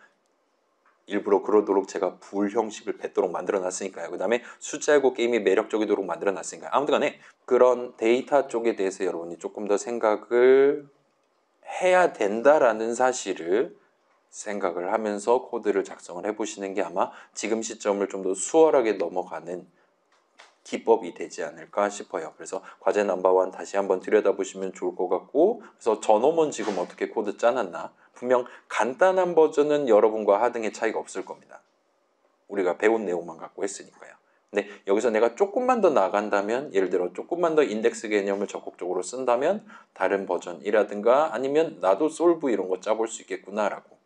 Speaker 1: 일부러 그러도록 제가 불 형식을 뱉도록 만들어놨으니까요. 그 다음에 숫자고 게임이 매력적이도록 만들어놨으니까요. 아무튼 간에 그런 데이터 쪽에 대해서 여러분이 조금 더 생각을 해야 된다라는 사실을 생각을 하면서 코드를 작성을 해보시는 게 아마 지금 시점을 좀 더 수월하게 넘어가는 기법이 되지 않을까 싶어요. 그래서 과제 넘버 1 다시 한번 들여다보시면 좋을 것 같고, 그래서 저놈은 지금 어떻게 코드 짜놨나? 분명 간단한 버전은 여러분과 하등의 차이가 없을 겁니다. 우리가 배운 내용만 갖고 했으니까요. 근데 여기서 내가 조금만 더 나간다면, 예를 들어 조금만 더 인덱스 개념을 적극적으로 쓴다면 다른 버전이라든가 아니면 나도 솔브 이런 거 짜볼 수 있겠구나라고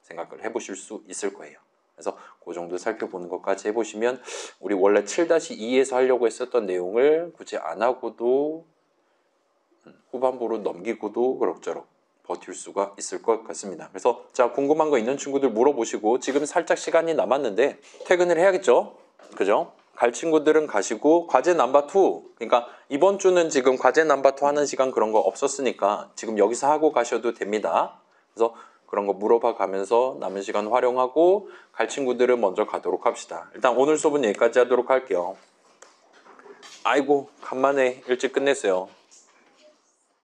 Speaker 1: 생각을 해보실 수 있을 거예요. 그래서 그 정도 살펴보는 것까지 해보시면 우리 원래 7-2에서 하려고 했었던 내용을 굳이 안 하고도 후반부로 넘기고도 그럭저럭 버틸 수가 있을 것 같습니다. 그래서 자, 궁금한 거 있는 친구들 물어보시고, 지금 살짝 시간이 남았는데 퇴근을 해야겠죠? 그죠? 갈 친구들은 가시고, 과제 넘버 2, 그러니까 이번 주는 지금 과제 넘버 2 하는 시간 그런 거 없었으니까 지금 여기서 하고 가셔도 됩니다. 그래서 그런 거 물어봐 가면서 남은 시간 활용하고, 갈 친구들은 먼저 가도록 합시다. 일단 오늘 수업은 여기까지 하도록 할게요. 아이고, 간만에 일찍 끝냈어요.